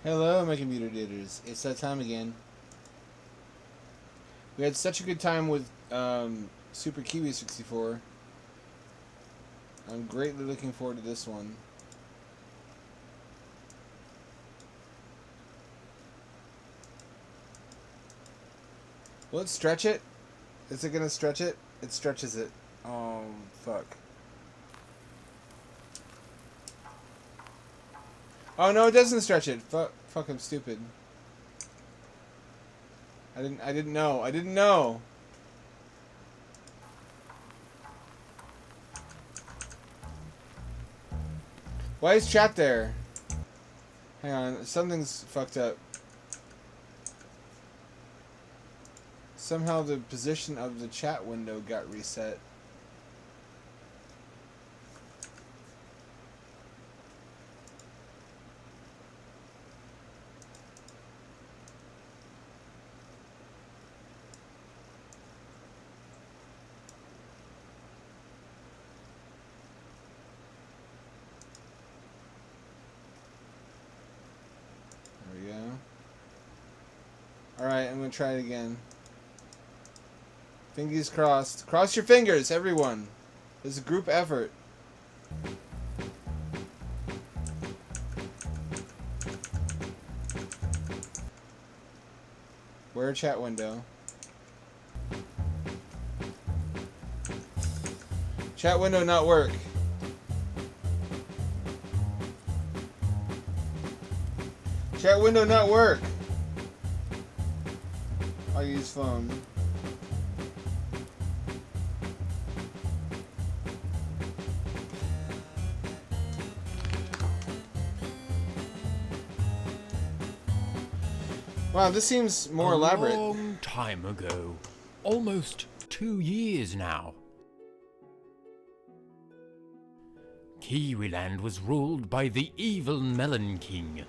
Hello, my computer daters. It's that time again. We had such a good time with Super Kiwi 64. I'm greatly looking forward to this one. Will it stretch it? Is it gonna stretch it? It stretches it. Oh, fuck. Oh no, it doesn't stretch it. Fuck, I'm stupid. I didn't know. Why is chat there? Hang on, something's fucked up. Somehow the position of the chat window got reset. There we go. Alright, I'm gonna try it again. Fingers crossed. Cross your fingers, everyone. It's a group effort. Where chat window? Chat window not work. Chat window not work. I'll use phone. Wow, this seems more elaborate. A long time ago. Almost 2 years now. Kiwiland was ruled by the evil Melon King.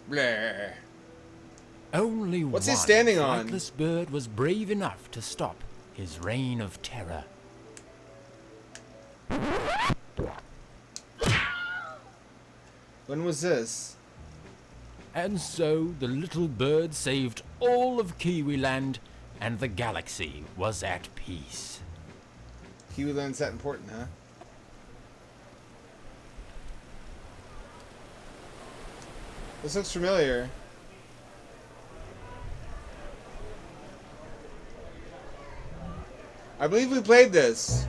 Blah. Only What's one he standing on? flightless bird was brave enough to stop his reign of terror. When was this? And so the little bird saved all of Kiwiland, and the galaxy was at peace. Kiwiland's that important, huh? This looks familiar. I believe we played this.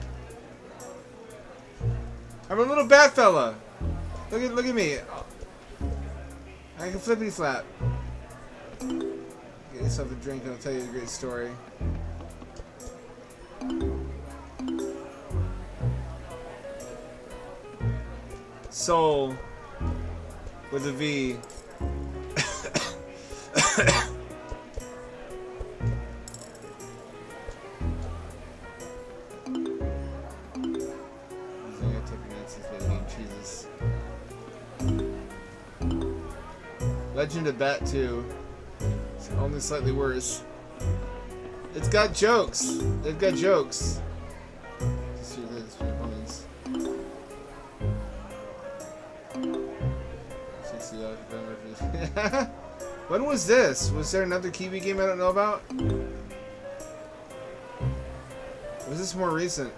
I'm a little bat fella. Look at me. I can flippity flap. Get yourself a drink and I'll tell you a great story. Soul with a V. Jesus. Legend of Bat 2. It's only slightly worse. It's got jokes. They've got jokes. When was this? Was there another Kiwi game I don't know about? Was this more recent?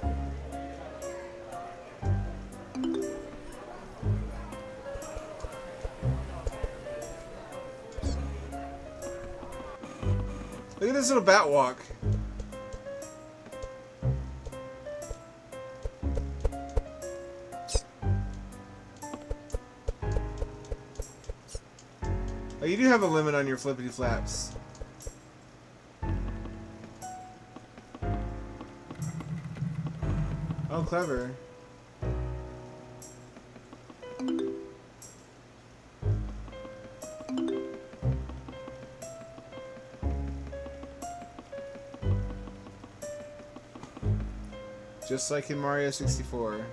Look at this little bat walk. Oh, you do have a limit on your flippity flaps. Oh, clever. Just like in Mario 64.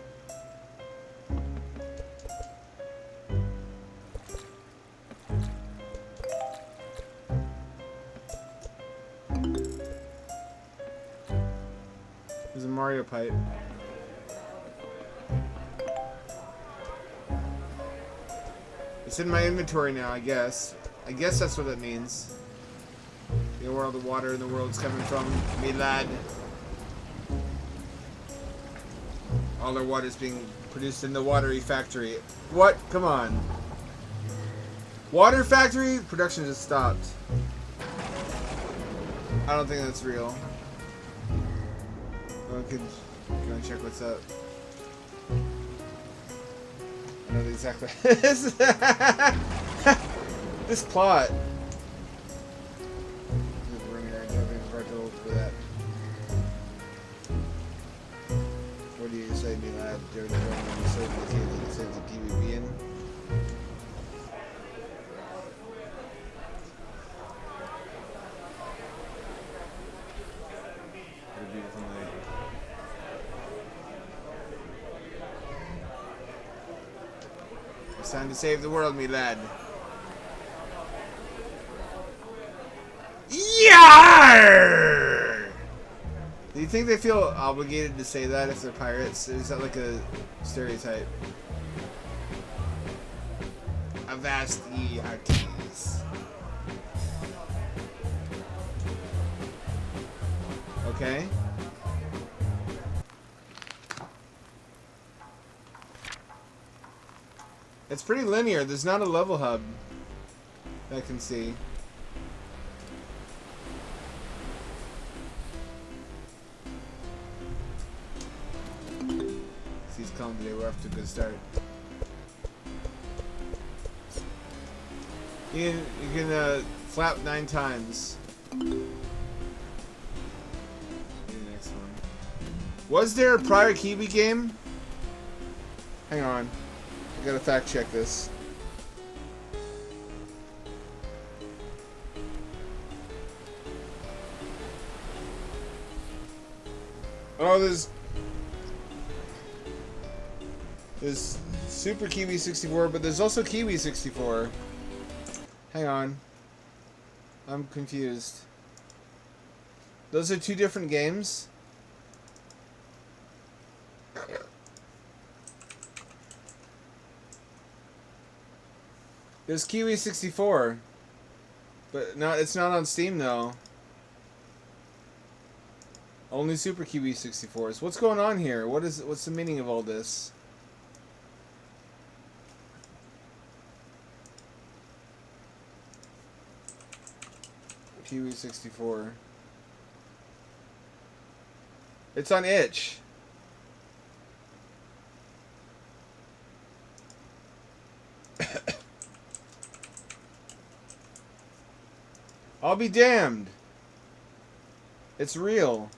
There's a Mario pipe. It's in my inventory now, I guess. I guess that's what that means. You know where all the water in the world's coming from, me lad. All our water's being produced in the watery factory. What? Come on. Water factory? Production just stopped. I don't think that's real. Oh, can I check what's up? I know exactly. This plot. What do you say, me lad? Dirty woman, you say the PvP in? What a beautiful night. It's time to save the world, me lad. Yarr! Do you think they feel obligated to say that if they're pirates? Is that like a stereotype? Avast ye hearties. Okay. It's pretty linear. There's not a level hub I can see. He's calm today. We're off to a good start. You can flap 9 times. Do the next one. Was there a prior Kiwi game? Hang on. I gotta fact check this. Oh, there's Super Kiwi 64, but there's also Kiwi 64. Hang on. I'm confused. Those are 2 different games? There's Kiwi 64. But it's not on Steam though. Only Super Kiwi 64s. What's going on here? What's the meaning of all this? Kiwi 64. It's on itch. I'll be damned. It's real.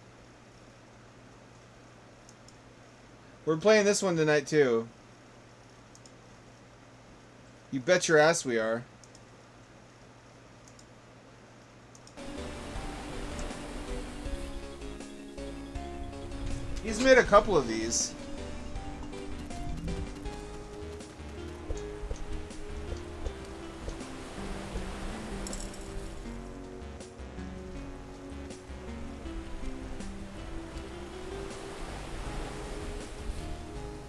We're playing this one tonight too. You bet your ass we are. He's made a couple of these.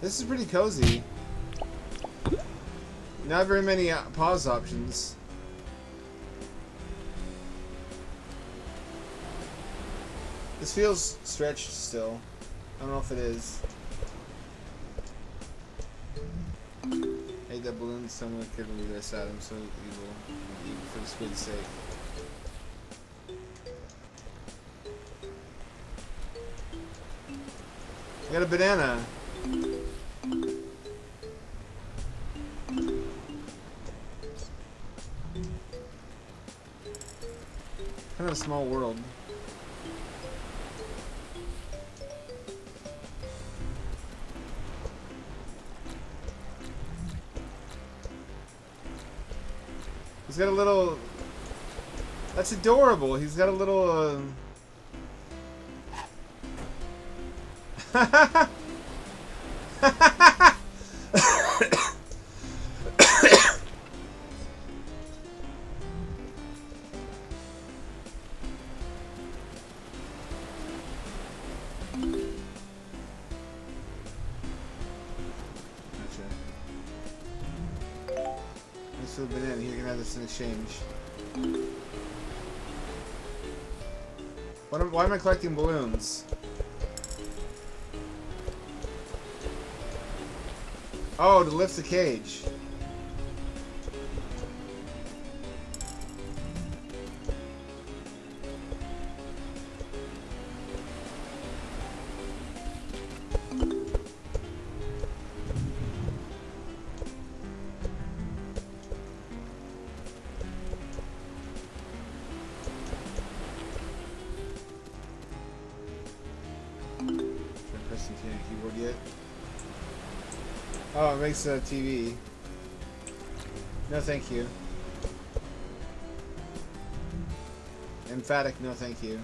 This is pretty cozy. Not very many pause options. This feels stretched still. I don't know if it is. Hey, that balloon, someone couldn't leave this at him, so evil. Even for the squid's sake. I got a banana. Kind of a small world. He's got a little... That's adorable. He's got a little... to have been in. Here, you can have this in exchange. Why am I collecting balloons? Oh, to lift the cage. Keyboard yet? Oh, it makes a TV. No, thank you. Emphatic, no, thank you.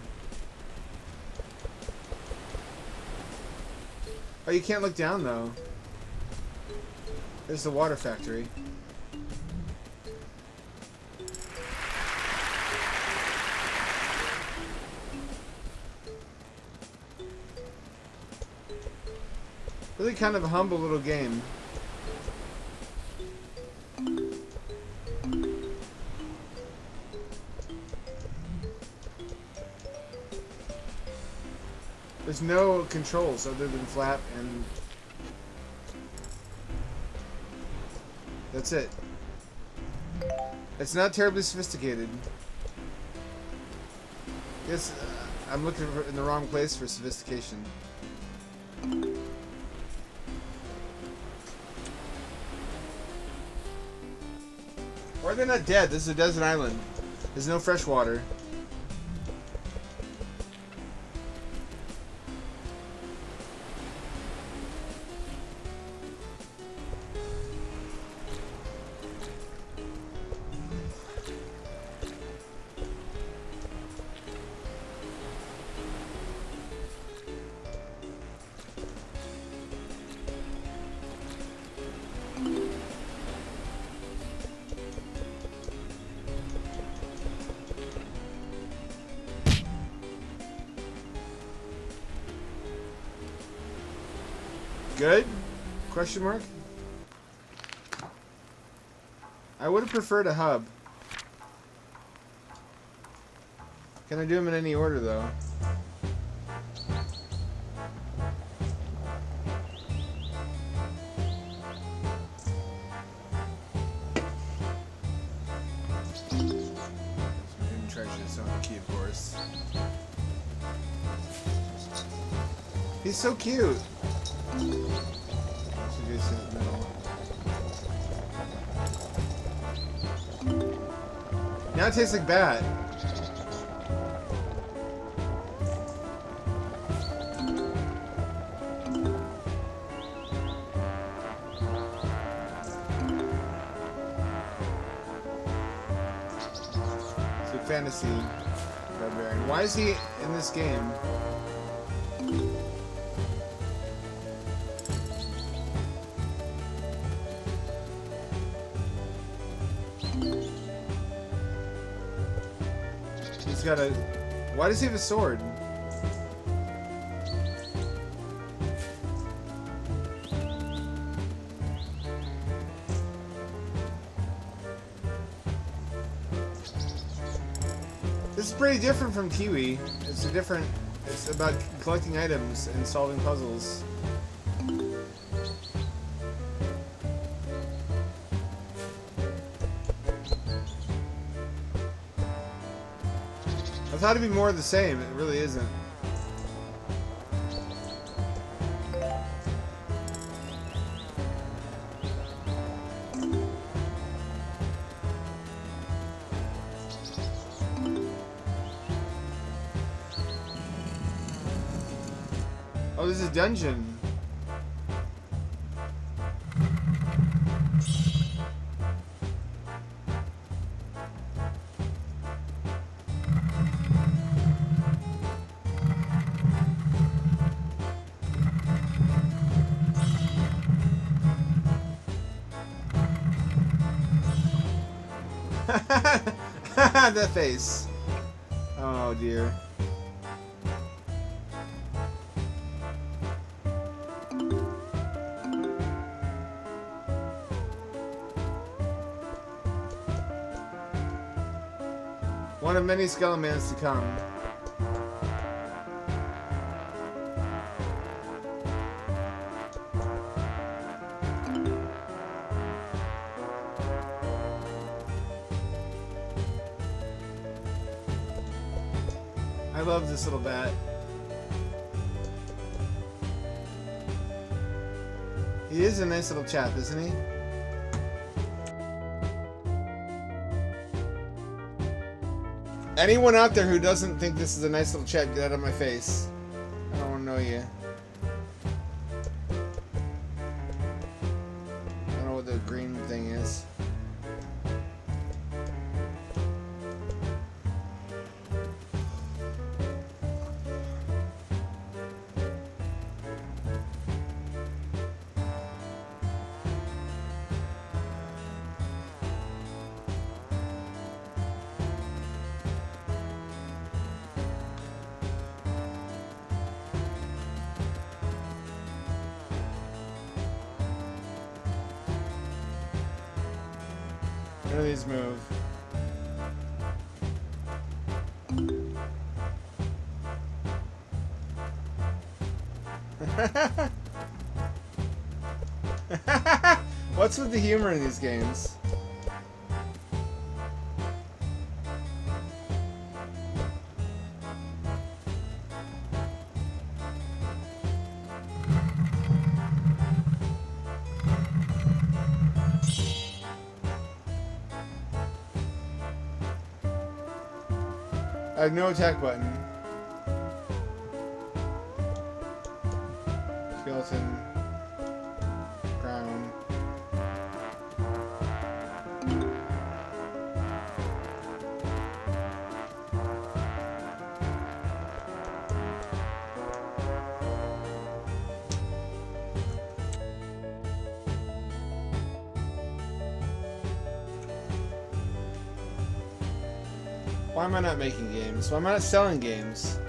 Oh, you can't look down though. There's the water factory. Really kind of a humble little game. There's no controls other than flap and that's it. It's not terribly sophisticated. Yes, I'm looking in the wrong place for sophistication. Why are they not dead? This is a desert island. There's no fresh water. Good? Question mark? I would have preferred a hub. Can I do them in any order though? Hidden treasures on the key, of course. He's so cute. Now it tastes like bat. It's a fantasy barbarian. Why is he in this game? Got a. Why does he have a sword? This is pretty different from Kiwi. It's a different. It's about collecting items and solving puzzles. I thought it'd be more of the same. It really isn't. Oh, this is a dungeon. That face. Oh dear. One of many Skelemans to come. I love this little bat. He is a nice little chap, isn't he? Anyone out there who doesn't think this is a nice little chap, get out of my face. I don't want to know you. I don't know what the green thing is. None of these move. What's with the humor in these games? I have no attack button. Skeleton. Crown. Why am I not making games? Why am I not selling games?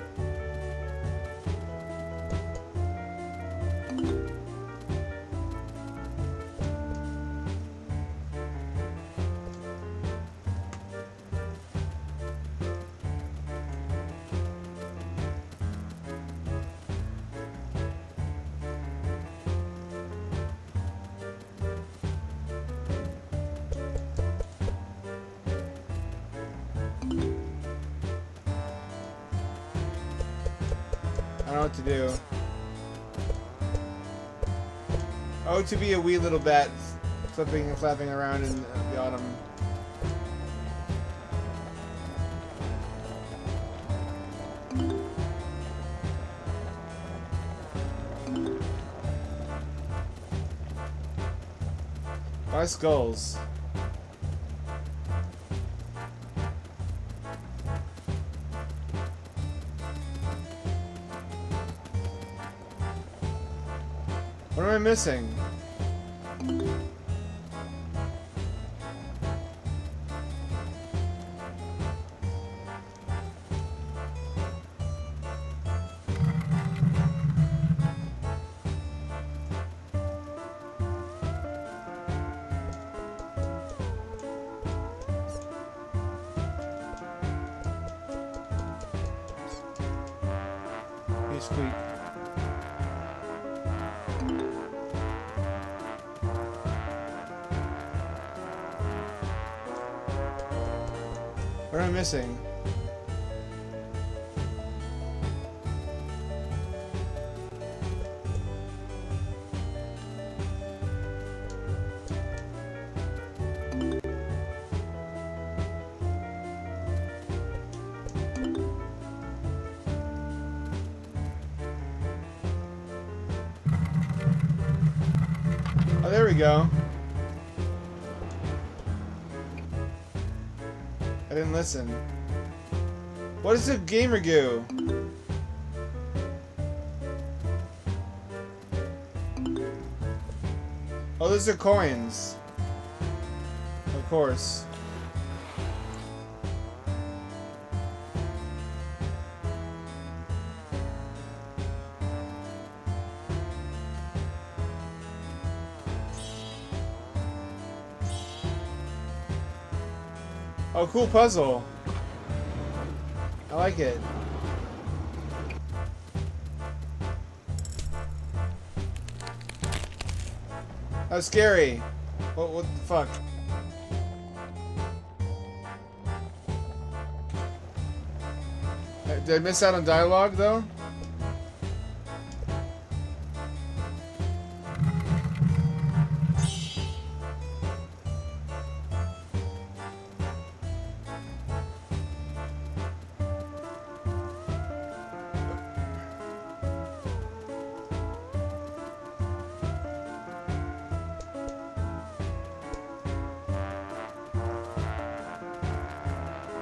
I don't know what to do. Oh, to be a wee little bat flipping and flapping around in the autumn. Why skulls? What am I missing? You squeak. What am I missing? Oh, there we go. I didn't listen. What is a gamer goo? Oh, those are coins. Of course. Oh, cool puzzle. I like it. How scary. What the fuck? Did I miss out on dialogue though?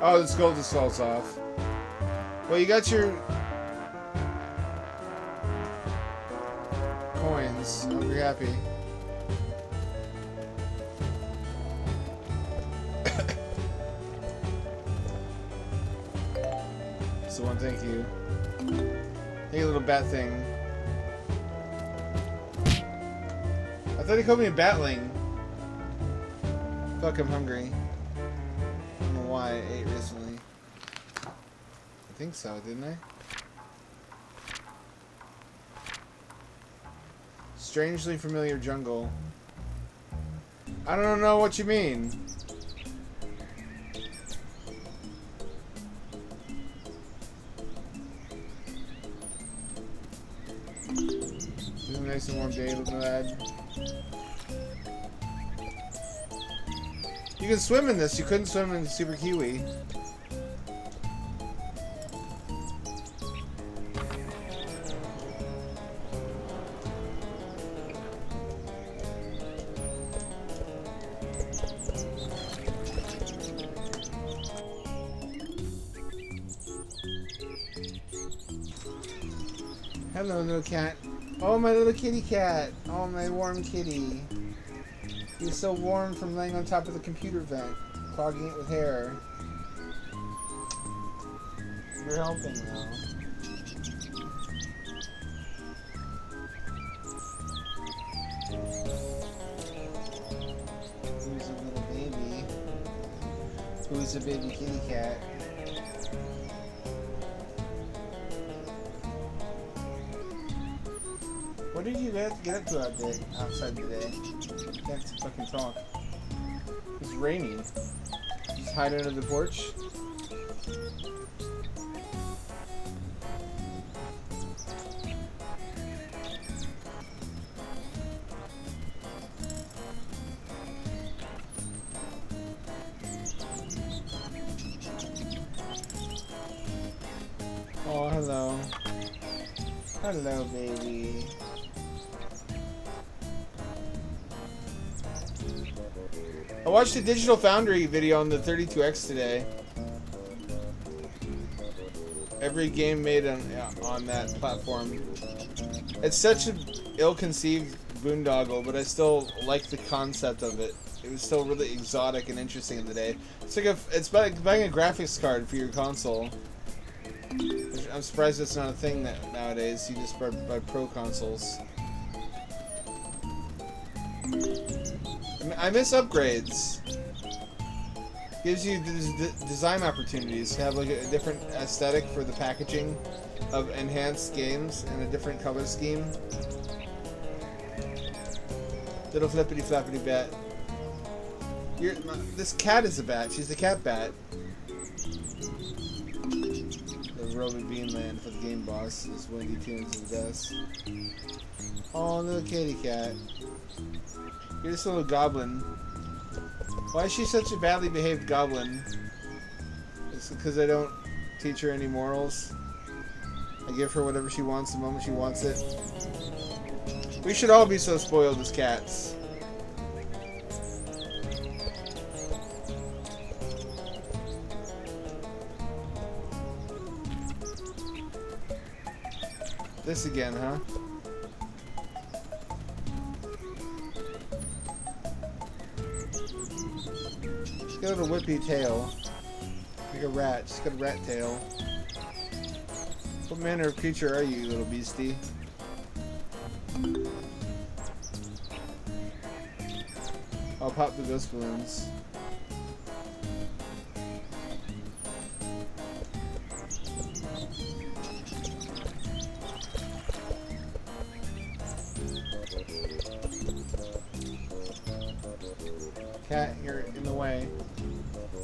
Oh, the skull just falls off. Well, you got your coins. I'll be happy. So one, thank you. Hey, little bat thing. I thought he called me a batling. Fuck, I'm hungry. I don't know why I ate recently. I think so, didn't I? Strangely familiar jungle. I don't know what you mean. This is a nice and warm day, little lad. You can swim in this. You couldn't swim in Super Kiwi. Hello, little cat. Oh, my little kitty cat. Oh, my warm kitty. He's so warm from laying on top of the computer vent, clogging it with hair. You're helping, though. Who's a little baby? Who's a baby kitty cat? What did you get up to outside today? Can't fucking talk. It's raining. Just hide under the porch. Oh, hello. Hello, baby. I watched a Digital Foundry video on the 32X today. Every game made on that platform. It's such an ill-conceived boondoggle, but I still like the concept of it. It was still really exotic and interesting in the day. It's like buying a graphics card for your console. I'm surprised that's not a thing nowadays. You just buy pro consoles. I miss upgrades. Gives you design opportunities to have like a different aesthetic for the packaging of enhanced games and a different color scheme. Little flippity flappity bat. This cat is a bat. She's the cat bat. The Roby Beanland for the game boss. This Wendy Tunes is the best. Oh, little kitty cat. You're this little goblin. Why is she such a badly behaved goblin? It's because I don't teach her any morals. I give her whatever she wants the moment she wants it. We should all be so spoiled as cats. This again, huh? She's got a little whippy tail. Like a rat. She's got a rat tail. What manner of creature are you, little beastie? I'll pop the ghost balloons. Cat, you're in the way.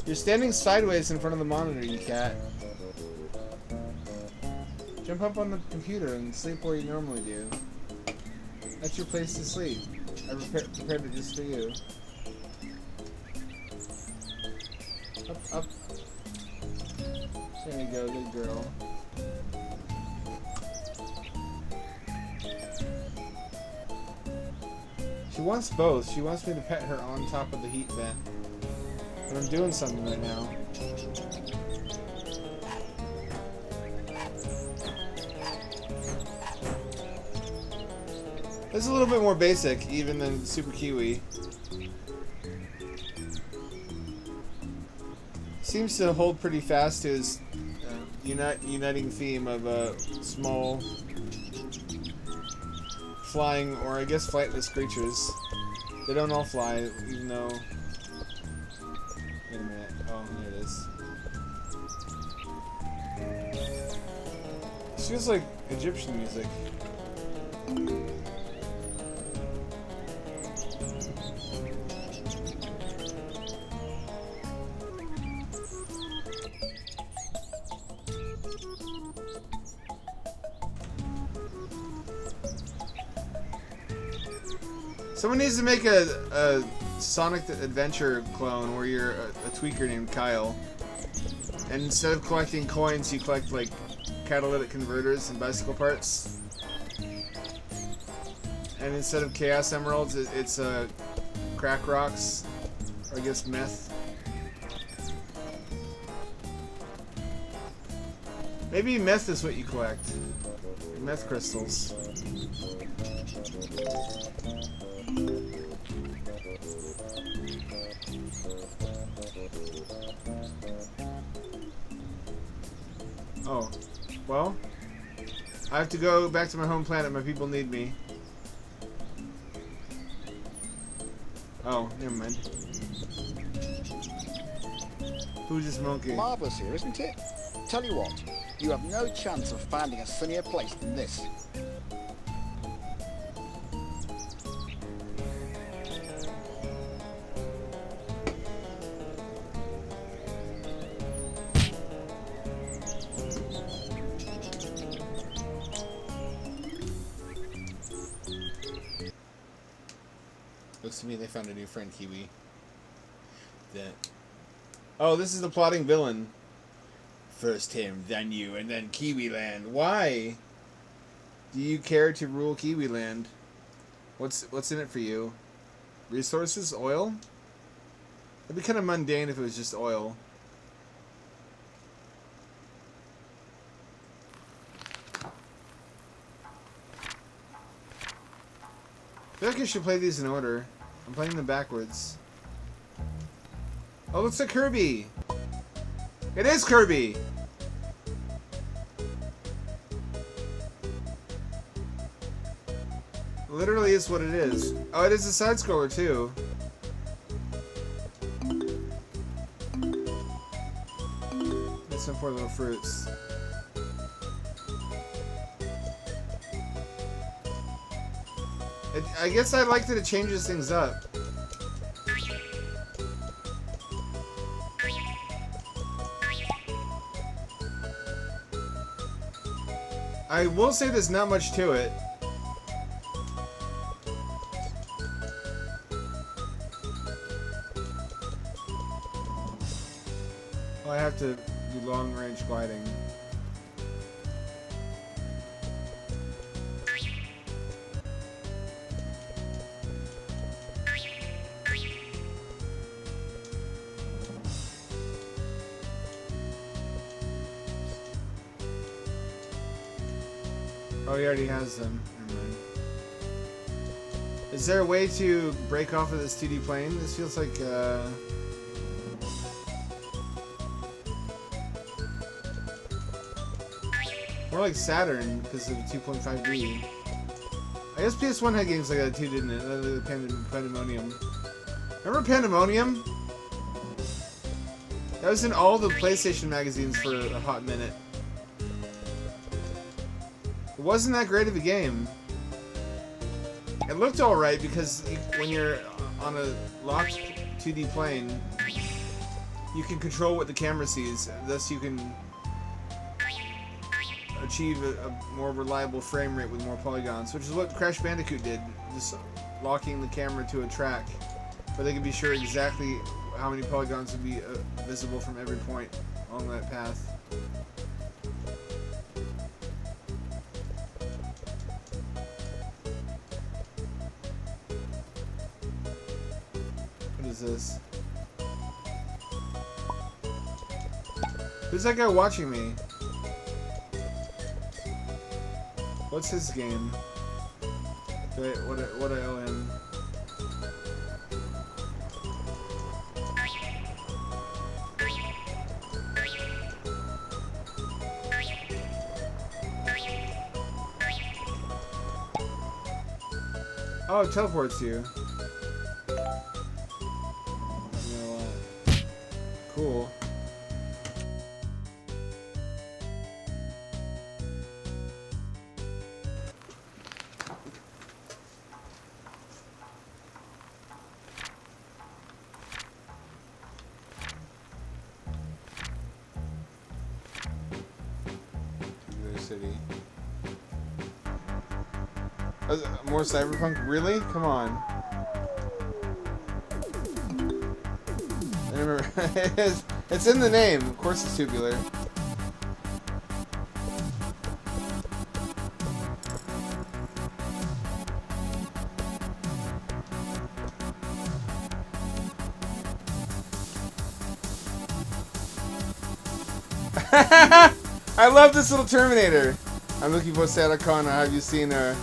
You're standing sideways in front of the monitor, you cat. Jump up on the computer and sleep where you normally do. That's your place to sleep. I prepared it just for you. Up, up. There you go, good girl. She wants both. She wants me to pet her on top of the heat vent. But I'm doing something right now. This is a little bit more basic, even than Super Kiwi. Seems to hold pretty fast to his uniting theme of small flying, or I guess flightless creatures. They don't all fly, even though... Wait a minute. Oh, there it is. This feels like Egyptian music. Someone needs to make a Sonic Adventure clone where you're a tweaker named Kyle. And instead of collecting coins, you collect, like, catalytic converters and bicycle parts. And instead of Chaos Emeralds, it's crack rocks. Or I guess meth. Maybe meth is what you collect. Meth crystals. Oh, well, I have to go back to my home planet. My people need me. Oh, never mind. Who's this monkey? Marvelous here, isn't it? Tell you what, you have no chance of finding a sunnier place than this. Looks to me they found a new friend, Kiwi. Oh, this is the plotting villain. First him, then you, and then Kiwi Land. Why do you care to rule Kiwi Land? What's in it for you? Resources? Oil? It'd be kind of mundane if it was just oil. I feel like I should play these in order. I'm playing them backwards. Oh, looks like Kirby! It is Kirby! Literally is what it is. Oh, it is a side-scroller too. There's some poor little fruits. I guess I like that it changes things up. I will say there's not much to it. Oh, I have to do long-range gliding. Oh, he already has them. Never mind. Is there a way to break off of this 2D plane? This feels like, more like Saturn because of 2.5D. I guess PS1 had games like that too, didn't it? Pandemonium. Remember Pandemonium? That was in all the PlayStation magazines for a hot minute. It wasn't that great of a game. It looked alright because when you're on a locked 2D plane, you can control what the camera sees. Thus, you can achieve a more reliable frame rate with more polygons, which is what Crash Bandicoot did, just locking the camera to a track, where they could be sure exactly how many polygons would be visible from every point on that path. What is this? Who's that guy watching me? What's his game? What I owe him? Oh, it teleports you. Cool. City. More cyberpunk? Really? Come on. I remember. It's in the name. Of course it's tubular. I love this little Terminator. I'm looking for Sarah Connor. Have you seen her?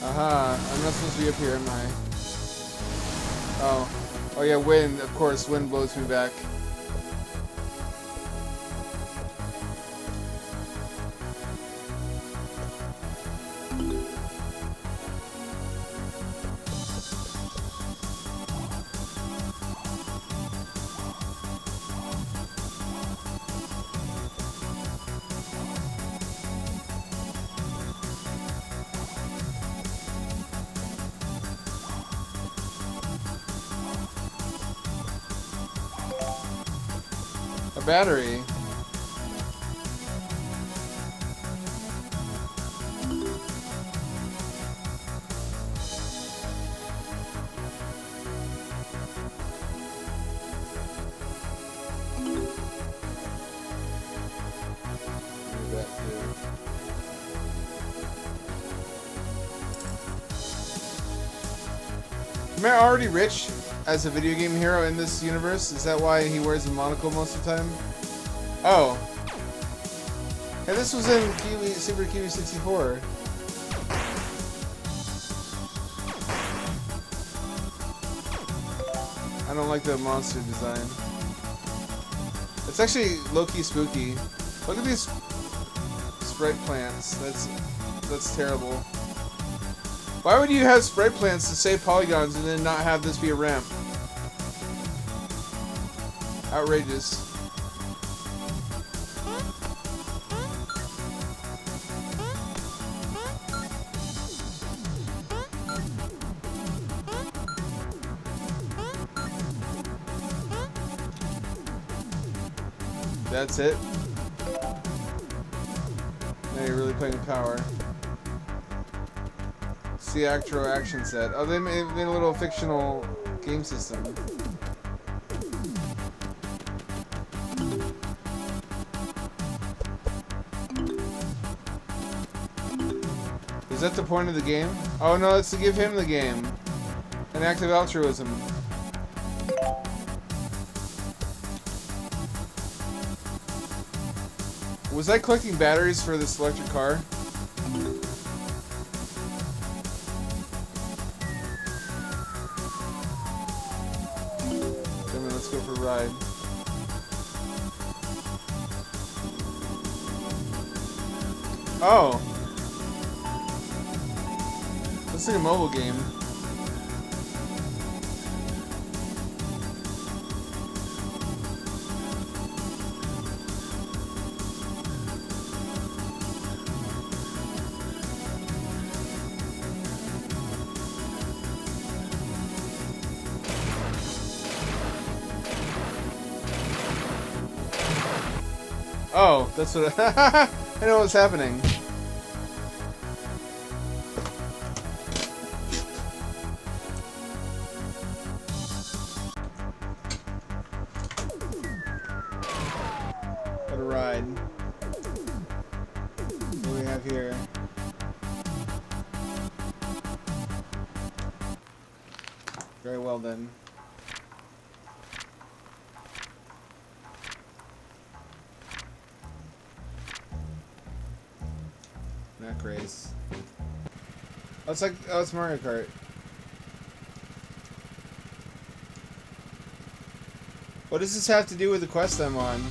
Aha, I'm not supposed to be up here, am I? Oh yeah, wind, of course, wind blows me back. A battery. Am I already rich as a video game hero in this universe? Is that why he wears a monocle most of the time? Oh. Hey, this was in Super Kiwi 64. I don't like the monster design. It's actually low-key spooky. Look at these sprite plants. That's terrible. Why would you have sprite plants to save polygons and then not have this be a ramp? Outrageous. That's it. Now you're really playing with power. Siactro action set. Oh, they made a little fictional game system. Is that the point of the game? Oh no, it's to give him the game. An act of altruism. Was I collecting batteries for this electric car? Let's go for a ride. Oh! Looks like a mobile game. Oh, that's what I know what's happening. What a ride. What do we have here? Very well then. Not race. Oh, it's like, oh, it's Mario Kart. What does this have to do with the quest I'm on?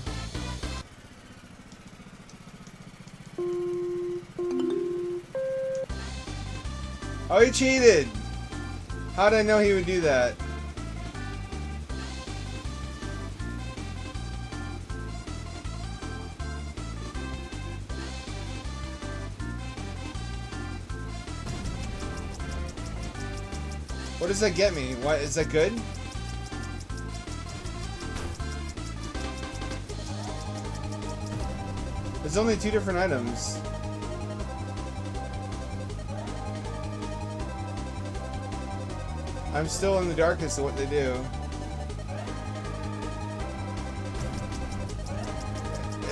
Oh, he cheated! How did I know he would do that? What does that get me? What is that good? There's only 2 different items. I'm still in the darkness of what they do.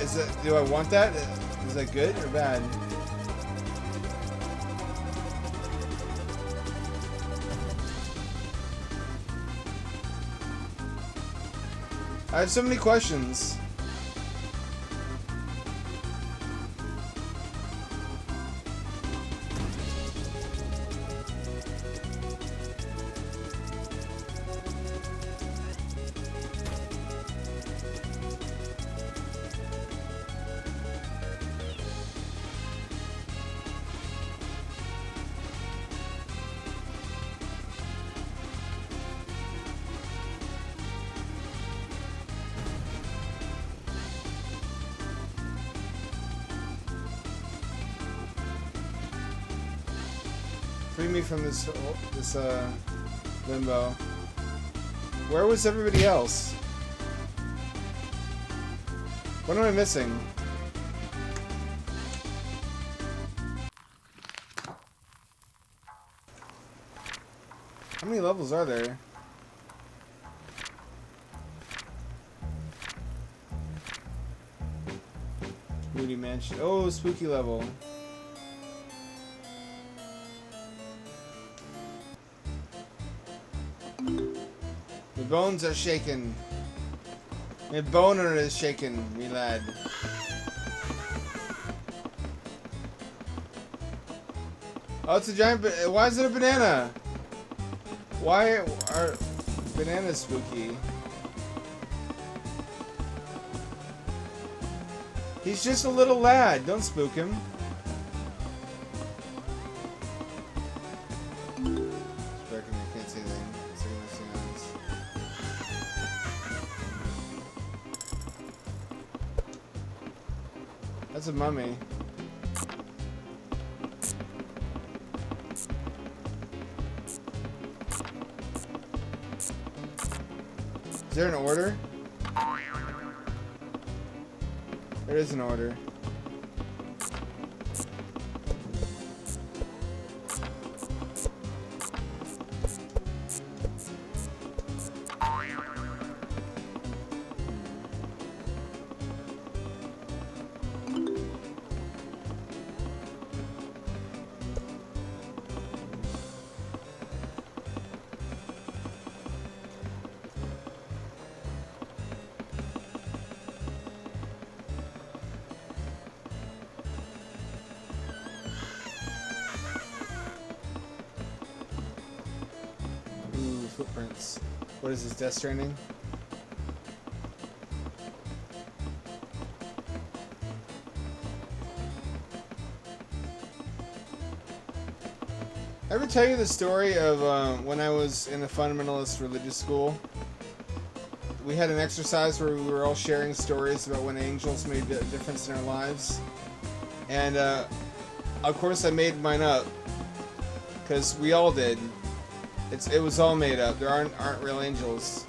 Is that, do I want that? Is that good or bad? I have so many questions. Free me from this limbo. Where was everybody else? What am I missing? How many levels are there? Moody Mansion. Oh, spooky level. My bones are shaking. My boner is shaking, me lad. Oh, it's a giant. Why is it a banana? Why are bananas spooky? He's just a little lad. Don't spook him. I can't see anything. That's a mummy. Is there an order? There is an order. Footprints. What is this, Death Stranding? Ever tell you the story of when I was in a fundamentalist religious school? We had an exercise where we were all sharing stories about when angels made a difference in our lives. And, of course I made mine up. Because we all did. It was all made up. There aren't real angels.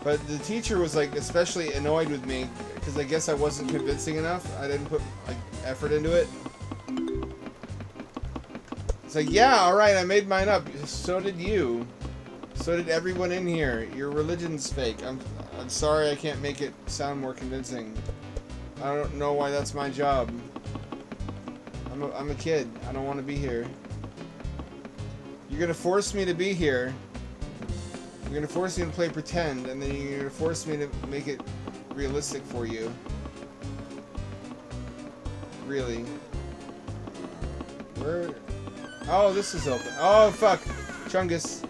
But the teacher was, like, especially annoyed with me because I guess I wasn't convincing enough. I didn't put, like, effort into it. It's like, yeah, alright, I made mine up. So did you. So did everyone in here. Your religion's fake. I'm sorry I can't make it sound more convincing. I don't know why that's my job. I'm a kid. I don't want to be here. You're gonna force me to be here. You're gonna force me to play pretend, and then you're gonna force me to make it realistic for you. Really? Where? Oh, this is open. Oh, fuck. Chungus.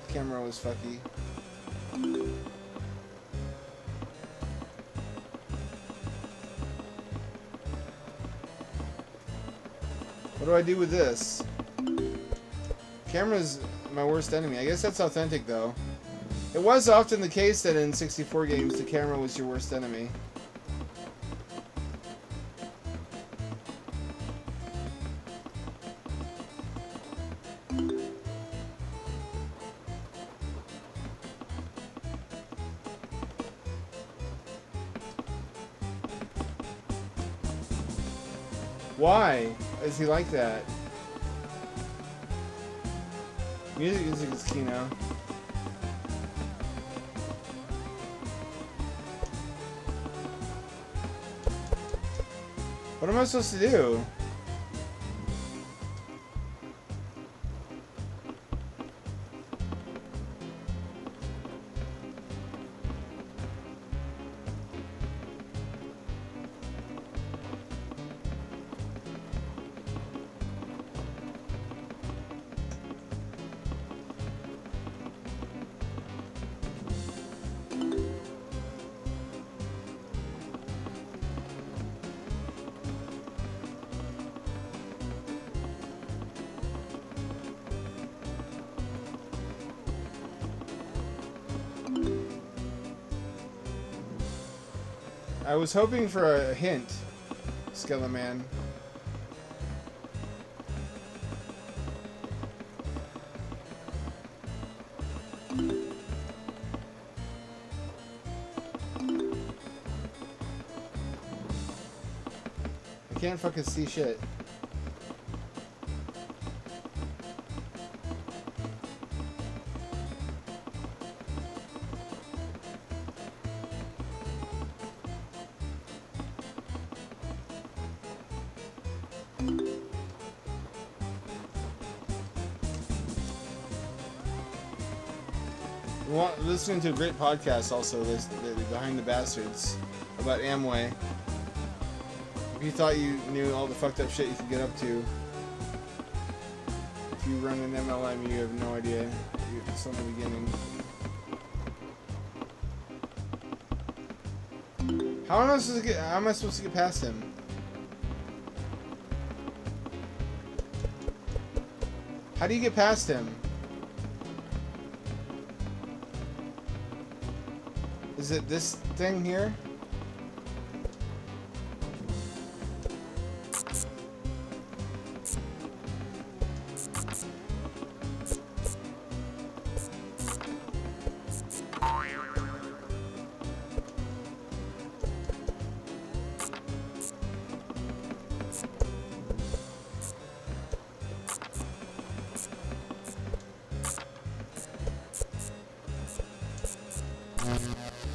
Camera was fucky. What do I do with this? Camera's my worst enemy. I guess that's authentic, though. It was often the case that in 64 games, the camera was your worst enemy. Why is he like that? Music is key now. What am I supposed to do? I was hoping for a hint, Skeleman. I can't fucking see shit. Listening to a great podcast also, Behind the Bastards, about Amway. If you thought you knew all the fucked up shit you could get up to, if you run an MLM, you have no idea. It's on the beginning. How am I supposed to get past him? How do you get past him? Is it this thing here?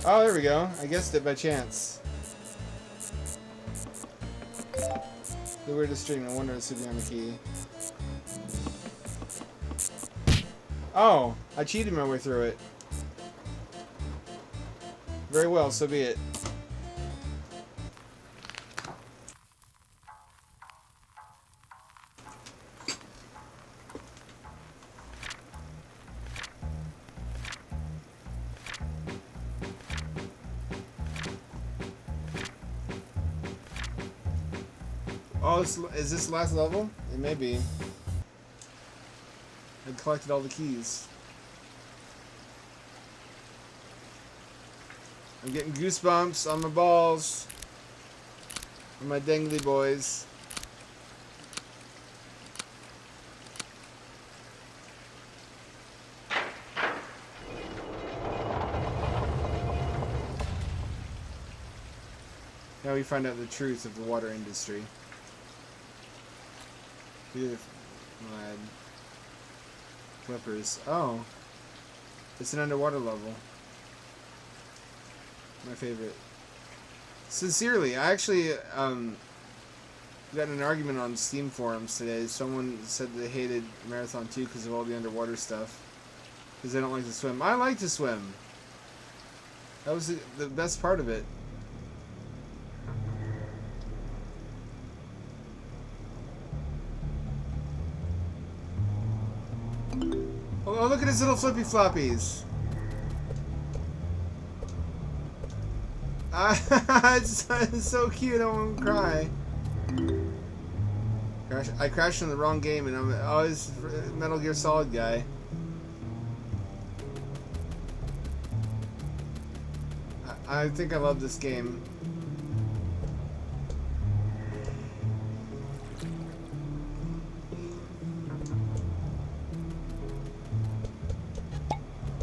Oh, there we go. I guessed it by chance. The weirdest stream. No wonder it's sitting on the key. Oh, I cheated my way through it. Very well, so be it. Oh, is this the last level? It may be. I collected all the keys. I'm getting goosebumps on my balls. On my dangly boys. Now we find out the truth of the water industry. Beautiful. Lad. Flippers. Oh. It's an underwater level. My favorite. Sincerely, I actually got in an argument on Steam forums today. Someone said they hated Marathon 2 because of all the underwater stuff. Because they don't like to swim. I like to swim. That was the best part of it. Oh, look at his little flippy floppies. It's so cute, I won't cry. I crashed in the wrong game and I'm always Metal Gear Solid guy. I think I love this game.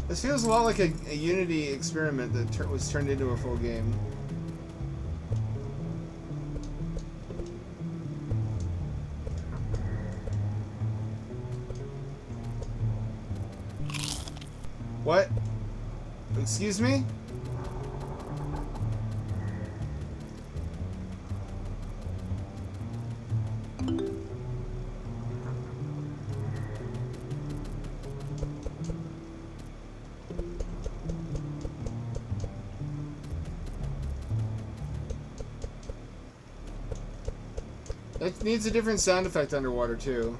This feels a lot like a Unity experiment that was turned into a full game. What? Excuse me? It needs a different sound effect underwater too,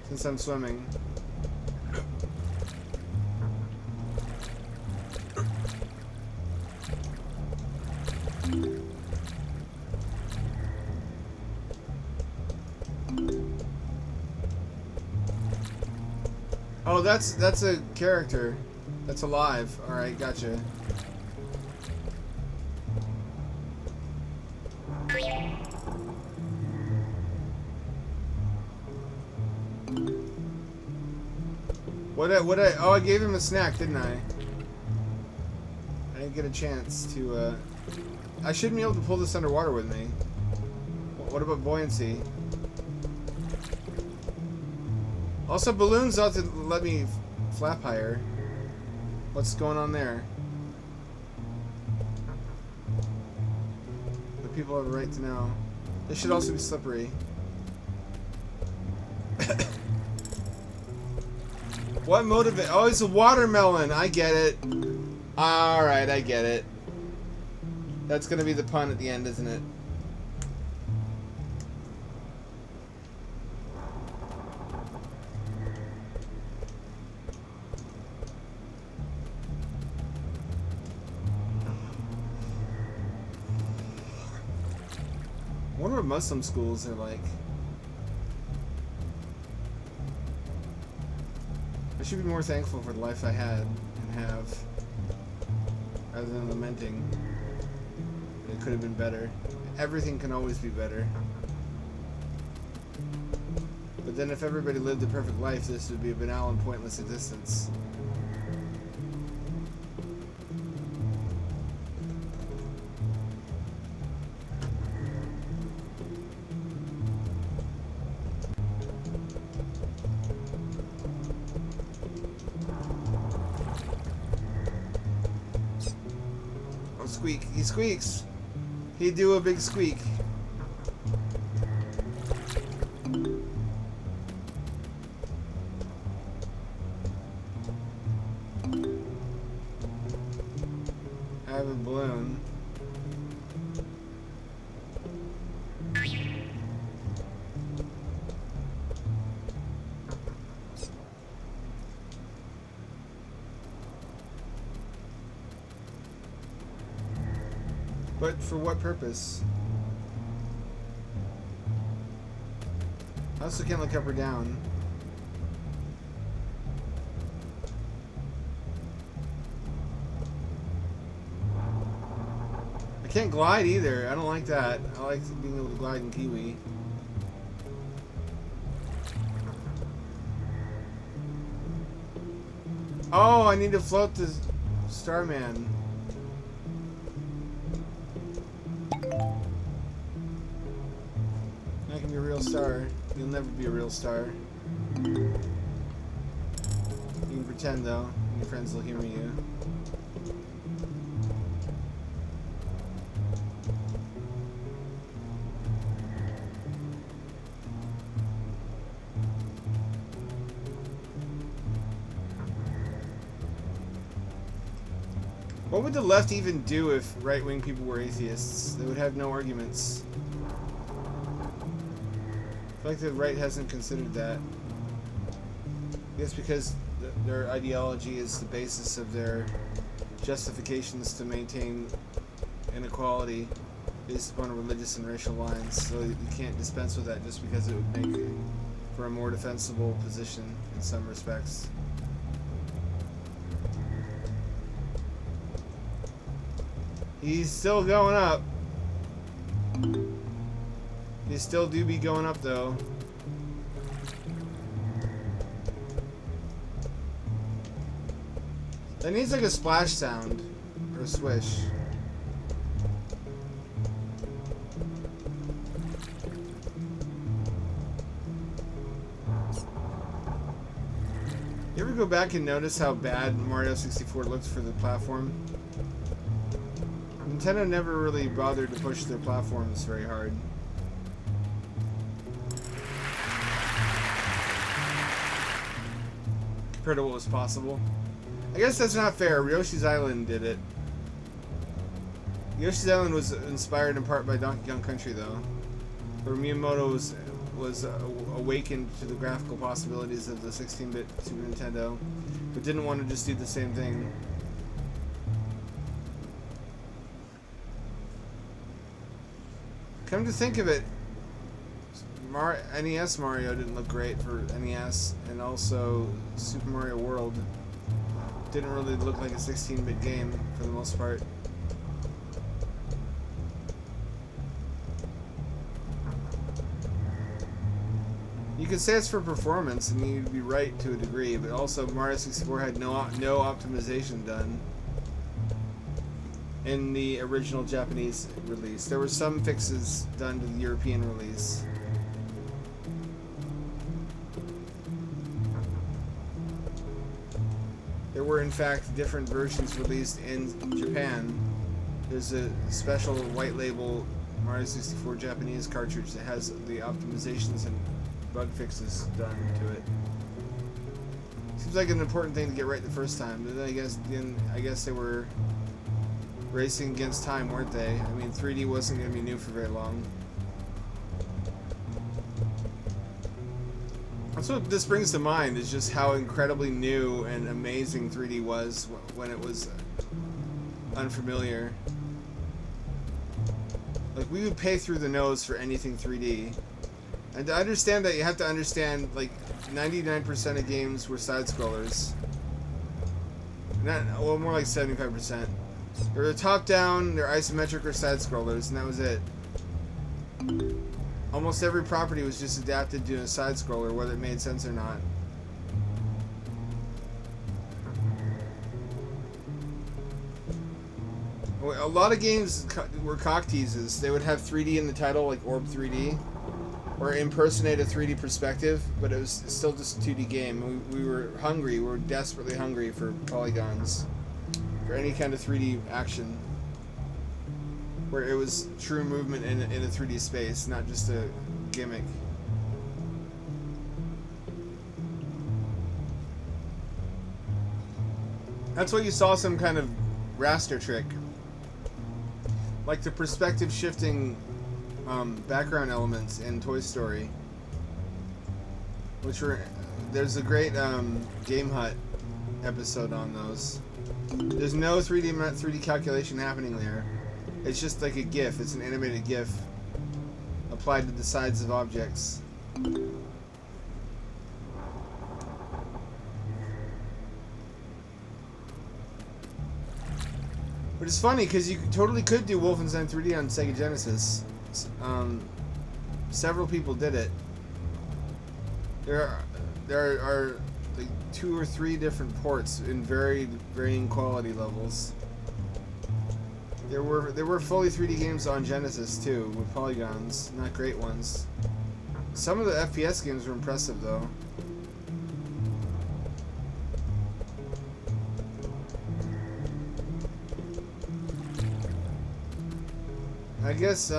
since I'm swimming. Oh, that's a character. That's alive. All right, gotcha. Oh, I gave him a snack, didn't I? I didn't get a chance to, I shouldn't be able to pull this underwater with me. What about buoyancy? Also, balloons ought to let me flap higher. What's going on there? The people have a right to know. They should also be slippery. What motivate? Oh, it's a watermelon. I get it. Alright, I get it. That's gonna be the pun at the end, isn't it? I wonder what Muslim schools are like. I should be more thankful for the life I had and have, rather than lamenting. It could have been better. Everything can always be better. But then if everybody lived a perfect life, this would be a banal and pointless existence. Squeak. He squeaks. He'd do a big squeak. I have a balloon. But for what purpose? I also can't look up or down. I can't glide either. I don't like that. I like being able to glide in Kiwi. Oh, I need to float the Starman. I can be a real star. You'll never be a real star. You can pretend though. Your friends will humor you. What would the left even do if right-wing people were atheists? They would have no arguments. I feel like the right hasn't considered that. I guess because their ideology is the basis of their justifications to maintain inequality based upon religious and racial lines. So you can't dispense with that just because it would make for a more defensible position in some respects. He's still going up. He still do be going up though. That needs like a splash sound or a swish. You ever go back and notice how bad Mario 64 looked for the platform? Nintendo never really bothered to push their platforms very hard. Compared to what was possible. I guess that's not fair. Yoshi's Island did it. Yoshi's Island was inspired in part by Donkey Kong Country though, where Miyamoto was awakened to the graphical possibilities of the 16-bit Super Nintendo, but didn't want to just do the same thing. Come to think of it, NES Mario didn't look great for NES, and also Super Mario World didn't really look like a 16-bit game for the most part. You could say it's for performance, and you'd be right to a degree, but also Mario 64 had no optimization done in the original Japanese release. There were some fixes done to the European release. There were in fact different versions released in Japan. There's a special white label Mario 64 Japanese cartridge that has the optimizations and bug fixes done to it. Seems like an important thing to get right the first time. But then I guess they were racing against time, weren't they? I mean, 3D wasn't going to be new for very long. That's what this brings to mind, is just how incredibly new and amazing 3D was when it was unfamiliar. Like, we would pay through the nose for anything 3D. And to understand that, you have to understand, like, 99% of games were side-scrollers. Well, more like 75%. They were top-down, they're isometric or side-scrollers, and that was it. Almost every property was just adapted to a side-scroller, whether it made sense or not. A lot of games were cock teases. They would have 3D in the title, like Orb 3D, or impersonate a 3D perspective, but it was still just a 2D game. We were hungry, we were desperately hungry for polygons, for any kind of 3D action, where it was true movement in a 3D space, not just a gimmick. That's why you saw some kind of raster trick, like the perspective shifting background elements in Toy Story, which were, there's a great Game Hut episode on those. There's no 3D calculation happening there. It's just like a GIF. It's an animated GIF applied to the sides of objects. But it's funny because you totally could do Wolfenstein 3D on Sega Genesis. Several people did it. There are like 2 or 3 different ports in varying quality levels. There were fully 3D games on Genesis too, with polygons, not great ones. Some of the FPS games were impressive though. I guess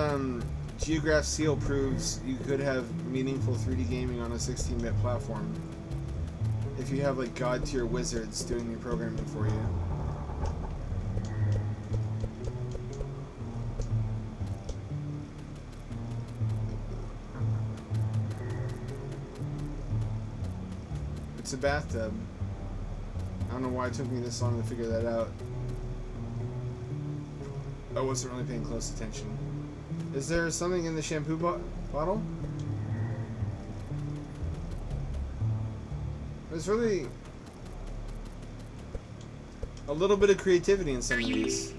Geograph Seal proves you could have meaningful 3D gaming on a 16-bit platform if you have like god-tier wizards doing your programming for you. It's a bathtub. I don't know why it took me this long to figure that out. I wasn't really paying close attention. Is there something in the shampoo bottle? There's really a little bit of creativity in some of these.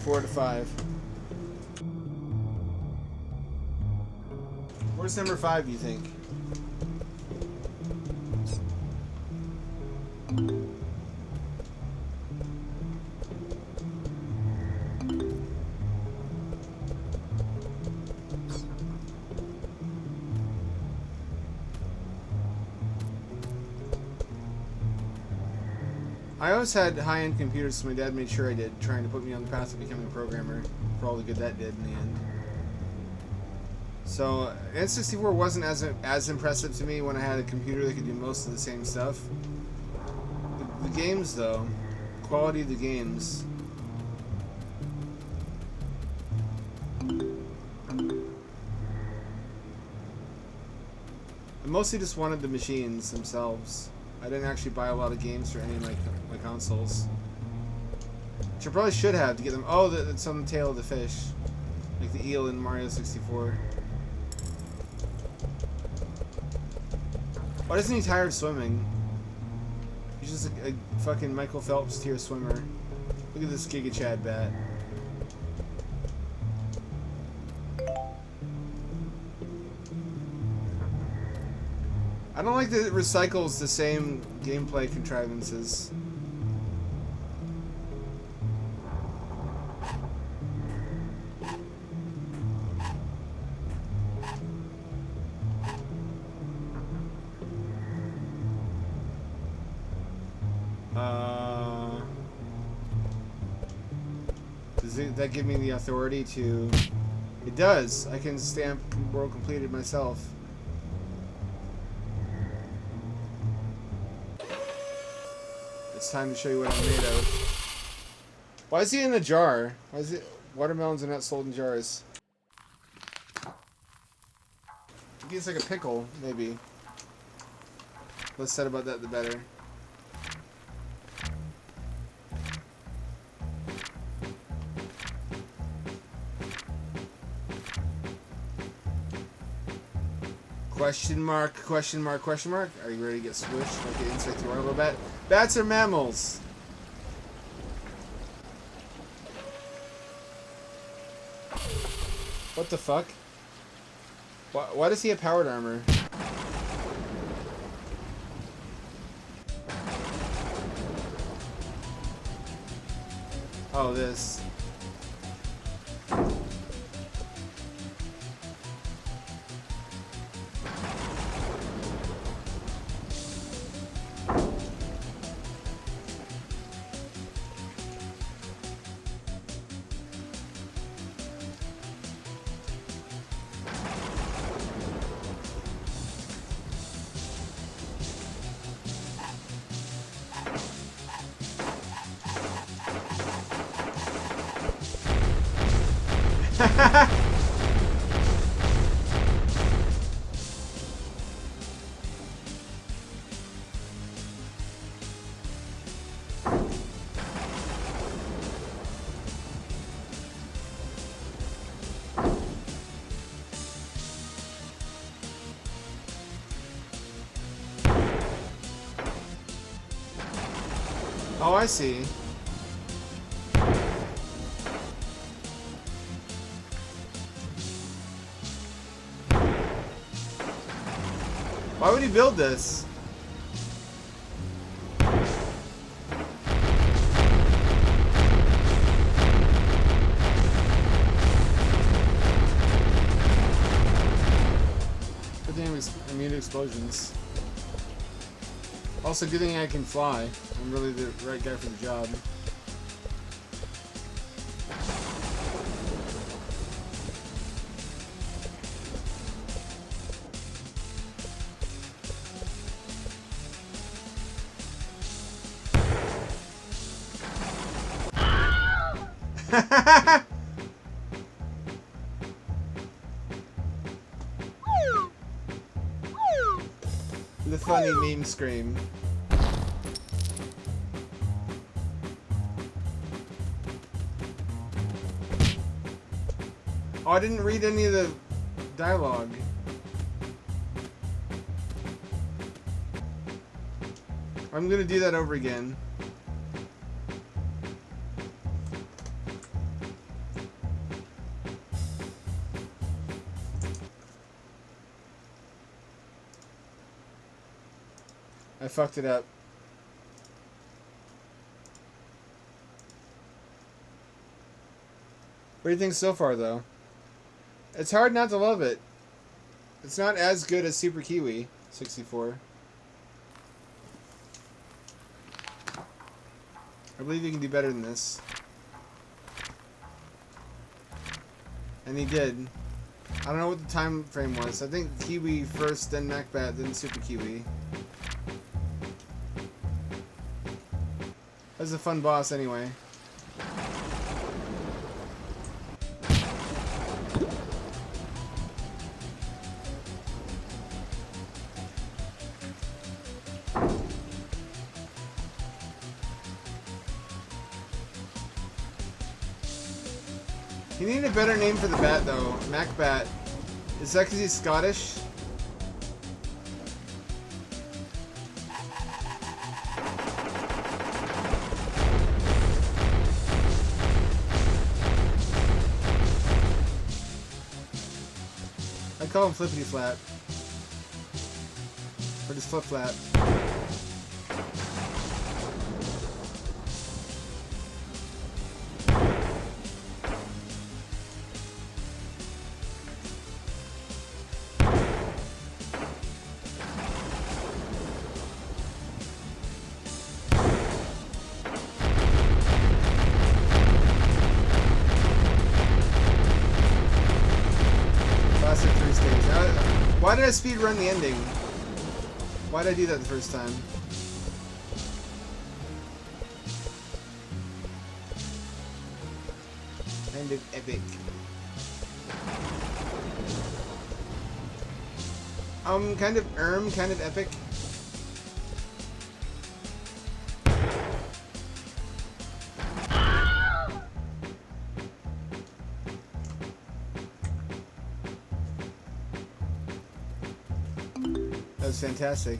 Four to 5. Where's number 5, you think? I always had high-end computers, so my dad made sure I did, trying to put me on the path of becoming a programmer for all the good that did in the end. So N64 wasn't as impressive to me when I had a computer that could do most of the same stuff. The games, though, quality of the games. I mostly just wanted the machines themselves. I didn't actually buy a lot of games for any of my consoles. Which I probably should have to get them. Oh, it's on the tail of the fish. Like the eel in Mario 64. Why isn't he tired of swimming? He's just a fucking Michael Phelps tier swimmer. Look at this Giga Chad bat. I don't like that it recycles the same gameplay contrivances. Does that give me the authority to... It does. I can stamp world completed myself. It's time to show you what I'm made of. Why is he in a jar? Why is it... Watermelons are not sold in jars. I think it's like a pickle, maybe. Less said about that, the better. Question mark, question mark, question mark. Are you ready to get squished like an insectivorous bat? Bats are mammals. What the fuck? Why does he have powered armor? Oh, this. Oh, I see. Why would he build this? Good thing I'm immune to explosions. Also, good thing I can fly. I'm really the right guy for the job. The funny meme scream. Oh, I didn't read any of the dialogue. I'm gonna do that over again. I fucked it up. What do you think so far, though? It's hard not to love it. It's not as good as Super Kiwi 64. I believe you can do better than this. And he did. I don't know what the time frame was. I think Kiwi first, then Macbat, then Super Kiwi. That was a fun boss anyway. You need a better name for the bat though. Macbat. Is that because he's Scottish? I call him Flippity Flap. Or just Flip Flap. Why did I speedrun the ending? Why did I do that the first time? Kind of epic. Kind of epic. That was fantastic.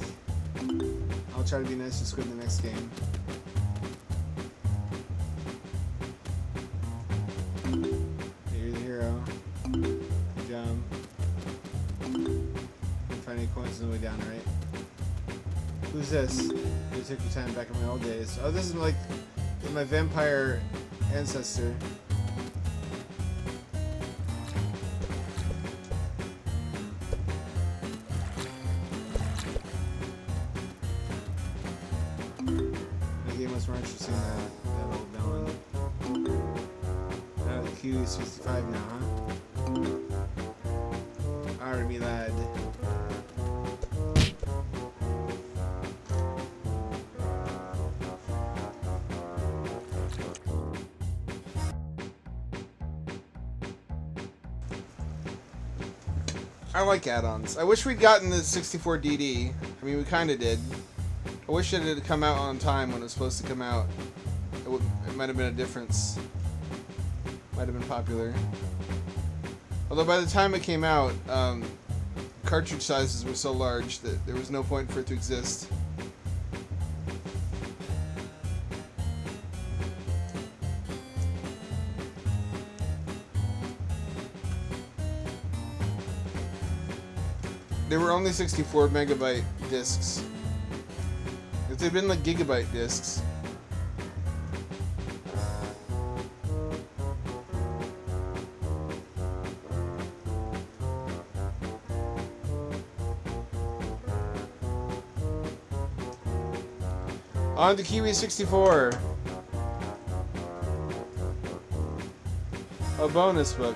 I'll try to be nice to Squid in the next game. You're the hero. Jump. Find any coins on the way down, right? Who's this? You took your time back in my old days. Oh, this is like my vampire ancestor. More interesting than that old villain. The Q65 now, huh? Army lad. I like add-ons. I wish we'd gotten the 64 DD. I mean, we kind of did. I wish it had come out on time when it was supposed to come out. It might have been a difference. Might have been popular. Although by the time it came out, cartridge sizes were so large that there was no point for it to exist. they were only 64 megabyte discs. If they'd been like gigabyte discs. On to Kiwi 64. A bonus book.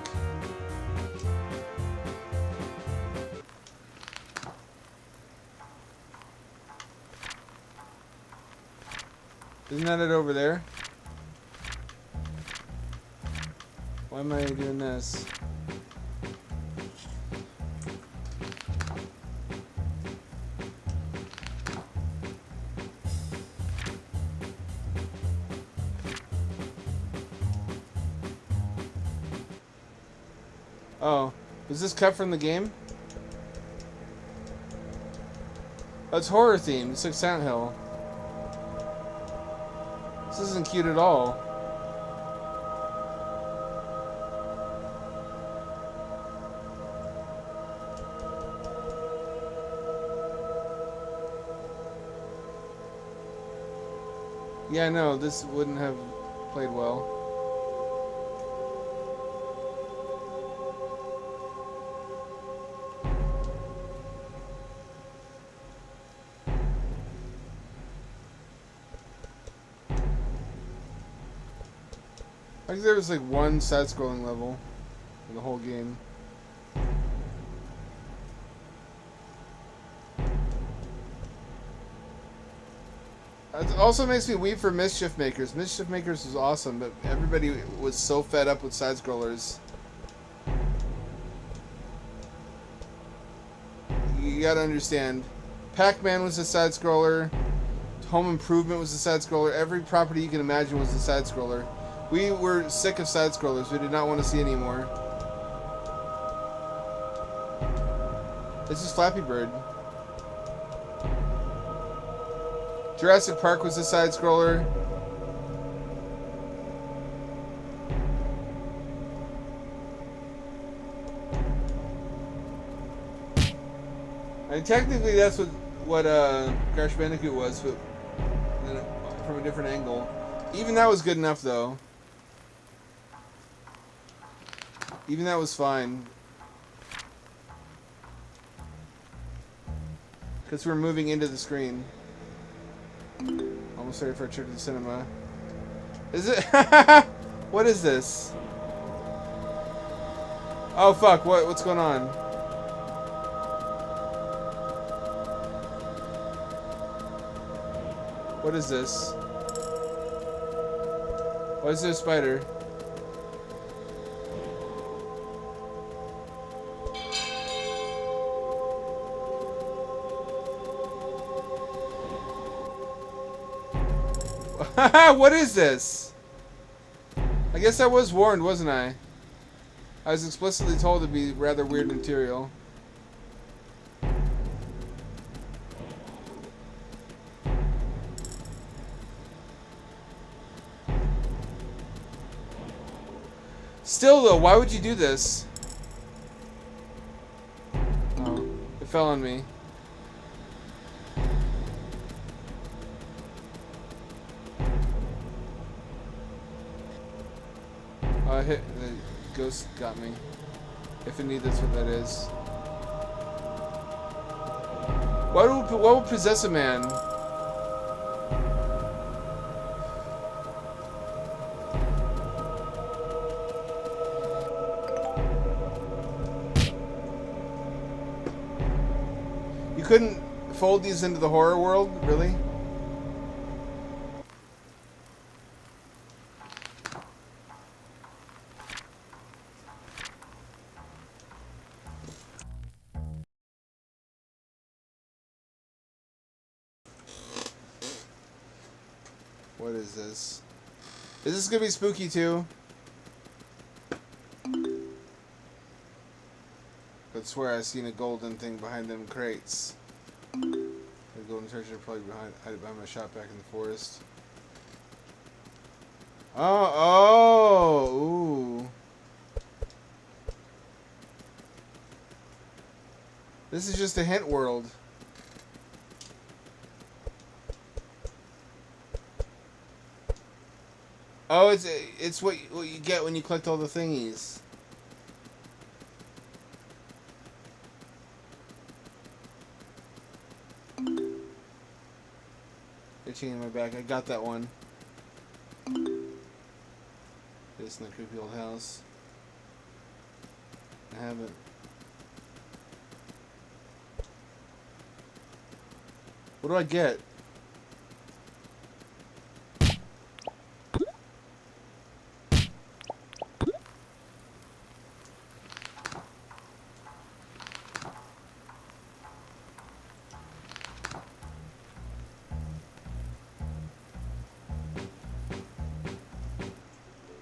Isn't that it over there? Why am I doing this? Oh, was this cut from the game? Oh, it's horror themed. It's like Silent Hill. This isn't cute at all. Yeah, no, this wouldn't have played well. I think there was like one side-scrolling level in the whole game. It also makes me weep for Mischief Makers. Mischief Makers was awesome, but everybody was so fed up with side-scrollers. You gotta understand, Pac-Man was a side-scroller, Home Improvement was a side-scroller, every property you can imagine was a side-scroller. We were sick of side-scrollers. We did not want to see anymore. This is Flappy Bird. Jurassic Park was a side-scroller. I mean, technically that's what Crash Bandicoot was, but from a different angle. Even that was good enough, though. Even that was fine. Because we're moving into the screen. Almost ready for a trip to the cinema. Is it? What is this? Oh fuck! What's going on? What is this? Why is there a spider? What is this? I guess I was warned, wasn't I? I was explicitly told to be rather weird material. Still though, why would you do this? Oh, it fell on me. The ghost got me. If indeed that's what that is. What would possess a man? You couldn't fold these into the horror world, really? What is this? Is this gonna be spooky too? I swear I seen a golden thing behind them crates. The golden treasure probably hide behind my shop back in the forest. Oh, ooh. This is just a hint world. Oh, it's what you get when you collect all the thingies. Itching in my back. I got that one. This in the creepy old house. I haven't. What do I get?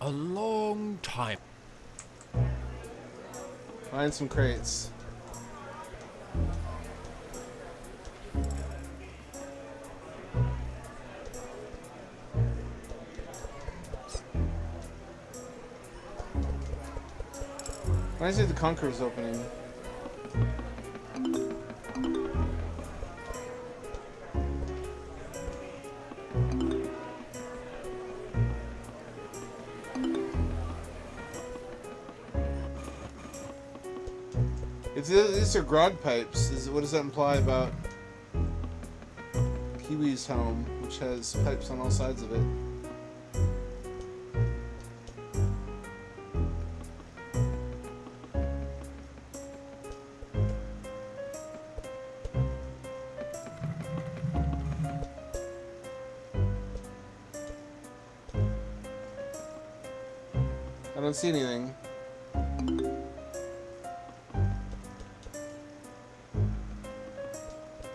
A long time. Find some crates. Why is it the Conqueror's opening? If these are grog pipes, what does that imply about Kiwi's home, which has pipes on all sides of it? I don't see anything.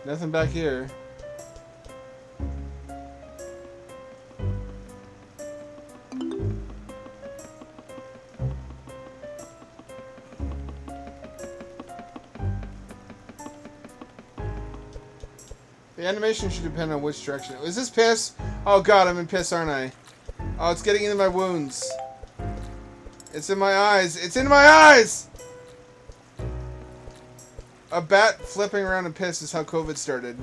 Nothing back here. The animation should depend on which direction. Is this piss? Oh god, I'm in piss, aren't I? Oh, it's getting into my wounds. It's in my eyes. It's in my eyes! A bat flipping around in piss is how COVID started.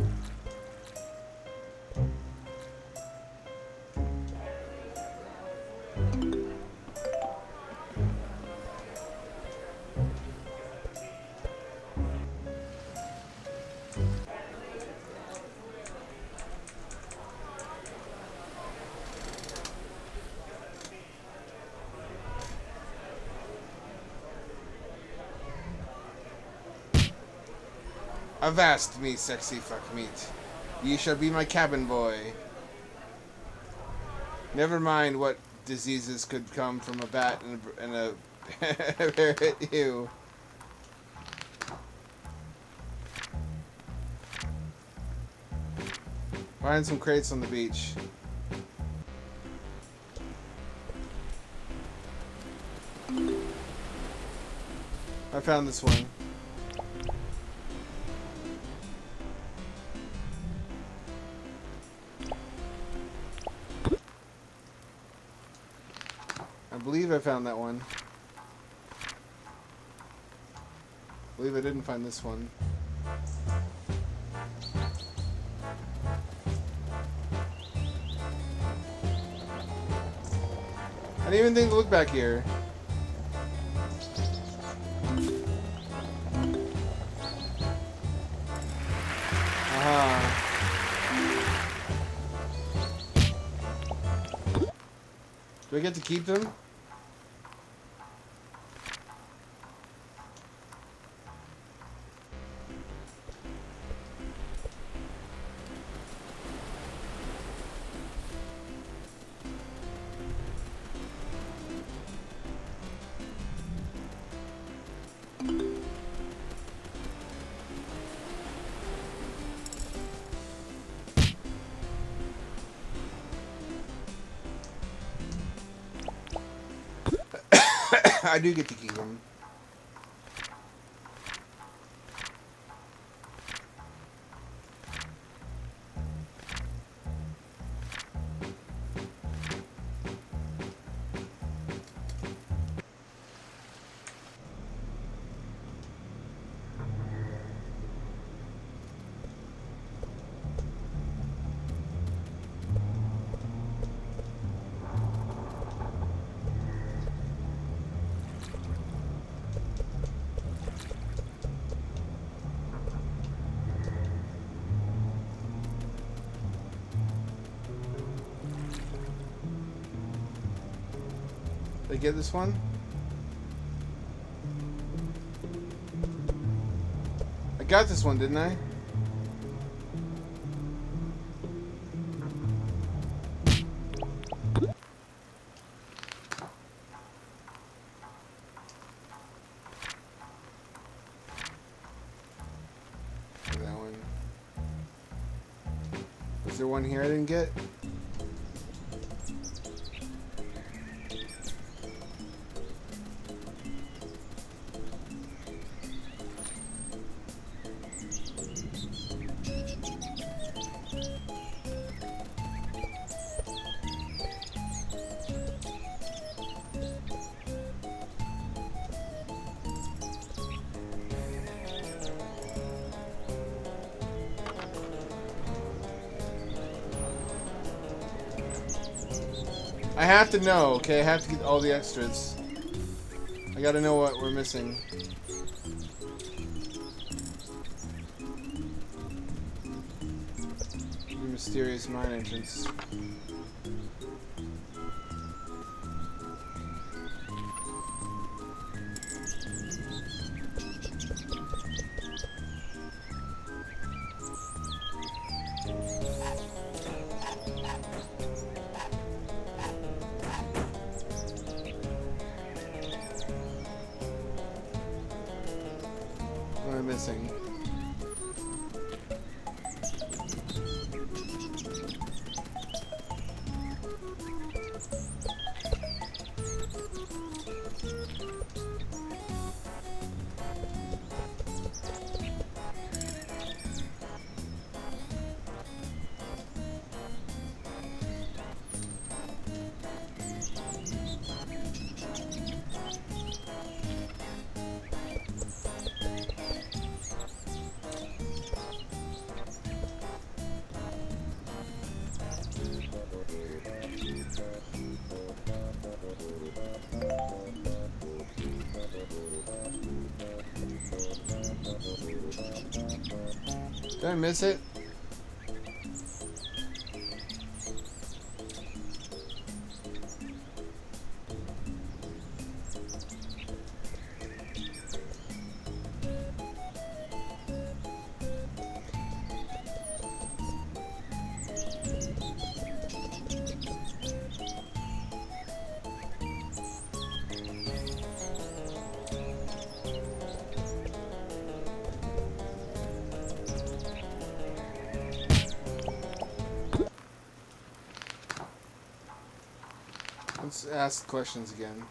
Avast me, sexy fuck meat. Ye shall be my cabin boy. Never mind what diseases could come from a bat and a parrot. Ew. Find some crates on the beach. I found this one. I believe I found that one. I believe I didn't find this one. I didn't even think to look back here. Aha. Do I get to keep them? I do get to keep them. Did I get this one? I got this one, didn't I? That one. Is there one here I didn't get? I have to know, okay? I have to get all the extras. I gotta know what we're missing. Mysterious mine entrance. What am I missing? Did I miss it? Let's ask questions again.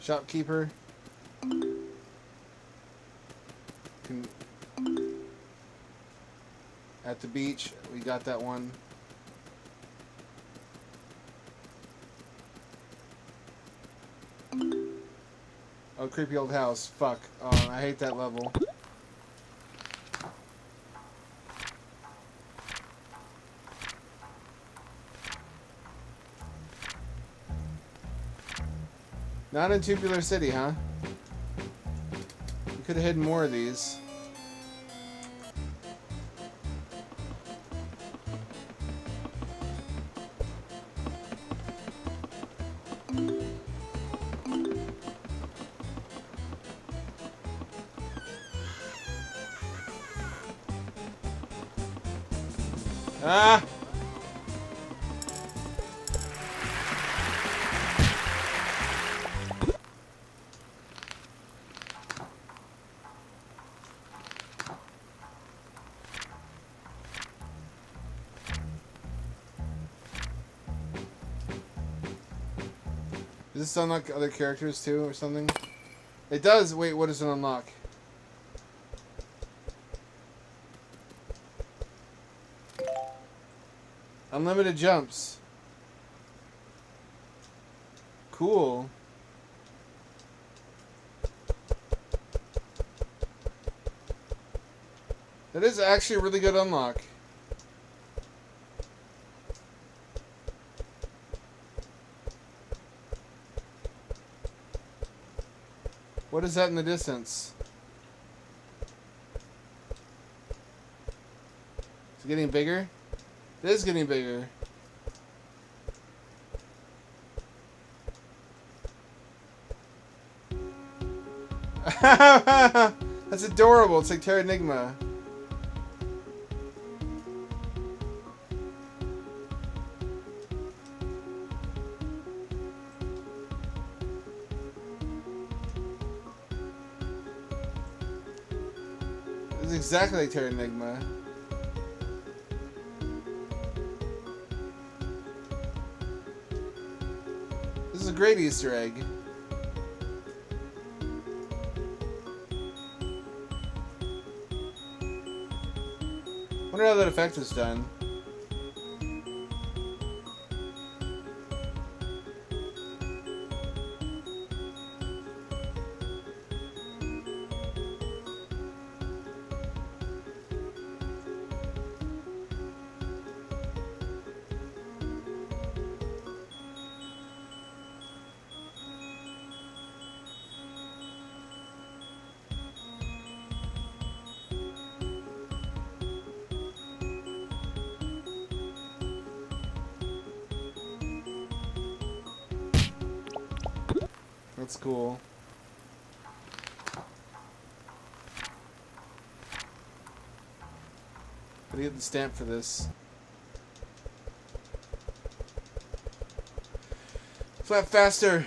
Shopkeeper. At the beach, we got that one. Oh, creepy old house. Fuck. Oh, I hate that level. Not in Tubular City, huh? We could have hidden more of these. Ah! Does this unlock other characters too, or something? It does. Wait, what does it unlock? Unlimited jumps. Cool. That is actually a really good unlock. What is that in the distance? Is it getting bigger? It is getting bigger. That's adorable. It's like Terranigma. It's exactly like Terranigma. This is a great Easter egg. Wonder how that effect was done. That's cool. But he had the stamp for this. Flap faster!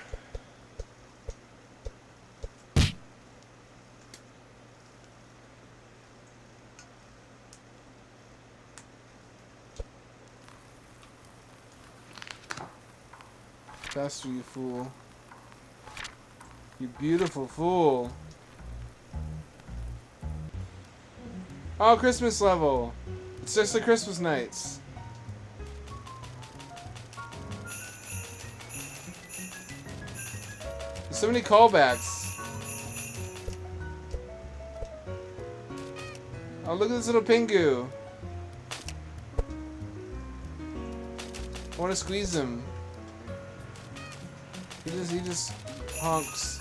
Faster, you fool. You beautiful fool. Oh, Christmas level. It's just the Christmas nights. There's so many callbacks. Oh, look at this little Pingu. I want to squeeze him. He just honks.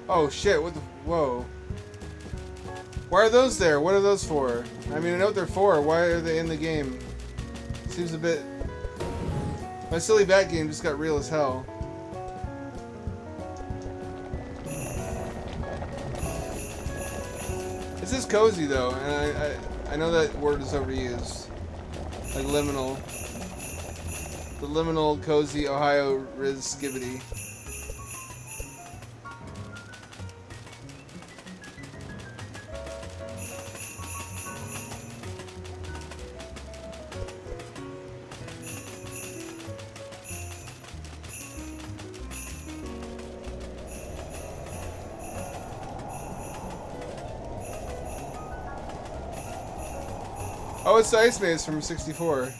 Oh shit, what the... Whoa. Why are those there? What are those for? I mean, I know what they're for. Why are they in the game? Seems a bit... My silly bat game just got real as hell. This is cozy though, and I know that word is overused. Like liminal. The liminal, cozy, Ohio, Riz, Skibbity. Oh, it's the Ice Maze from 64.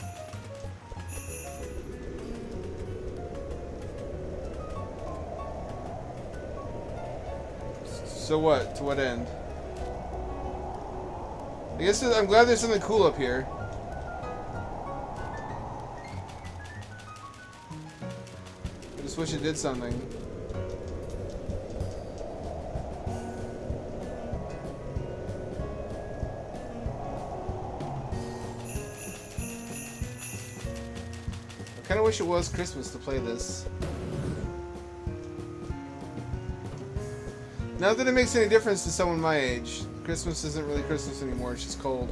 So what? To what end? I guess I'm glad there's something cool up here. I just wish it did something. I kinda wish it was Christmas to play this. Not that it makes any difference to someone my age. Christmas isn't really Christmas anymore, it's just cold.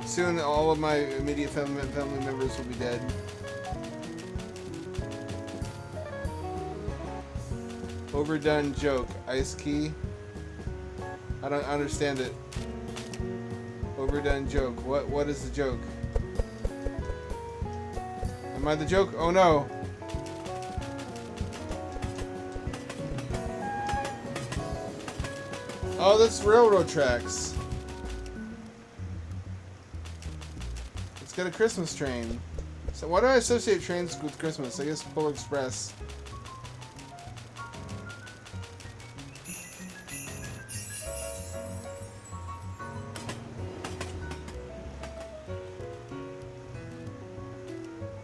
Soon, all of my immediate family members will be dead. Overdone joke. Ice key. I don't understand it. Overdone joke. What is the joke? Am I the joke? Oh no. Oh, that's railroad tracks. It's got a Christmas train. So why do I associate trains with Christmas? I guess Polar Express.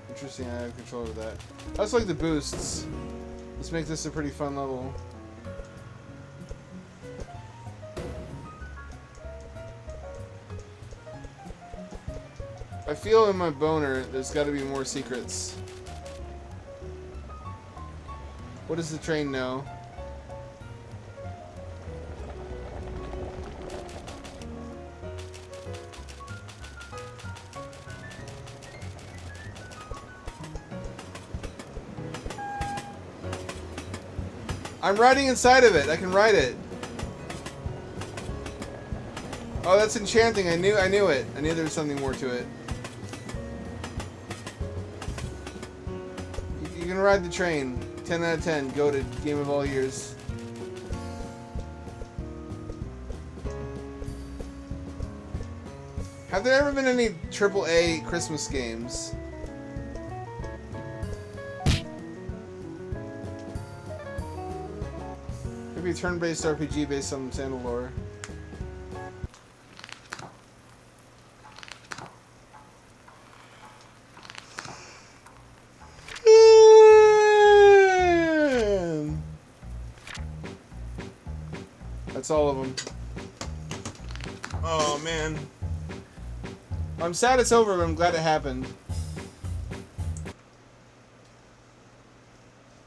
Interesting, I have control over that. I just like the boosts. Let's make this a pretty fun level. I feel in my boner there's got to be more secrets. What does the train know? I'm riding inside of it. I can ride it. Oh, that's enchanting. I knew it. I knew there was something more to it. You can ride the train. 10 out of 10. Go to Game of all years. Have there ever been any AAA Christmas games? Maybe a turn-based RPG based on Sandal lore. That's all of them. Oh man. I'm sad it's over, but I'm glad it happened.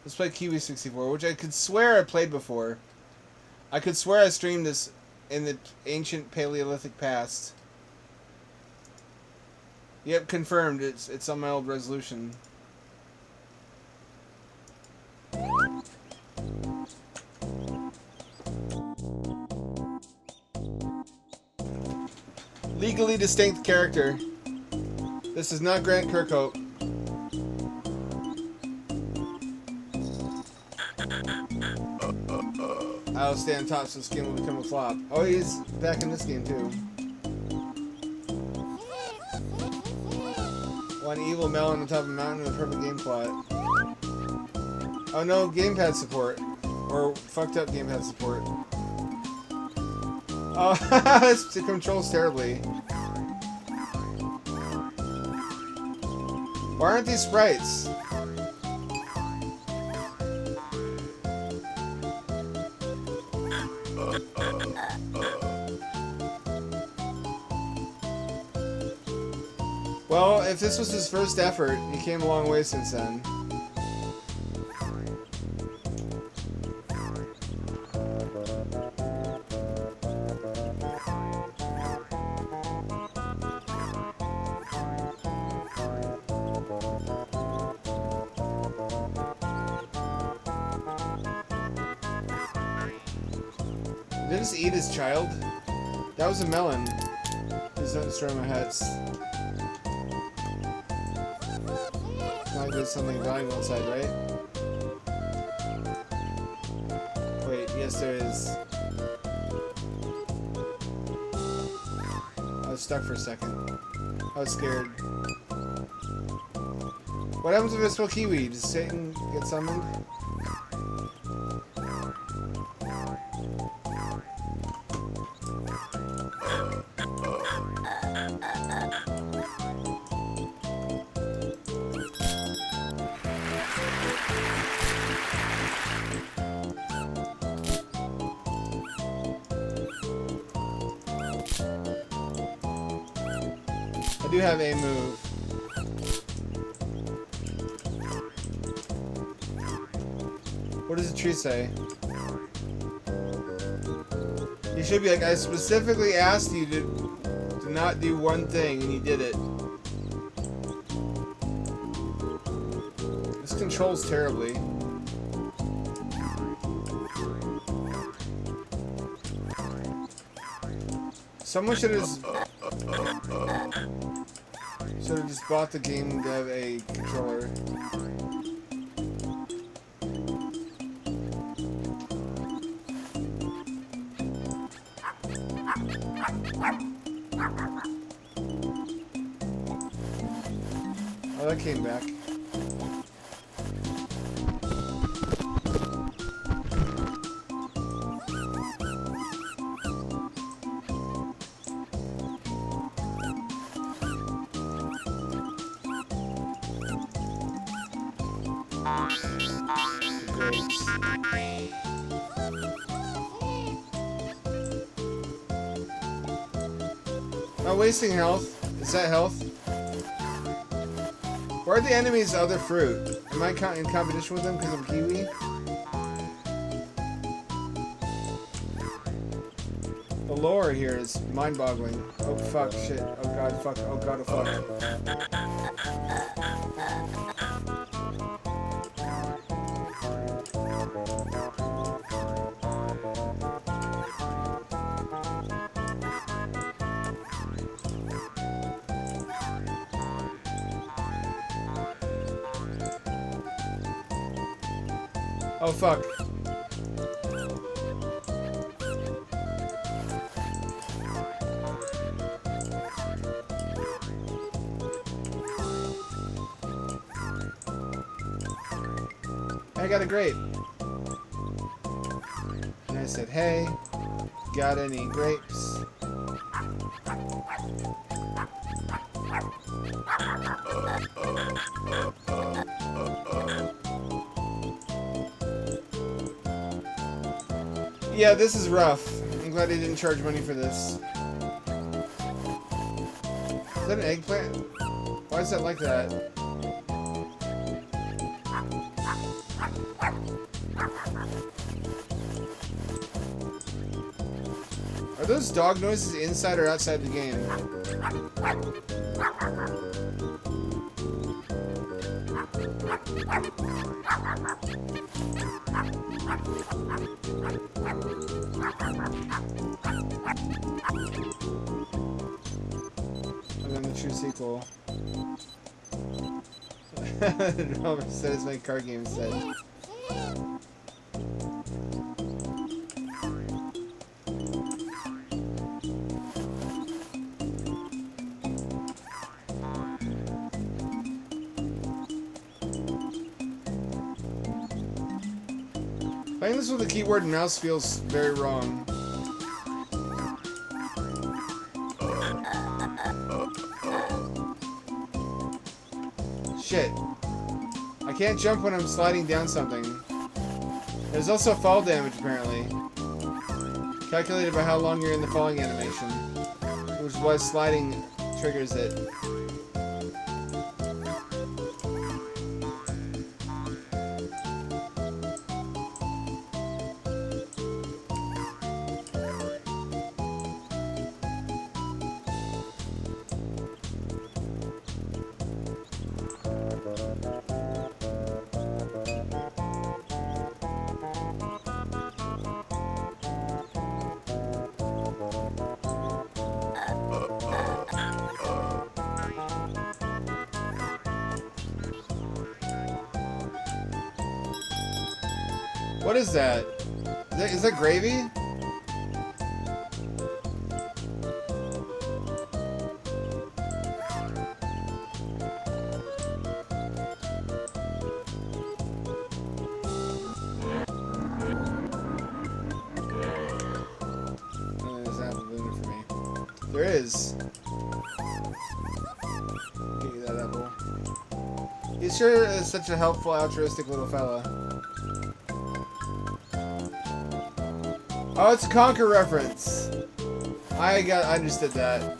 Let's play Kiwi 64, which I could swear I played before. I could swear I streamed this in the ancient Paleolithic past. Yep, confirmed. It's on my old resolution. Legally distinct character. This is not Grant Kirkhope. I'll stand top so this game will become a flop. Oh, he's back in this game too. One evil melon on top of a mountain with a perfect game plot. Oh no, gamepad support. Or fucked up gamepad support. Oh, it controls terribly. Why aren't these sprites? Well, if this was his first effort, he came a long way since then. Did I just eat his child? That was a melon. Please don't destroy my hats. Like there's something valuable inside, right? Wait, yes there is. I was stuck for a second. I was scared. What happens if I spell kiwi? Does Satan get summoned? I do have a move. What does the tree say? You should be like, I specifically asked you to not do one thing, and you did it. This controls terribly. Someone should have just bought the game to have a controller. Oh, that came back. Not wasting health. Is that health? Where are the enemies' other fruit? Am I in competition with them because I'm Kiwi? The lore here is mind-boggling. Oh fuck, shit. Oh god, fuck. Oh god, oh fuck. Oh fuck. I got a grape. And I said, hey, got any grapes? Yeah, this is rough. I'm glad they didn't charge money for this. Is that an eggplant? Why is that like that? Are those dog noises inside or outside the game? And then the true sequel. Robert said it's my card game said. Playing this with a keyboard and mouse feels very wrong. Shit. I can't jump when I'm sliding down something. There's also fall damage, apparently. Calculated by how long you're in the falling animation. Which is why sliding triggers it. What is that? Is that gravy? There's apple vinegar for me. There is. Get you that apple. He sure is such a helpful, altruistic little fella. Oh, it's a Conquer reference. I understood that.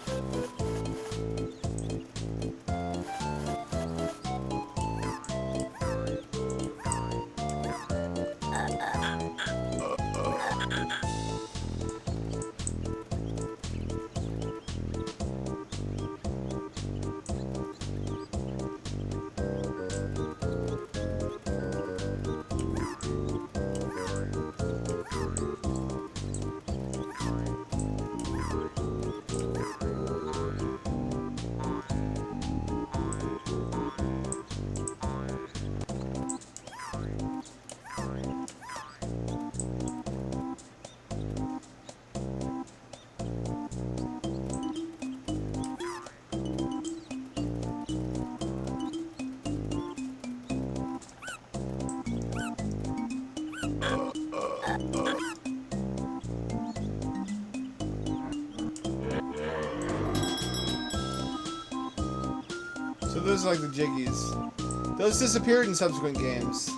So those are like the jiggies. Those disappeared in subsequent games.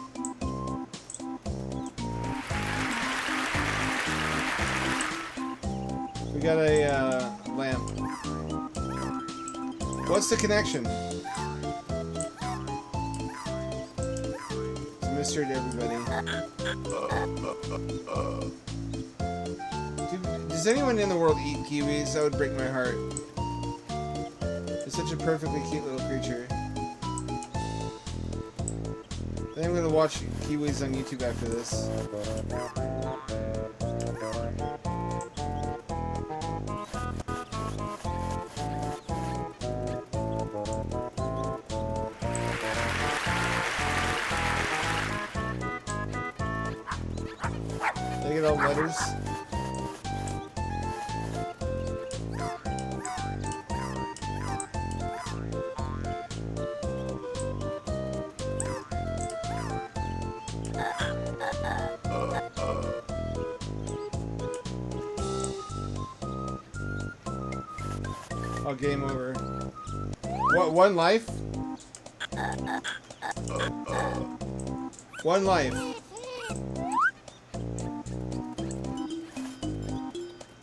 We got a lamp. What's the connection? It's a mystery to everybody. Does anyone in the world eat kiwis? That would break my heart. It's such a perfectly cute little creature. I think I'm gonna watch kiwis on YouTube after this. They get all letters. Oh, game over. What? One life? One life.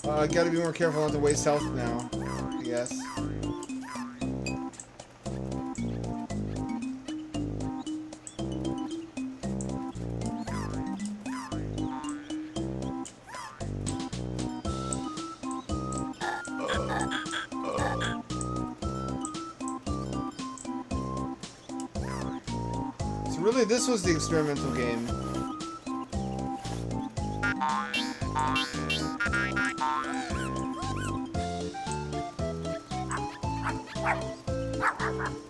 I gotta be more careful not to waste health now, I guess. So really, this was the experimental game.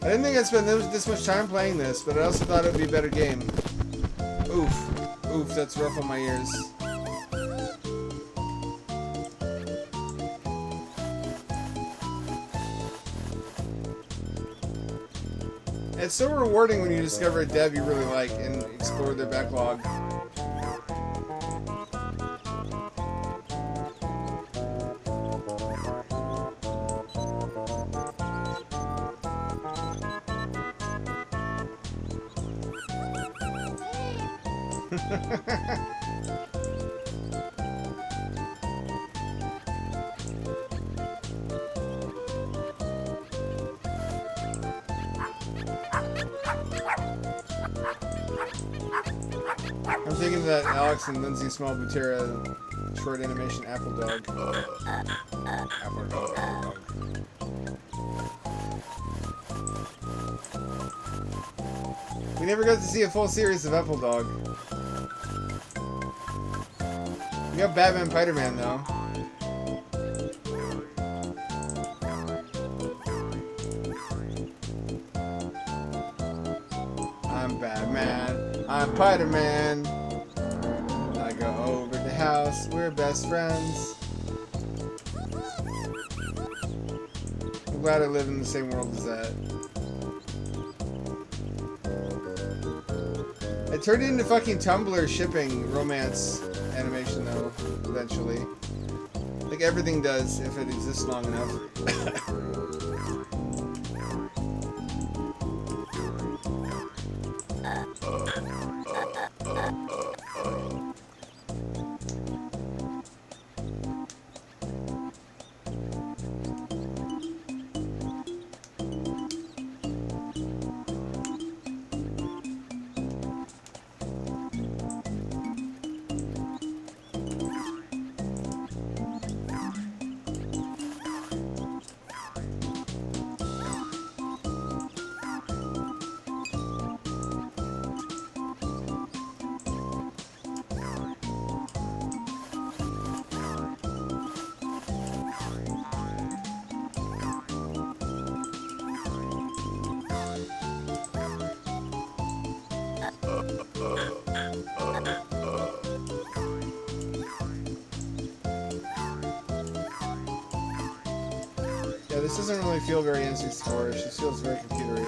I didn't think I'd spend this much time playing this, but I also thought it would be a better game. Oof. Oof, that's rough on my ears. It's so rewarding when you discover a dev you really like and explore their backlog. I'm thinking of that Alex and Lindsay Small Butera short animation Apple Dog. Apple Dog. We never got to see a full series of Apple Dog. We got Batman Spider-Man though. I'm Batman. I'm Spider-Man. I go over to the house. We're best friends. I'm glad I live in the same world as that. It turned into fucking Tumblr shipping romance animation though, eventually. Like everything does if it exists long enough. Yeah, this doesn't really feel very N64. It just feels very computery.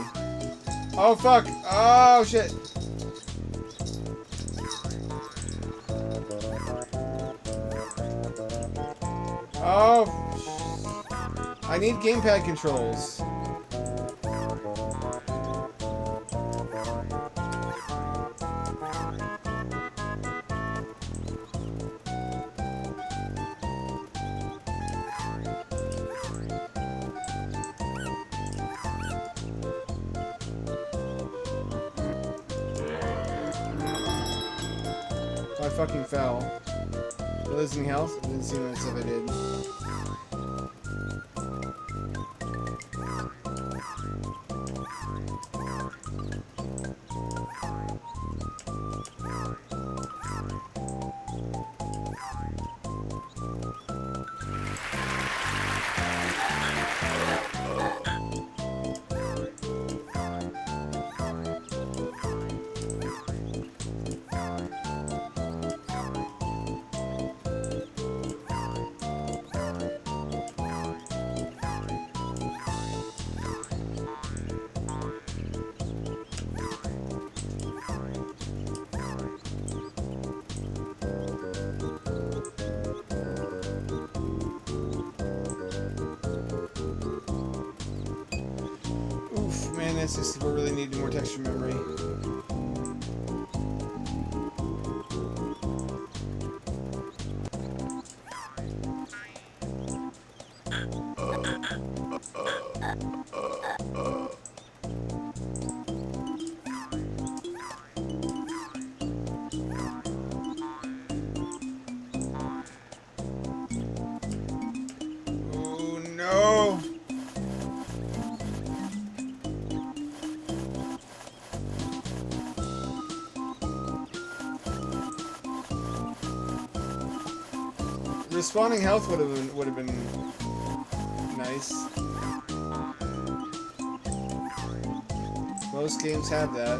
Oh fuck! Oh shit! Oh! I need gamepad controls. fucking fell. Losing health? It didn't seem as if I did. Man, this is what really needed more texture memory. Oh no! Respawning health would have been nice. Most games have that.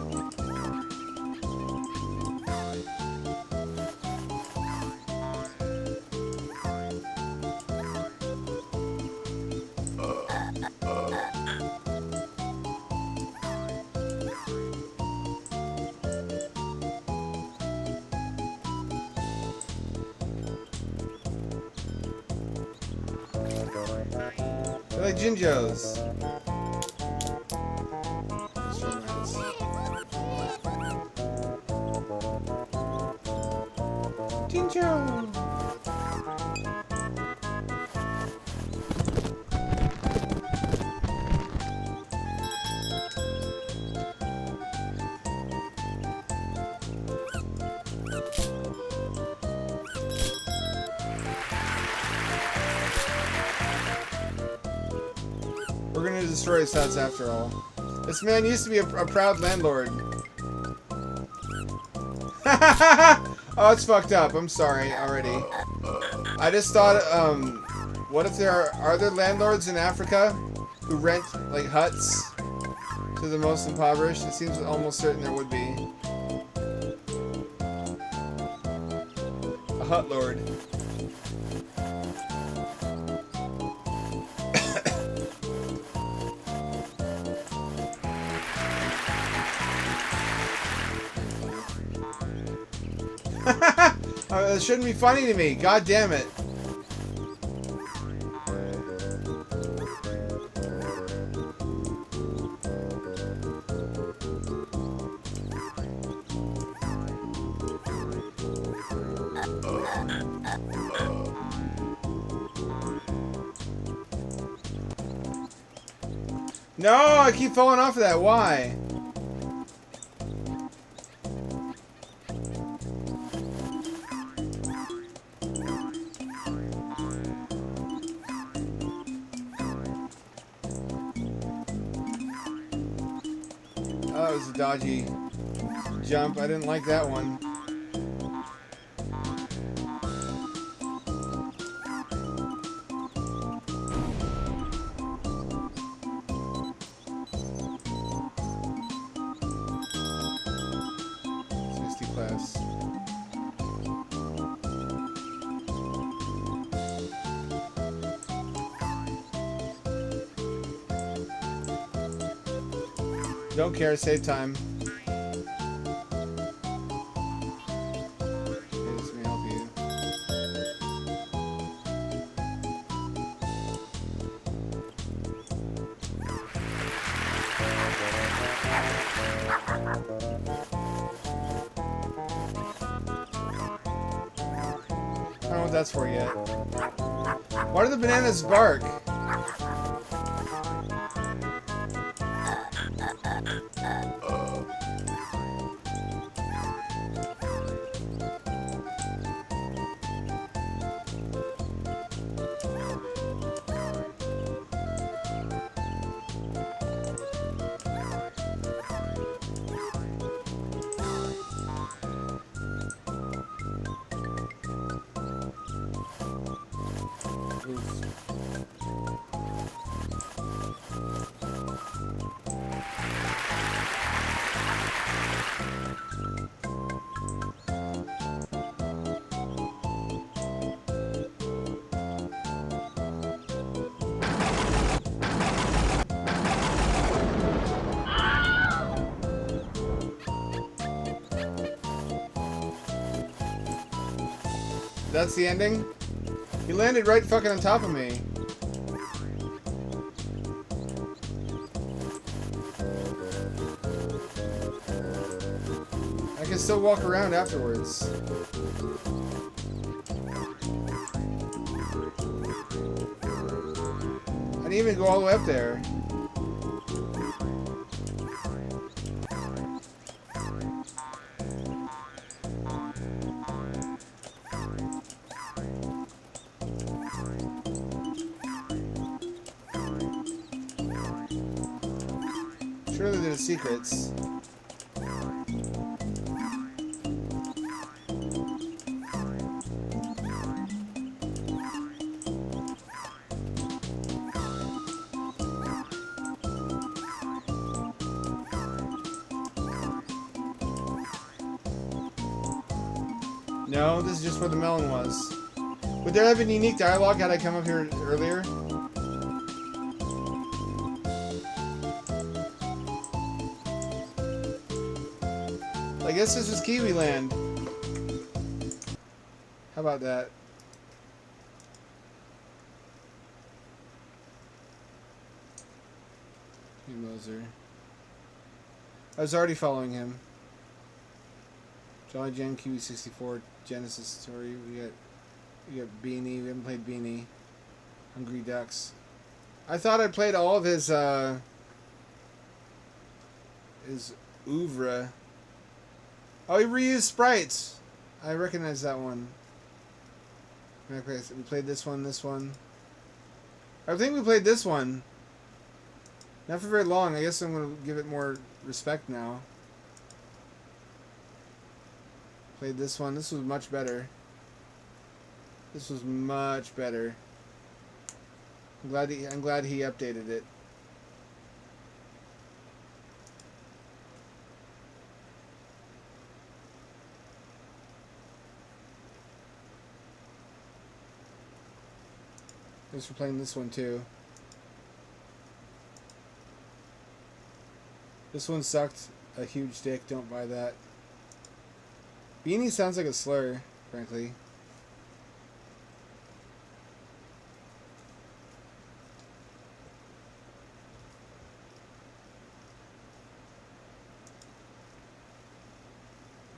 They're like Jinjos. Jinjo! We're gonna destroy his huts after all. This man used to be a proud landlord. Oh, it's fucked up. I'm sorry already. I just thought, what if are there landlords in Africa who rent, like, huts to the most impoverished? It seems almost certain there would be. A hut lord. It shouldn't be funny to me. God damn it. No, I keep falling off of that. Why? Oh, that was a dodgy jump. I didn't like that one. Class. Don't care, save time. Okay, this may help you. I don't know what that's for yet. Why do the bananas bark? Oof. That's the ending? He landed right fucking on top of me. I can still walk around afterwards. I didn't even go all the way up there. Surely there's secrets. No, this is just where the melon was. Would there have been unique dialogue had I come up here earlier? I guess this is Kiwi Land. How about that? Moser. I was already following him. Jolly Gen Kiwi 64 Genesis story. We got Beanie. We haven't played Beanie. Hungry Ducks. I thought I played all of his oeuvre. Oh, he reused sprites. I recognize that one. Okay, so we played this one. I think we played this one. Not for very long. I guess I'm going to give it more respect now. Played this one. This was much better. I'm glad he updated it. Thanks for playing this one too. This one sucked a huge dick. Don't buy that. Beanie sounds like a slur, frankly.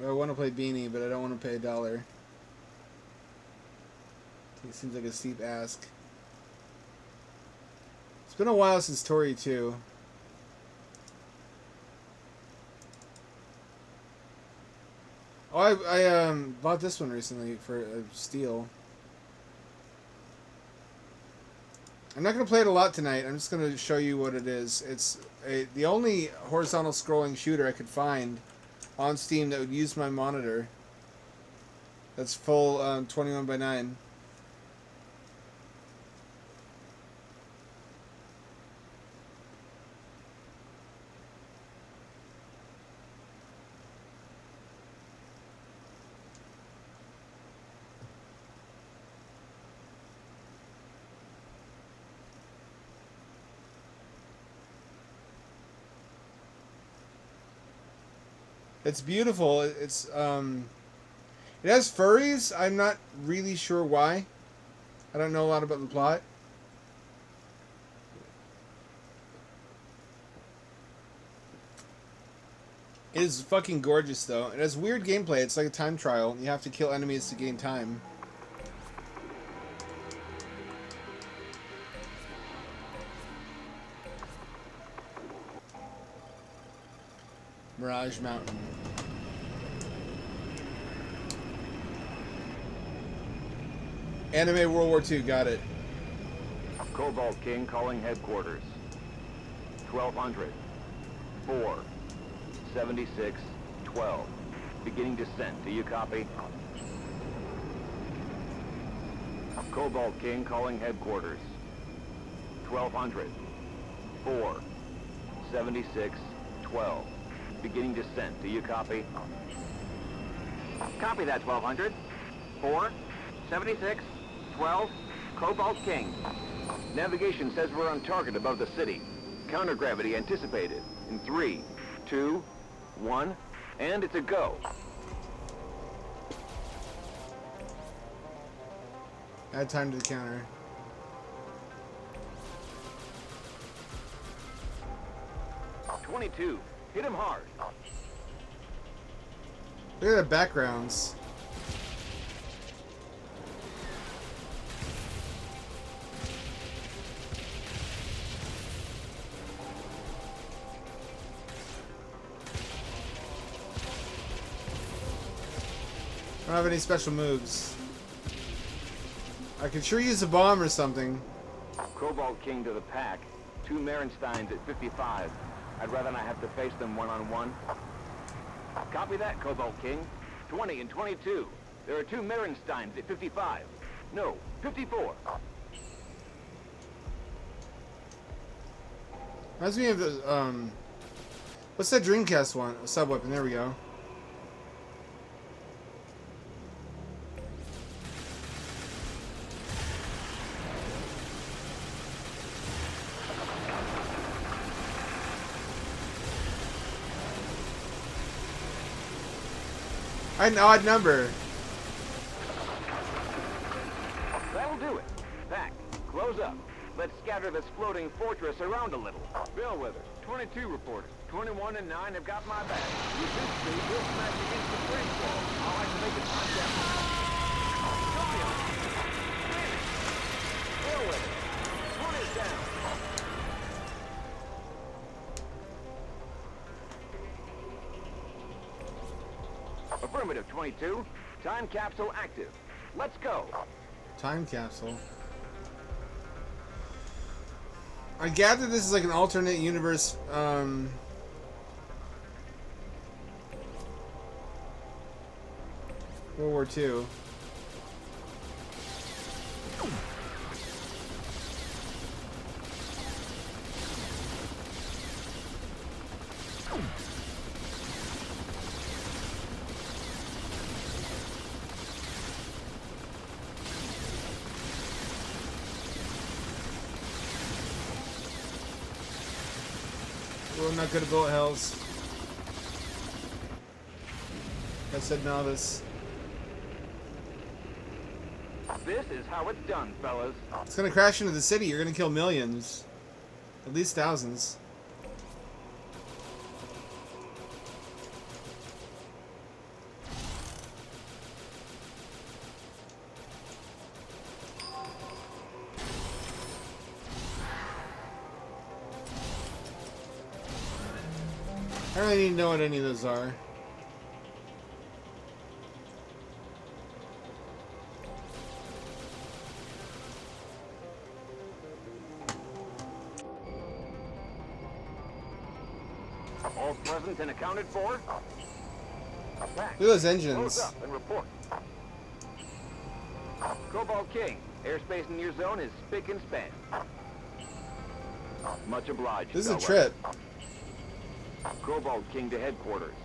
I want to play Beanie, but I don't want to pay $1. It seems like a steep ask. It's been a while since Tori 2. Oh, I bought this one recently for a steal. I'm not going to play it a lot tonight. I'm just going to show you what it is. It's the only horizontal scrolling shooter I could find on Steam that would use my monitor. That's full 21:9. It's beautiful. It's it has furries. I'm not really sure why. I don't know a lot about the plot. It is fucking gorgeous though. It has weird gameplay. It's like a time trial. You have to kill enemies to gain time. Mirage Mountain. Anime World War II, got it. Cobalt King calling headquarters. 1200. 4. 76. 12. Beginning descent. Do you copy? Cobalt King calling headquarters. 1200. 4. 76. 12. Beginning descent. Do you copy? Copy that, 1200. 4. 76. 12. Cobalt King. Navigation says we're on target above the city. Countergravity anticipated. In 3, 2, 1, and it's a go. Add time to the counter. .22. Hit him hard. Look at the backgrounds. I don't have any special moves. I could sure use a bomb or something. Cobalt King to the pack. 2 Merensteins at 55. I'd rather not have to face them one-on-one. Copy that, Cobalt King. 20 and 22. There are 2 Merensteins at 55. No, 54. Reminds me of the, what's that Dreamcast one? A sub-weapon, there we go. An odd number. That'll do it. Back. Close up. Let's scatter this floating fortress around a little. Bellwether, 22 reported. 21 and 9 have got my back. You should see we'll smash against the bridge wall. I'll have to make a contact. Romeo! Finish! Bellwether, 1 is down. Affirmative, 22. Time capsule active. Let's go. Time capsule. I gather this is like an alternate universe, World War II. I'm not good at bullet hells. I said novice. This is how it's done, fellas. It's gonna crash into the city. You're gonna kill millions. At least thousands. I don't really need to know what any of those are. All present and accounted for. Back. Look at those Close engines. up and report. Cobalt King, airspace in your zone is spick and span. Much obliged. This is a Bellwether. trip. Cobalt King to headquarters.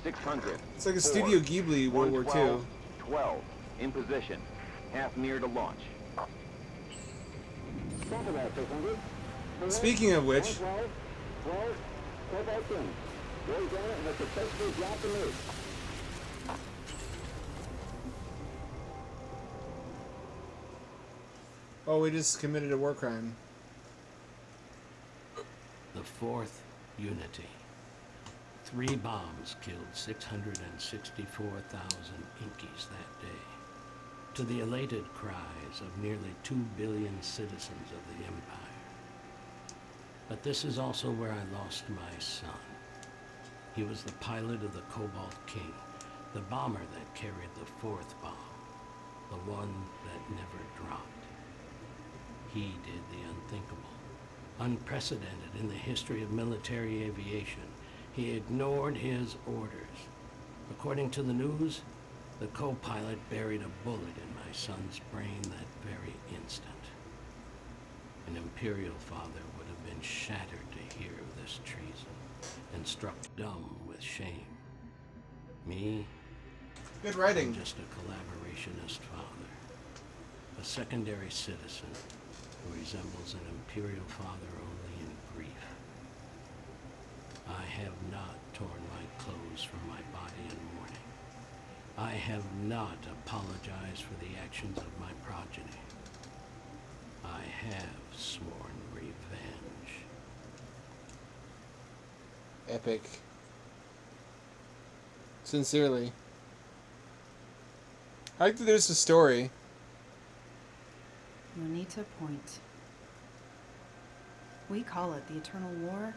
600. It's like a 4, Studio Ghibli World War II. 112, 12. In position. Half near to launch. Speaking of which, Cobalt King. Goes down and has successfully dropped the move. oh, we just committed a war crime. The 4th Unity. 3 bombs killed 664,000 Inkies that day, to the elated cries of nearly 2 billion citizens of the Empire. But this is also where I lost my son. He was the pilot of the Cobalt King, the bomber that carried the 4th bomb, the one that never dropped. He did the unthinkable, unprecedented in the history of military aviation. He ignored his orders. According to the news, the co-pilot buried a bullet in my son's brain that very instant. An Imperial father would have been shattered to hear of this treason and struck dumb with shame. Me, Good I'm writing. just a collaborationist father, a secondary citizen who resembles an Imperial father only in grief. I have not torn my clothes from my body in mourning. I have not apologized for the actions of my progeny. I have sworn revenge. Epic. Sincerely. I like that there's a story. Monita Point. We call it the Eternal War.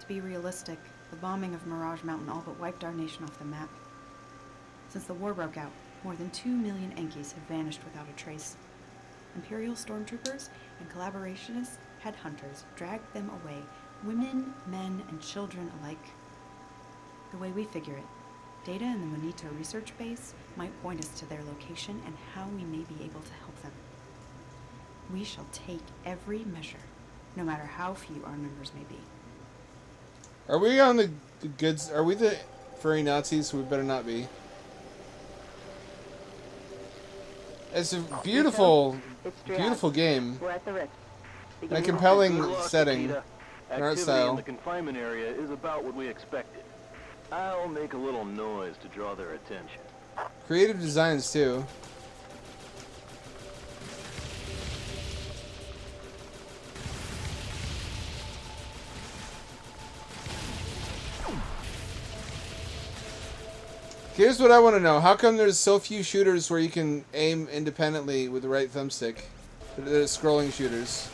To be realistic, the bombing of Mirage Mountain all but wiped our nation off the map. Since the war broke out, more than 2 million Enkies have vanished without a trace. Imperial stormtroopers and collaborationists, headhunters, dragged them away, women, men, and children alike. The way we figure it, data in the Monito research base might point us to their location and how we may be able to help them. We shall take every measure, no matter how few our numbers may be. Are we on the goods? Are we the furry Nazis? We better not be. It's a beautiful, beautiful game. We're at the Ritz. And a compelling Good luck, setting. Akita. An art Activity style. in the confinement area is about what we expected. I'll make a little noise to draw their attention. Creative designs too. Here's what I want to know. How come there's so few shooters where you can aim independently with the right thumbstick? They're scrolling shooters.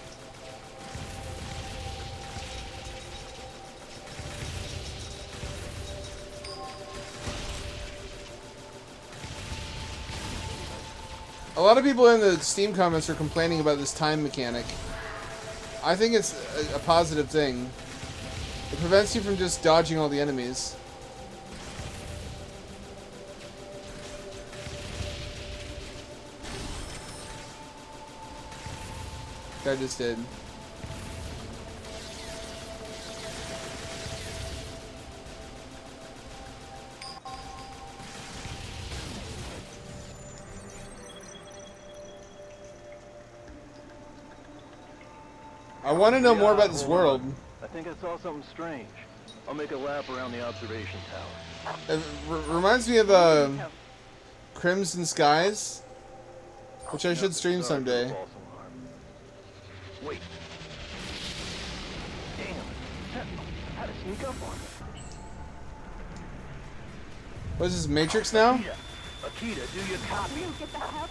A lot of people in the Steam comments are complaining about this time mechanic. I think it's a positive thing. It prevents you from just dodging all the enemies. I just did. I want to know more about this world. I think I saw something strange. I'll make a lap around the observation tower. It reminds me of Crimson Skies, which I should stream Sorry for the someday. false alarm. Wait. Damn. How to sneak up on me? What is this, Matrix now? Akita, do you copy? Get the help.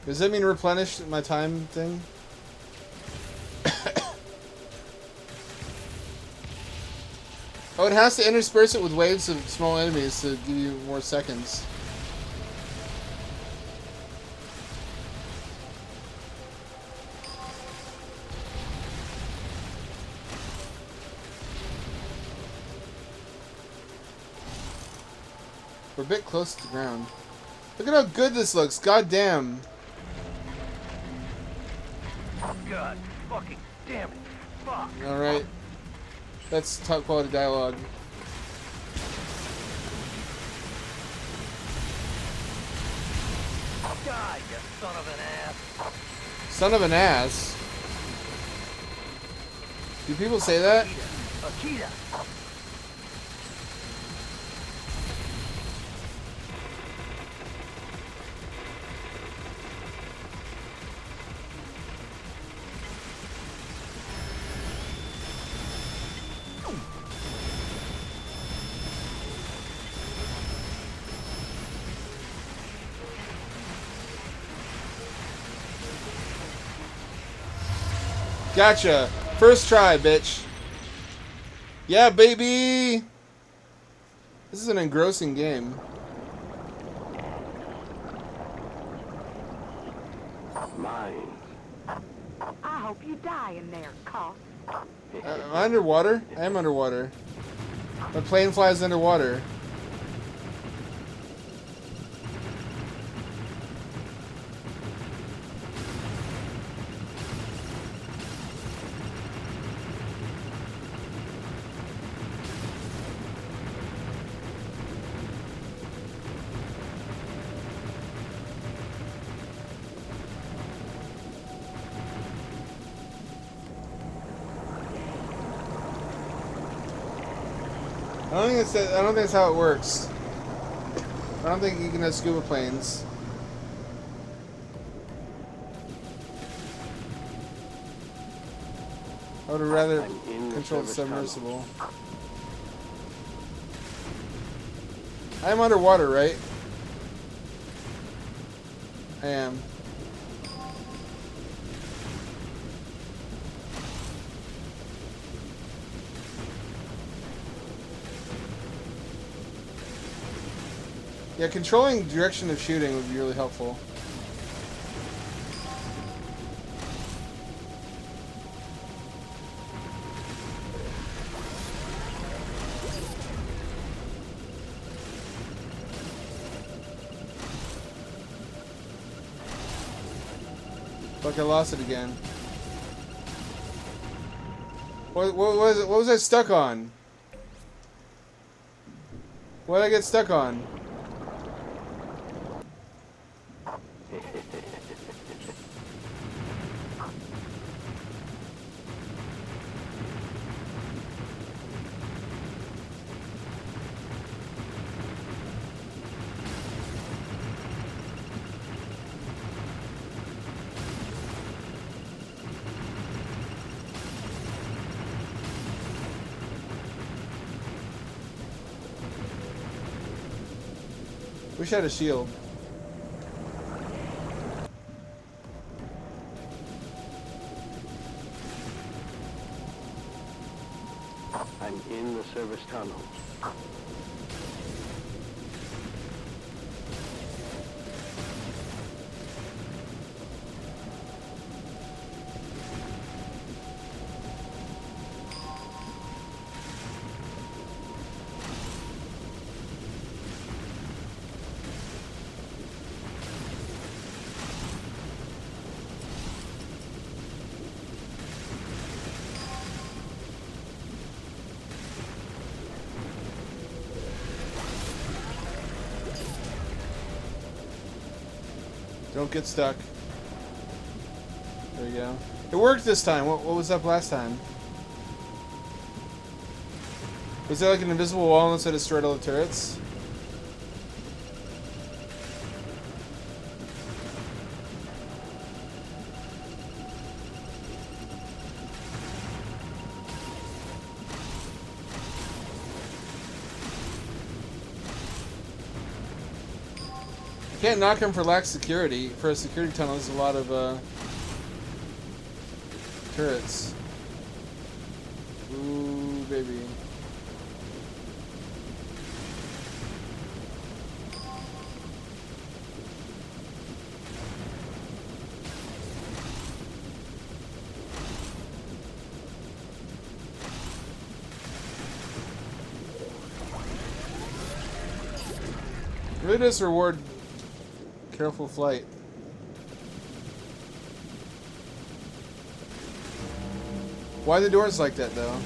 Does that mean replenish my time thing? Oh, it has to intersperse it with waves of small enemies to give you more seconds. We're a bit close to the ground. Look at how good this looks. God damn. God fucking damn it. Fuck. Alright. That's top quality dialogue. God, you son of an ass. Son of an ass. Do people say that? Akita. Gotcha. First try, bitch. Yeah, baby. This is an engrossing game. Mine. I hope you die in there, Coss. Am I underwater? I am underwater. My plane flies underwater. I don't think that's how it works. I don't think you can have scuba planes. I would rather control the submersible. I am underwater, right? I am. Yeah, controlling direction of shooting would be really helpful. Fuck, I lost it again. What was it? What was I stuck on? What did I get stuck on? Wish I had a shield. I'm in the service tunnel. Don't get stuck. There we go. It worked this time. What was up last time? Was there like an invisible wall unless I destroyed all the turrets? Can't knock him for lack of security. For a security tunnel, there's a lot of turrets. Ooh, baby. Really does reward careful flight. Why are the doors like that, though?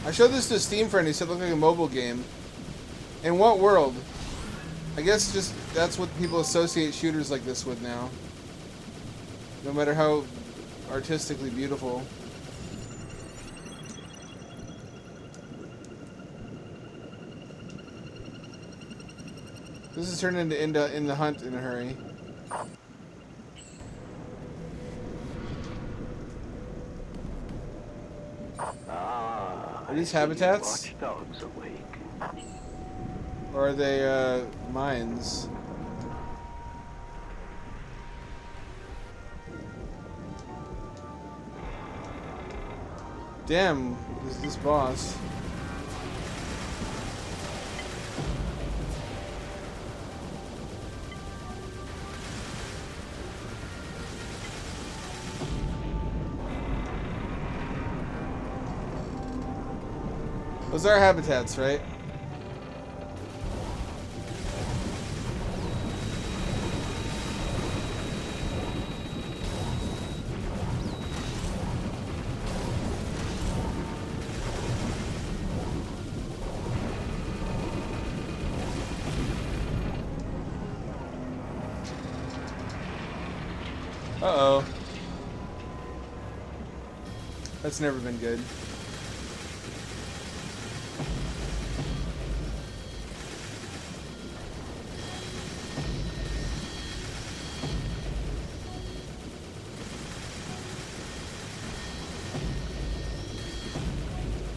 I showed this to a Steam friend. He said it looked like a mobile game. In what world? I guess just that's what people associate shooters like this with now. No matter how artistically beautiful. This is turning into in the hunt in a hurry. Ah, Are these habitats? watchdogs awake. Or are they mines? Damn, this boss. Those are habitats, right? Uh-oh. That's never been good.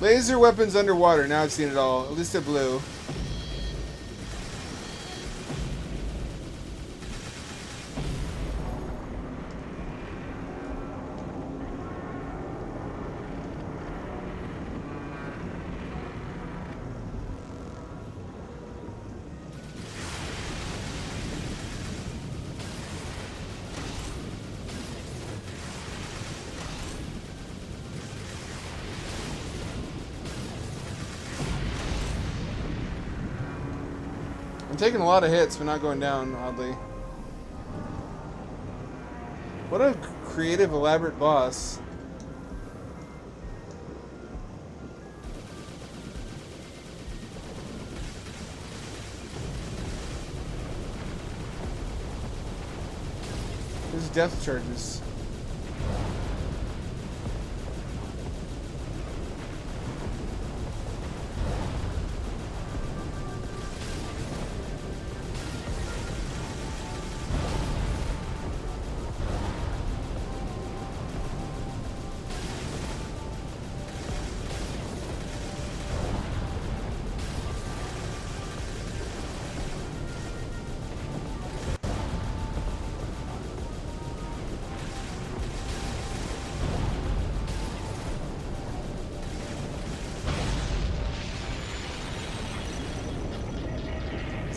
Laser weapons underwater. Now I've seen it all. At least it blew. I'm taking a lot of hits, but not going down, oddly. What a creative, elaborate boss. There's death charges.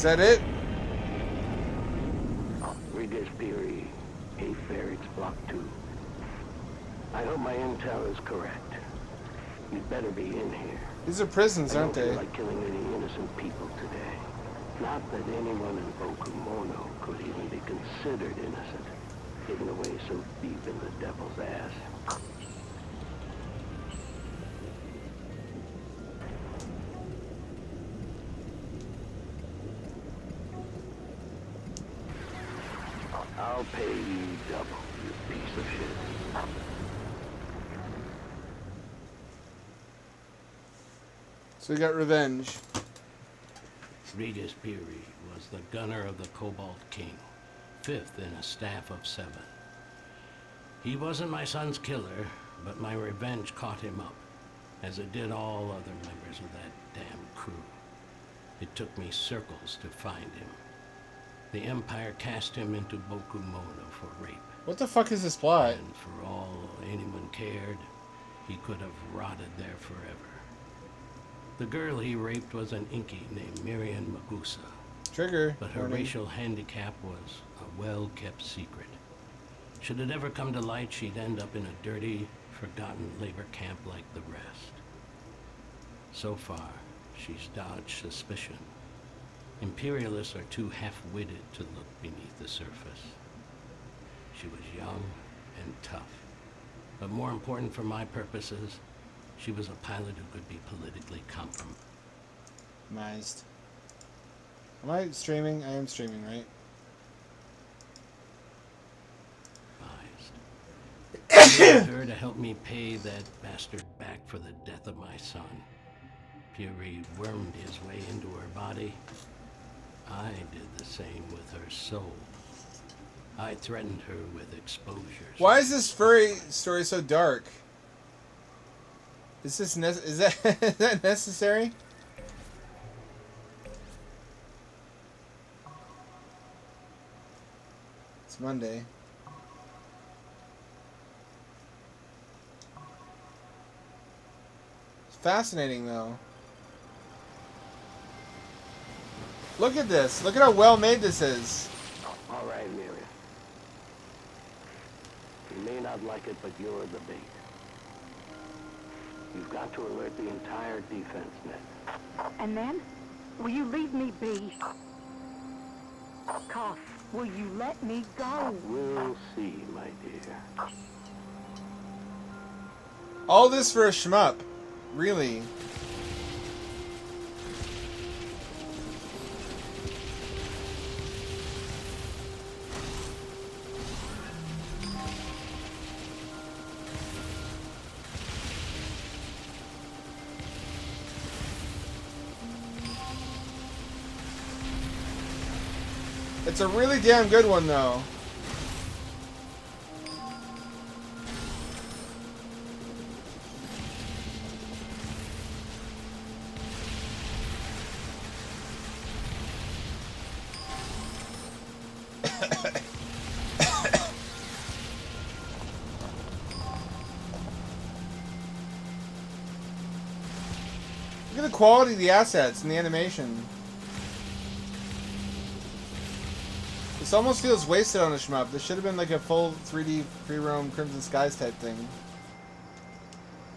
Is that it? Reader's theory, A ferrets block 2. I hope my intel is correct. You'd better be in here. These are prisons, aren't I don't they? feel like killing any innocent people today. Not that anyone in Bokumono could even be considered innocent, hidden away so deep in the devil's ass. I'll pay you double, you piece of shit. So we got revenge. Regis Peary was the gunner of the Cobalt King, 5th in a staff of 7. He wasn't my son's killer, but my revenge caught him up, as it did all other members of that damn crew. It took me circles to find him. The Empire cast him into Bokumono for rape. What the fuck is this plot? And for all anyone cared, he could have rotted there forever. The girl he raped was an Inky named Miriam Magusa, Trigger. but her racial handicap was a well-kept secret. Should it ever come to light, she'd end up in a dirty, forgotten labor camp like the rest. So far, she's dodged suspicion. Imperialists are too half-witted to look beneath the surface. She was young and tough, but more important for my purposes, she was a pilot who could be politically Compromised. Am I streaming? I am streaming, right? compromised. I needed her to help me pay that bastard back for the death of my son. Peary wormed his way into her body. I did the same with her soul. I threatened her with exposures. Why is this furry story so dark? Is this is that necessary? It's Monday. fascinating, though. Look at this. Look at how well made this is. All right, Miriam. You may not like it, but you're the bait. You've got to alert the entire defense net. And then? Will you leave me be? Cuff, will you let me go? We'll see, my dear. All this for a shmup. Really. It's a really damn good one, though. Look at the quality of the assets and the animation. This almost feels wasted on a shmup. This should have been like a full 3D free roam Crimson Skies type thing.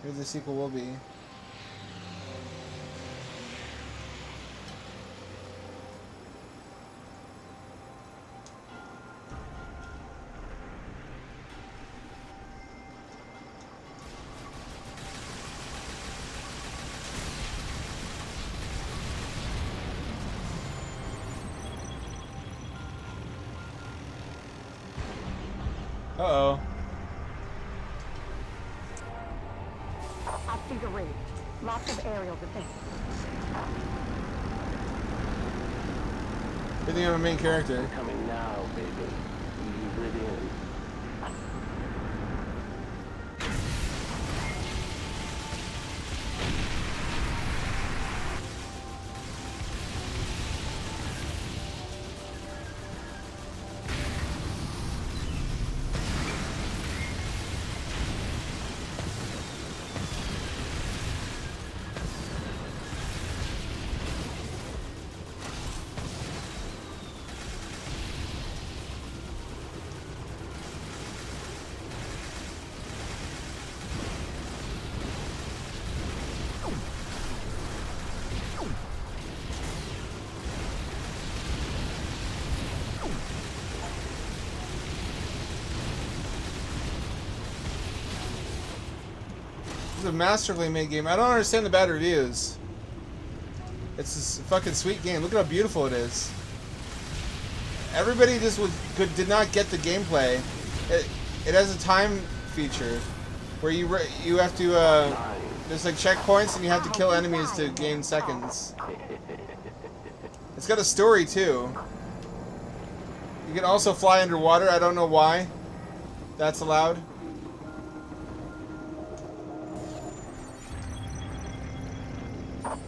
Maybe the sequel will be. Uh-oh. I see the rig. Lots of aerial defense. Good thing I'm a main character. They're coming now, baby. Ease it in. It's a masterfully made game. I don't understand the bad reviews. It's a fucking sweet game. Look at how beautiful it is. Everybody just did not get the gameplay. It has a time feature where you have to there's like checkpoints and you have to kill enemies to gain seconds. It's got a story too. You can also fly underwater. I don't know why that's allowed.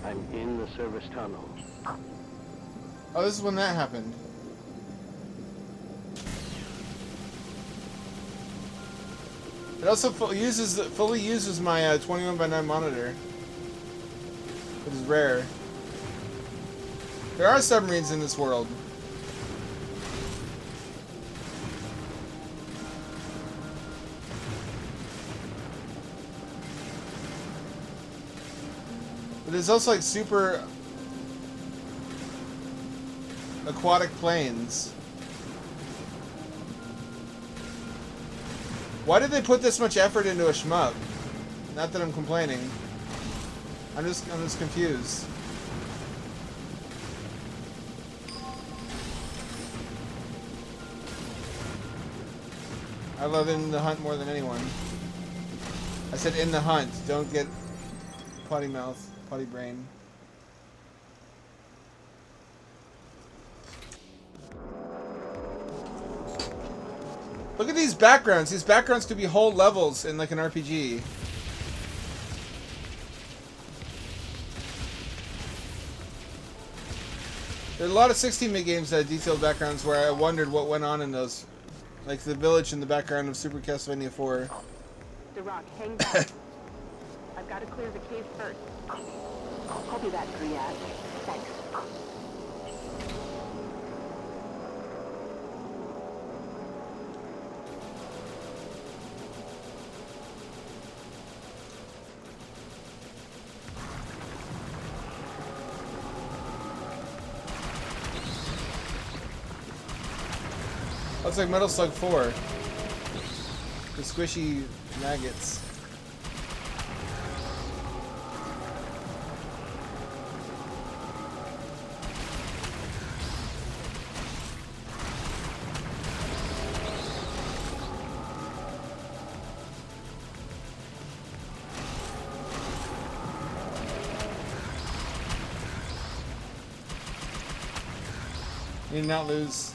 I'm in the service tunnel. Oh, this is when that happened. It also fully uses my 21:9 monitor, which is rare. There are submarines in this world. But there's also like super aquatic planes. Why did they put this much effort into a shmup? Not that I'm complaining. I'm just confused. I love In the Hunt more than anyone. I said In the Hunt. Don't get potty mouth, potty brain. Look at these backgrounds. These backgrounds could be whole levels in like an RPG. There are a lot of 16-bit games that have detailed backgrounds where I wondered what went on in those. Like the village in the background of Super Castlevania 4. The rock, hang back. I've I've got to clear the cave first. Copy that, Dryad. Thanks. Looks like Metal Slug 4. The squishy maggots. Need to not lose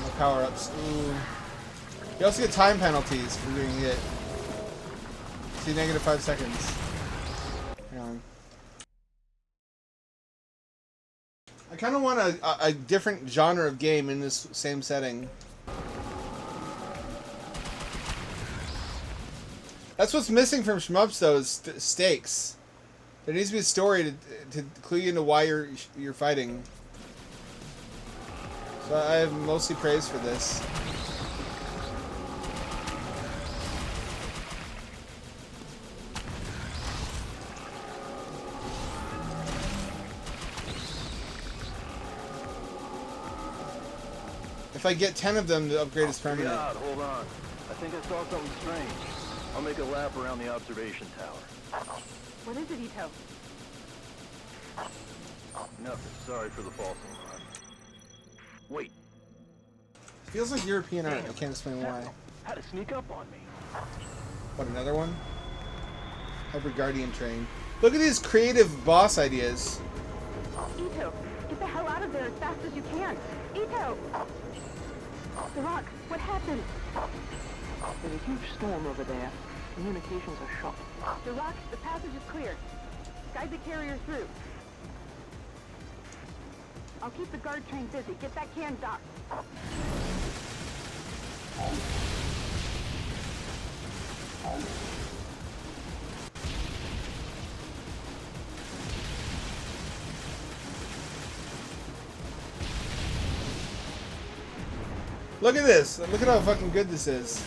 my power-ups. Ooh. You also get time penalties for doing it. See, -5 seconds. Hang on. I kind of want a different genre of game in this same setting. That's what's missing from shmups, though, is stakes. There needs to be a story to clue you into why you're fighting. So I have mostly praise for this. If I get 10 of them, the upgrade is permanent. God, hold on. I think I saw something strange. I'll make a lap around the observation tower. What is it, Ito? Nothing. Sorry for the false alarm. Wait. Feels like European art. I can't explain why. Had to sneak up on me. What, another one? Hyper Guardian Train. Look at these creative boss ideas. Ito, get the hell out of there as fast as you can. Ito! The Rock, what happened? There's a huge storm over there. Communications are shot. The Rock, the passage is clear. Guide the carrier through. I'll keep the guard train busy. Get that can docked. Look at this. Look at how fucking good this is.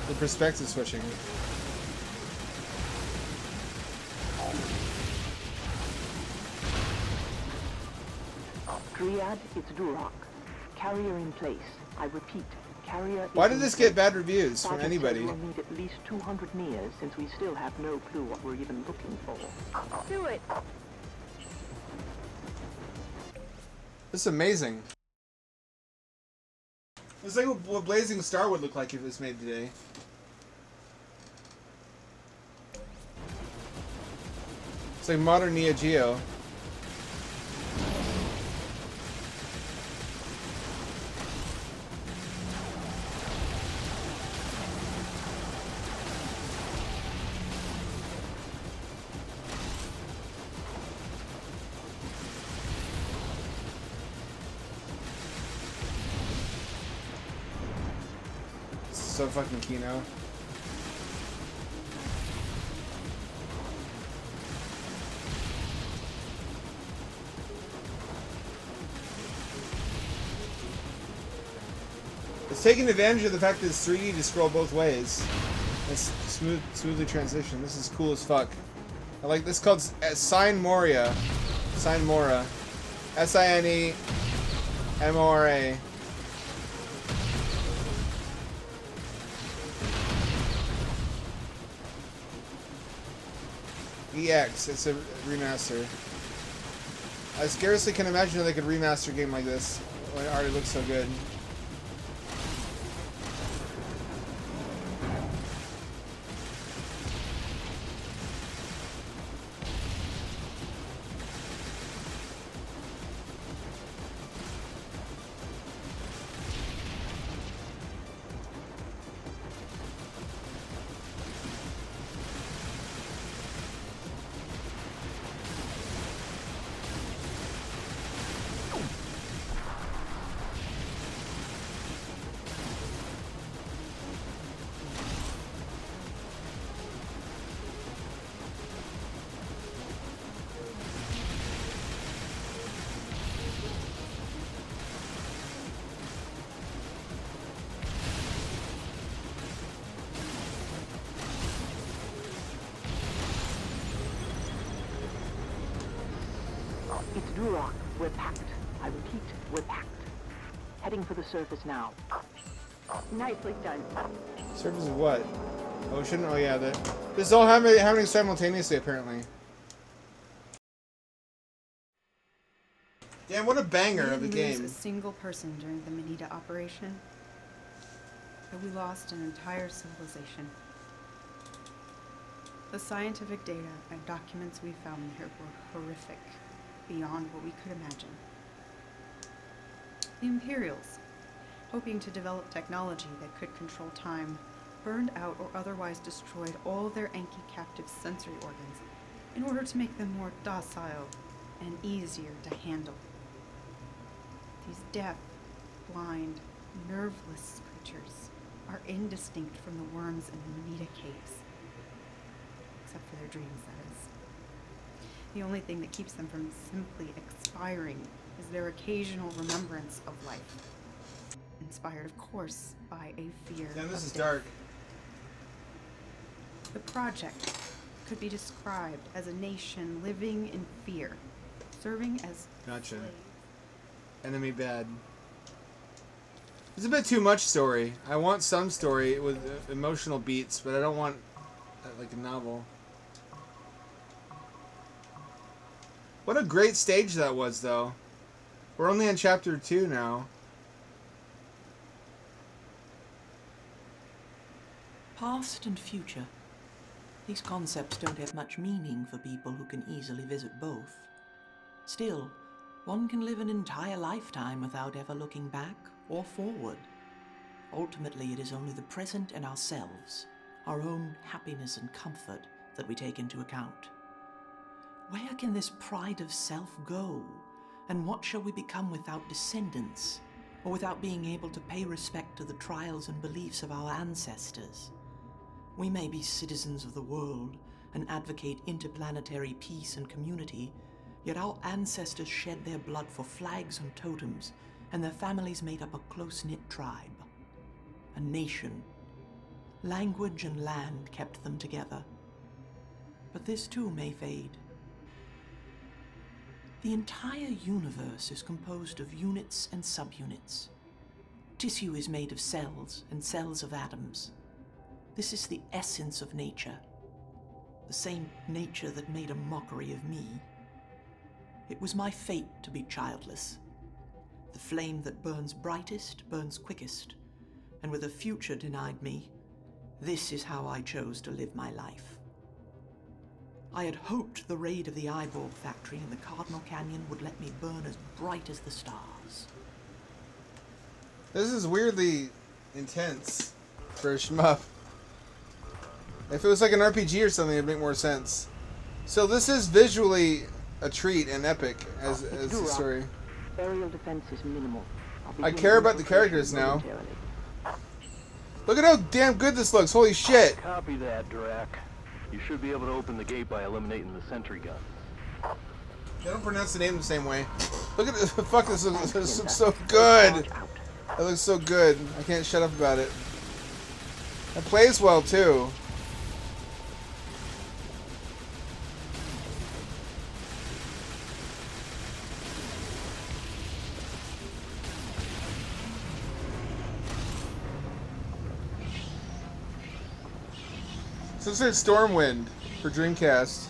The perspective switching. Dryad, it's Duroc. Carrier in place. I repeat, carrier. Why did this get bad reviews from Sergeant anybody? says we'll need at least 200 meters since we still have no clue what we're even looking for. Do it! This is amazing. It's like what Blazing Star would look like if it was made today. It's like modern Neo Geo. So fucking Kino. It's taking advantage of the fact that it's 3D to scroll both ways. It's smoothly transition. This is cool as fuck. I like this, called Sign Moria. Sign Mora. S-I-N-E-M-O-R-A. EX, it's a remaster. I scarcely can imagine how they could remaster a game like this when it already looks so good. We're packed. I repeat, we're packed. Heading for the surface now. Nicely done. Surface of what? Ocean? Oh yeah, this is all happening simultaneously apparently. Damn, what a banger of a We didn't game. lose a single person during the Manita operation, but we lost an entire civilization. The scientific data and documents we found there were horrific, beyond what we could imagine. The Imperials, hoping to develop technology that could control time, burned out or otherwise destroyed all their Enki captive sensory organs in order to make them more docile and easier to handle. These deaf, blind, nerveless creatures are indistinct from the worms in the Manita caves. Except for their dreams, that is. The only thing that keeps them from simply expiring is their occasional remembrance of life. Inspired, of course, by a fear Damn, this of is death. dark. The project could be described as a nation living in fear, serving as Gotcha. slaves. Enemy bad. It's a bit too much story. I want some story with emotional beats, but I don't want like a novel. What a great stage that was, though. We're only on chapter 2 now. Past and future. These concepts don't have much meaning for people who can easily visit both. Still, one can live an entire lifetime without ever looking back or forward. Ultimately, it is only the present and ourselves, our own happiness and comfort, that we take into account. Where can this pride of self go? And what shall we become without descendants, or without being able to pay respect to the trials and beliefs of our ancestors? We may be citizens of the world and advocate interplanetary peace and community, yet our ancestors shed their blood for flags and totems, and their families made up a close-knit tribe. A nation. Language and land kept them together. But this too may fade. The entire universe is composed of units and subunits. Tissue is made of cells, and cells of atoms. This is the essence of nature. The same nature that made a mockery of me. It was my fate to be childless. The flame that burns brightest burns quickest, and with a future denied me, this is how I chose to live my life. I had hoped the raid of the Eyeborg factory in the Cardinal Canyon would let me burn as bright as the stars. This is weirdly intense for a shmup. If it was like an RPG or something, it'd make more sense. So this is visually a treat and epic as the story. Aerial defense is minimal. I care about the characters now. Look at how damn good this looks. Holy shit. Copy that, Drac. You should be able to open the gate by eliminating the sentry gun. They don't pronounce the name the same way. Look at this. Fuck, this looks so good. That looks so good. I can't shut up about it. It plays well, too. So this is Stormwind for Dreamcast.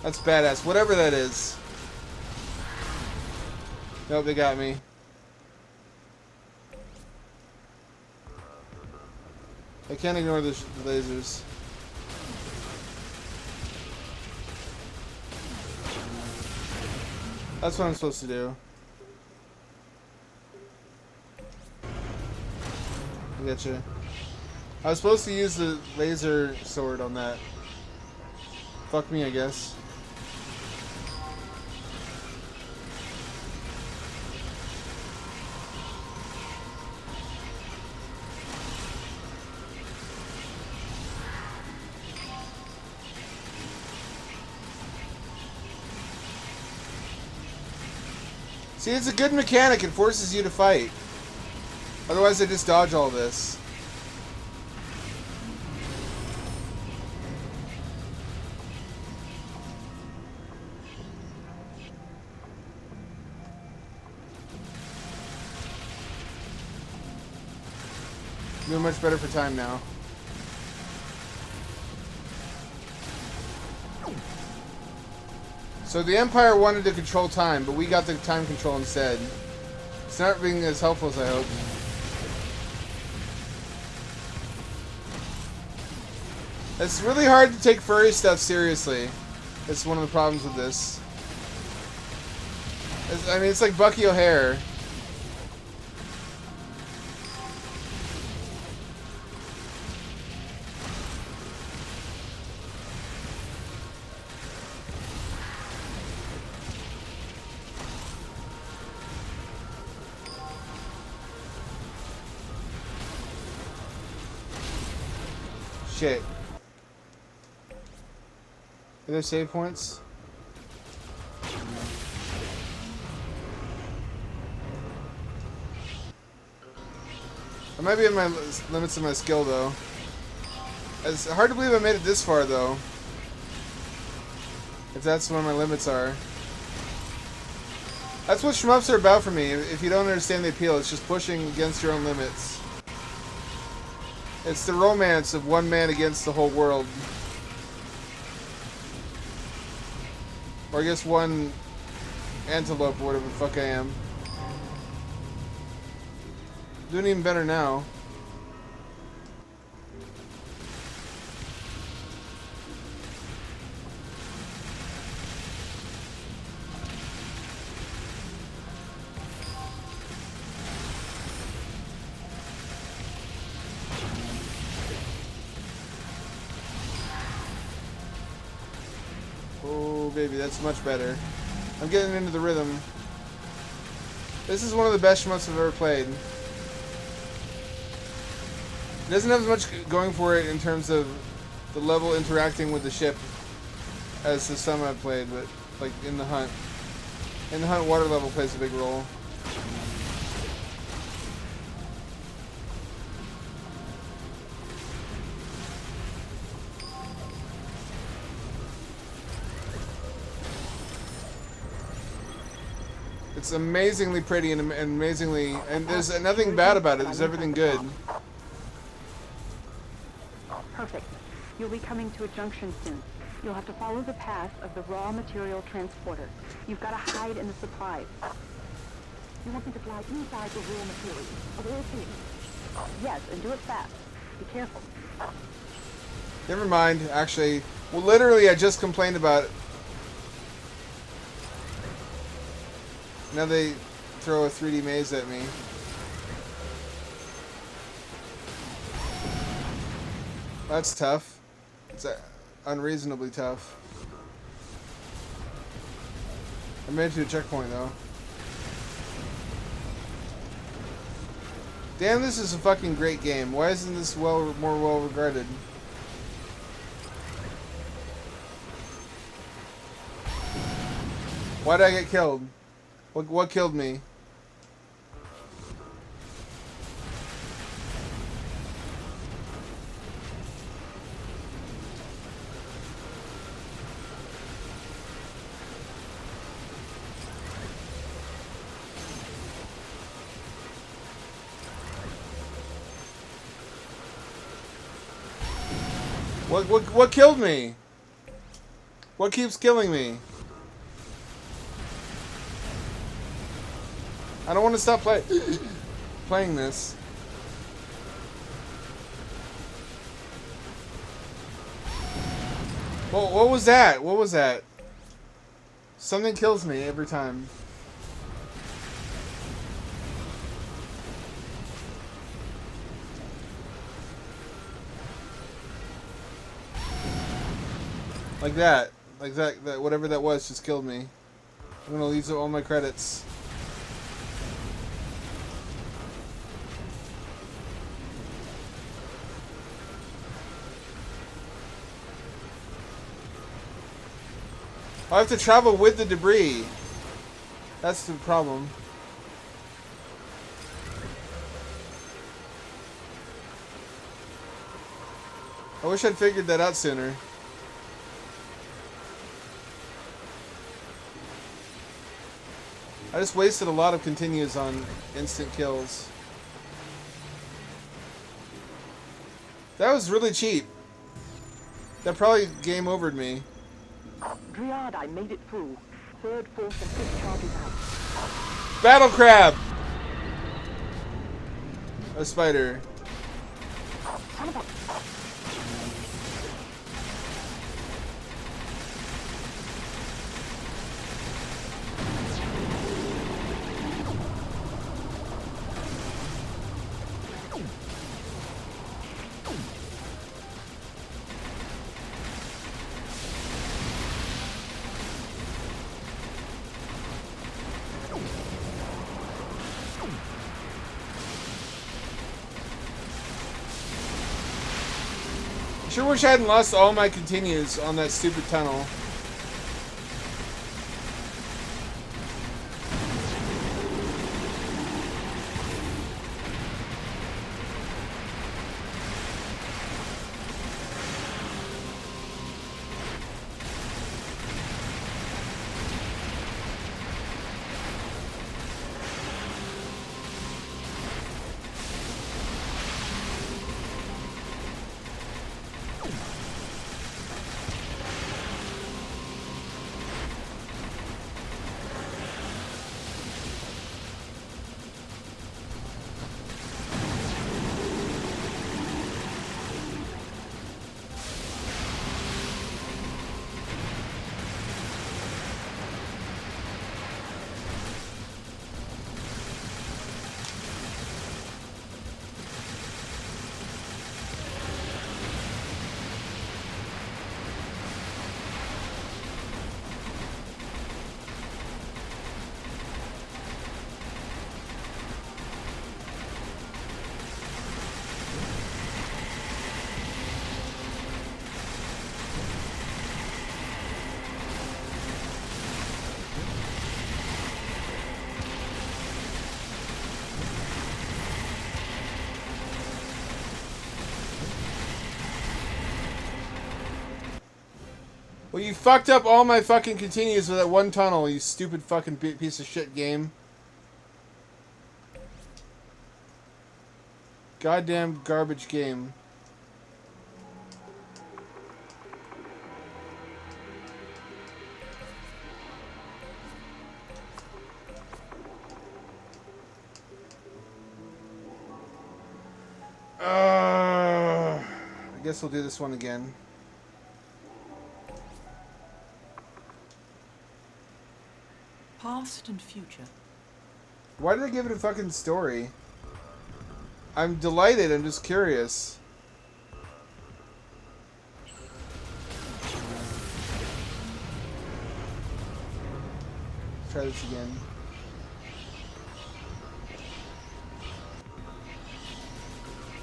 That's badass. Whatever that is. Nope, they got me. I can't ignore the lasers. That's what I'm supposed to do. I getcha. I was supposed to use the laser sword on that. Fuck me, I guess. See, it's a good mechanic. It forces you to fight. Otherwise, I just dodge all this. Doing much better for time now. So the Empire wanted to control time, but we got the time control instead. It's not being as helpful as I hoped. It's really hard to take furry stuff seriously. It's one of the problems with this. I mean, it's like Bucky O'Hare. Shit. Are there save points? I might be in my limits of my skill, though. It's hard to believe I made it this far, though. If that's where my limits are. That's what shmups are about for me. If you don't understand the appeal, it's just pushing against your own limits. It's the romance of one man against the whole world. Or I guess one antelope or whatever the fuck I am. Doing even better now. Oh, baby, that's much better. I'm getting into the rhythm. This is one of the best shmups I've ever played. It doesn't have as much going for it in terms of the level interacting with the ship as the some I've played, but like in the hunt. In the hunt, water level plays a big role. It's amazingly pretty and amazingly, and there's nothing bad about it. There's everything good. Perfect. You'll be coming to a junction soon. You'll have to follow the path of the raw material transporter. You've got to hide in the supplies. You want me to fly inside the raw material of all things? Yes, and do it fast. Be careful. Never mind, actually. Well, literally, I just complained about it. Now they throw a 3D maze at me. That's tough. It's unreasonably tough. I made it to a checkpoint, though. Damn, this is a fucking great game. Why isn't this more well regarded? Why did I get killed? What killed me? What killed me? What keeps killing me? I don't want to stop playing this. Well, what was that? What was that? Something kills me every time. Like that. Like that whatever that was just killed me. I'm gonna lose all my credits. I have to travel with the debris. That's the problem. I wish I'd figured that out sooner. I just wasted a lot of continues on instant kills. That was really cheap. That probably game overed me. Dryad, I made it through. Third, fourth, and fifth charges out. Battle crab! A spider. Son of a... Sure wish I hadn't lost all my continues on that stupid tunnel. Well, you fucked up all my fucking continues with that one tunnel, you stupid fucking piece of shit game. Goddamn garbage game. I guess we'll do this one again. Past and future. Why did they give it a fucking story? I'm delighted, I'm just curious. Let's try this again.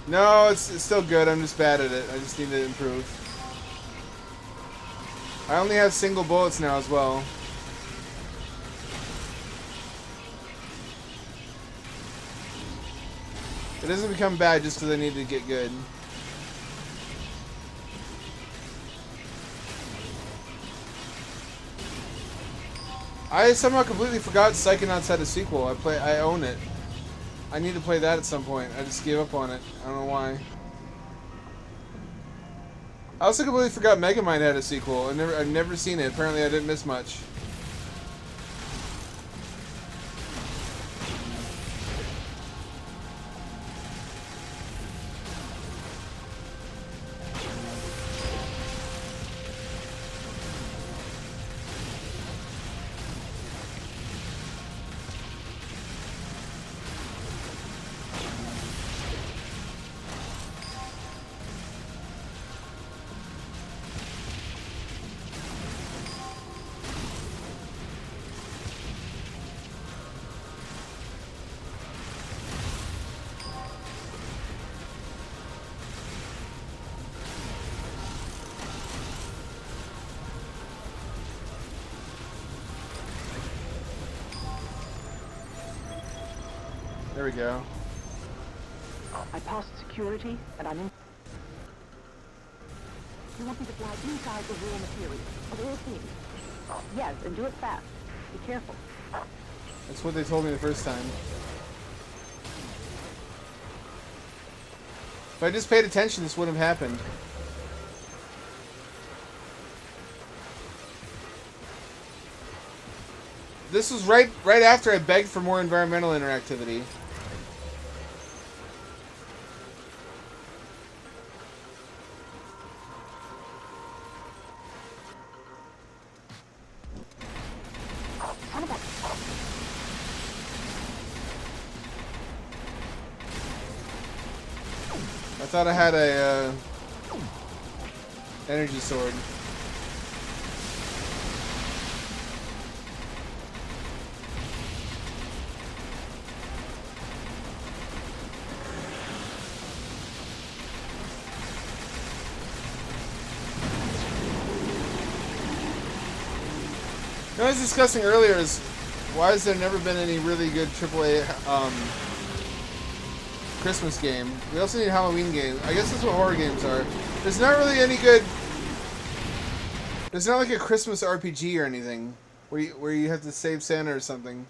No, it's still good, I'm just bad at it. I just need to improve. I only have single bullets now as well. It doesn't become bad just because I need to get good. I somehow completely forgot Psychonauts had a sequel. I own it. I need to play that at some point. I just gave up on it. I don't know why. I also completely forgot Megamind had a sequel. I've never seen it. Apparently I didn't miss much. There we go. I passed security, and I'm in... You want me to fly inside the raw material of all things? Yes, and do it fast. Be careful. That's what they told me the first time. If I just paid attention, this wouldn't have happened. This was right after I begged for more environmental interactivity. I thought I had a energy sword. What I was discussing earlier is why has there never been any really good AAA Christmas game? We also need a Halloween game. I guess that's what horror games are. There's not really any good... There's not like a Christmas RPG or anything where you have to save Santa or something.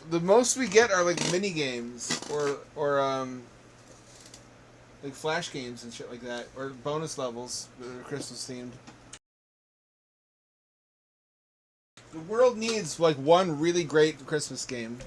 The most we get are like mini games or like flash games and shit like that, or bonus levels that are Christmas themed. The world needs like one really great Christmas game.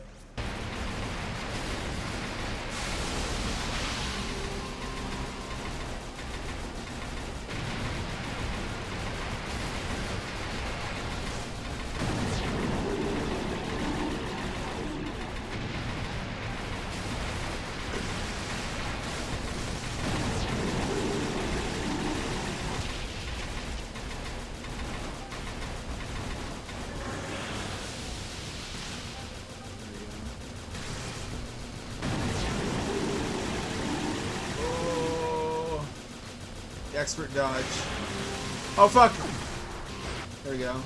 Expert dodge. Oh fuck! There we go.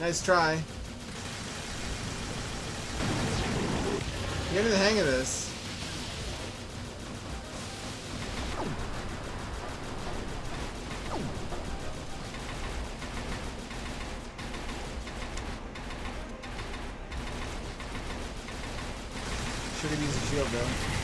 Nice try. Get in the hang of this. Should have used a shield though.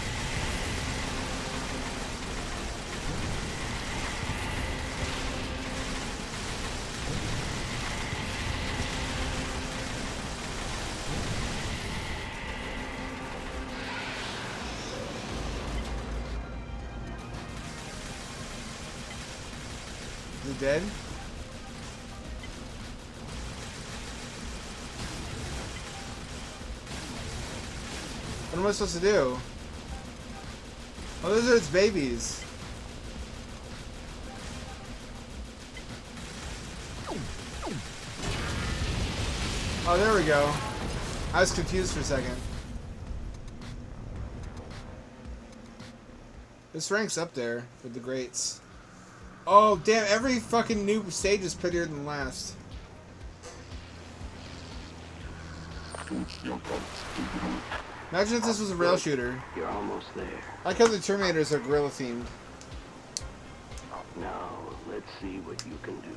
Is it dead? What am I supposed to do? Oh, those are its babies. Oh, there we go. I was confused for a second. This ranks up there with the greats. Oh, damn, every fucking new stage is prettier than the last. Imagine if this was a rail shooter. You're almost there. I like how the Terminators are gorilla themed. Now, let's see what you can do.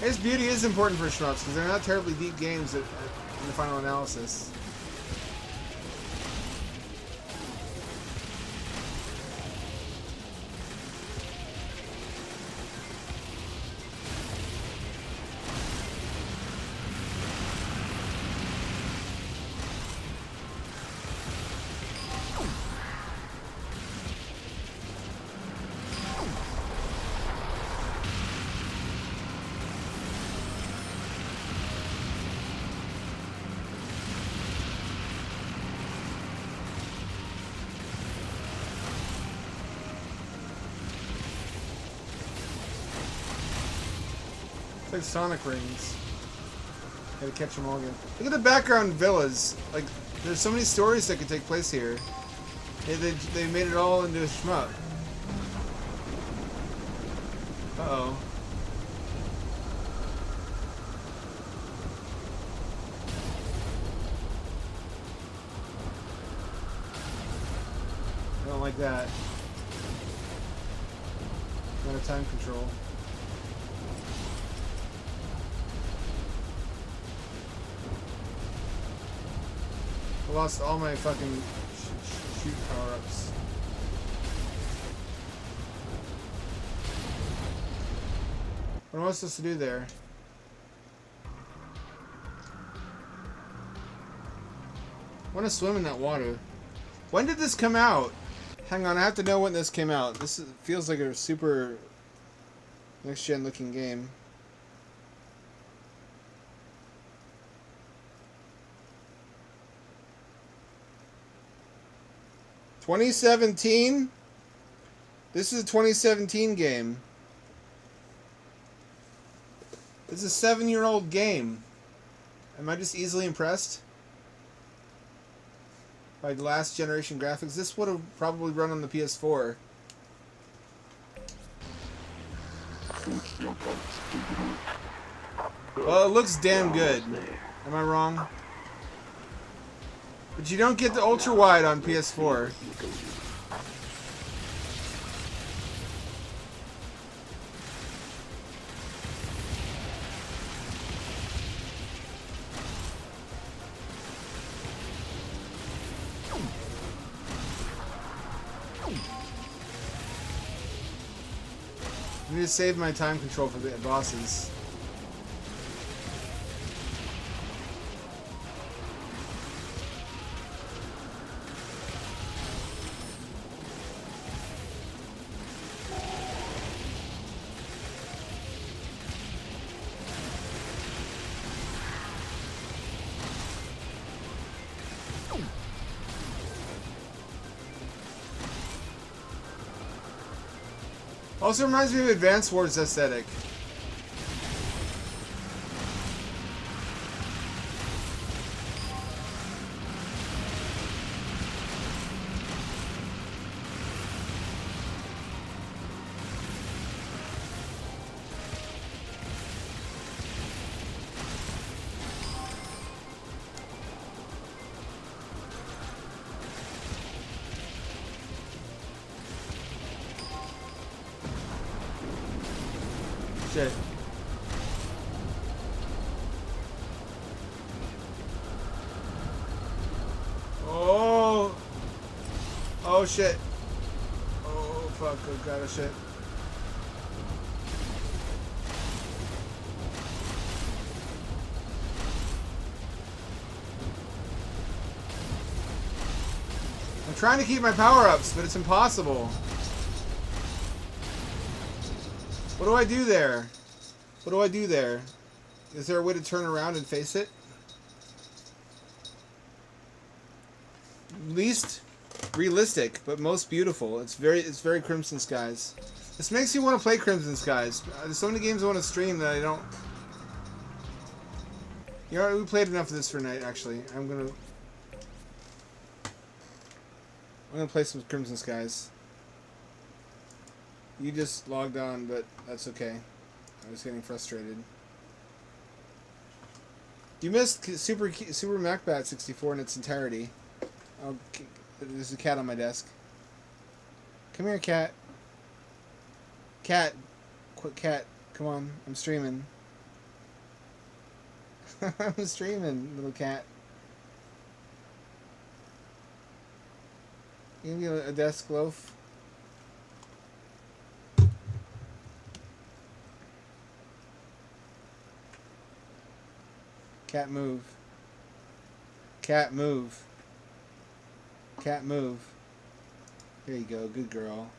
His beauty is important for shmups because they're not terribly deep games in the final analysis. It's like Sonic rings. Gotta catch them all again. Look at the background villas. Like, there's so many stories that could take place here. They made it all into a shmup. Uh-oh. I don't like that. Not a time control. I lost all my fucking shoot power-ups. What am I supposed to do there? I want to swim in that water. When did this come out? Hang on, I have to know when this came out. Feels like a super next-gen looking game. (2017) This is a 2017 game. This is a 7-year-old game. Am I just easily impressed by last generation graphics? This would have probably run on the PS4. Well, it looks damn good. Am I wrong? But you don't get the ultra wide on PS4. I need to save my time control for the bosses. Also reminds me of Advance Wars aesthetic. Shit. Oh. Oh shit. Oh fuck. Oh god. Oh shit. I'm trying to keep my power-ups, but it's impossible. What do I do there? What do I do there? Is there a way to turn around and face it? Least realistic, but most beautiful. It's very Crimson Skies. This makes me want to play Crimson Skies. There's so many games I want to stream that I don't. You know, we played enough of this for tonight. Actually, I'm gonna play some Crimson Skies. You just logged on, but that's okay. I was getting frustrated. You missed Super Macbat 64 in its entirety. Oh, there's a cat on my desk. Come here, cat. Cat. Quick, cat. Come on. I'm streaming. I'm streaming, little cat. You can get a desk loaf. Cat move. Cat move. Cat move. There you go, good girl.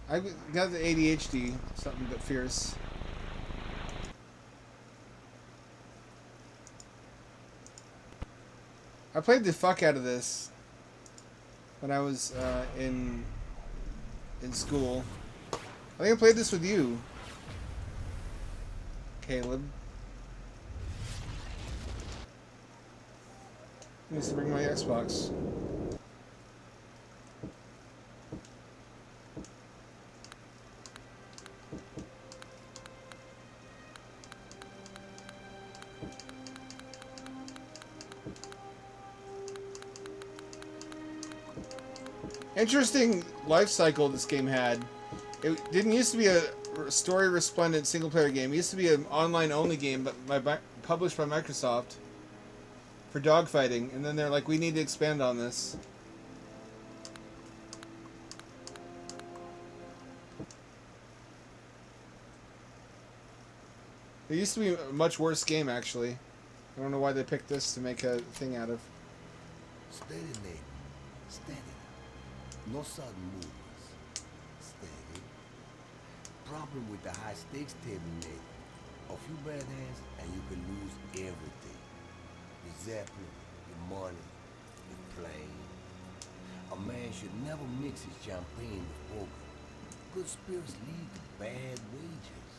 I got the ADHD, something but fierce. I played the fuck out of this when I was in school. I think I played this with you, Caleb. I need to bring my Xbox. Interesting life cycle this game had. It didn't used to be a story resplendent single player game. It used to be an online only game, but published by Microsoft for dogfighting. And then they're like, we need to expand on this. It used to be a much worse game, actually. I don't know why they picked this to make a thing out of. Steady, Nate. Steady. No sudden movements. Steady. Problem with the high stakes table, Nate. A few bad hands and you can lose everything. Your Zeppelin, your money, your plane. A man should never mix his champagne with poker. Good spirits lead to bad wages.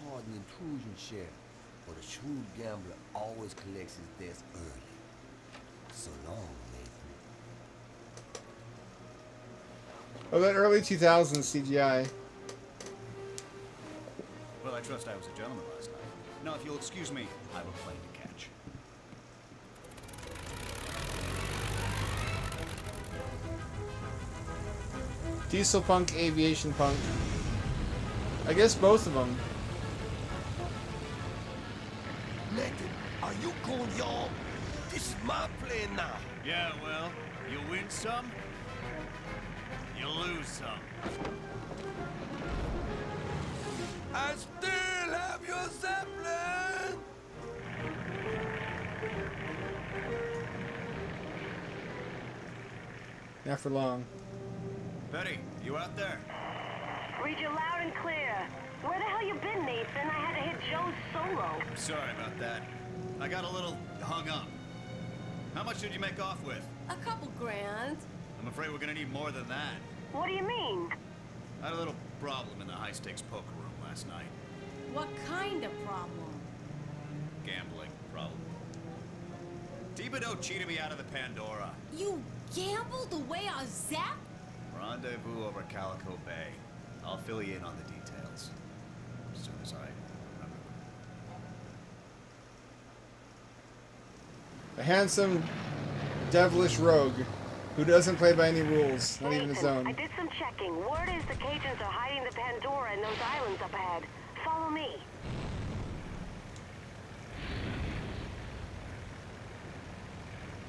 Pardon the intrusion, Sheriff, but a shrewd gambler always collects his debts early. So long, Nathan. Oh, that early 2000s CGI. Well, I trust I was a gentleman last night. Now, if you'll excuse me, I have a plane to catch. Diesel Punk, Aviation Punk. I guess both of them. Nathan, are you cool, y'all? This is my plane now. Yeah, well, you win some, you lose some. I still have your Zeppelin! Not for long. Betty, you out there? Read you loud and clear. Where the hell you been, Nathan? I had to hit Joe's solo. Sorry about that. I got a little hung up. How much did you make off with? A couple grand. I'm afraid we're gonna need more than that. What do you mean? I had a little problem in the high-stakes poker room last night. What kind of problem? Gambling problem. Thibodeau cheated me out of the Pandora. You gambled away our Zap? Rendezvous over Calico Bay. I'll fill you in on the details. As soon as I remember them. A handsome, devilish rogue who doesn't play by any rules, not even his own. I did some checking. Word is the Cajuns are hiding the Pandora in those islands up ahead. Follow me.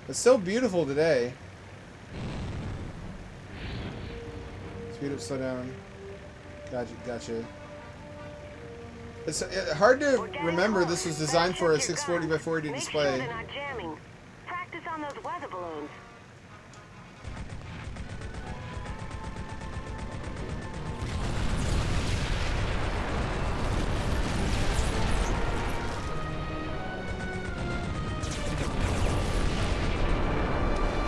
It's so beautiful today. Speed up, slow down. Gotcha. It's hard to remember this was designed for a 640 by 480 display. Make sure they're not jamming. Practice on those weather balloons.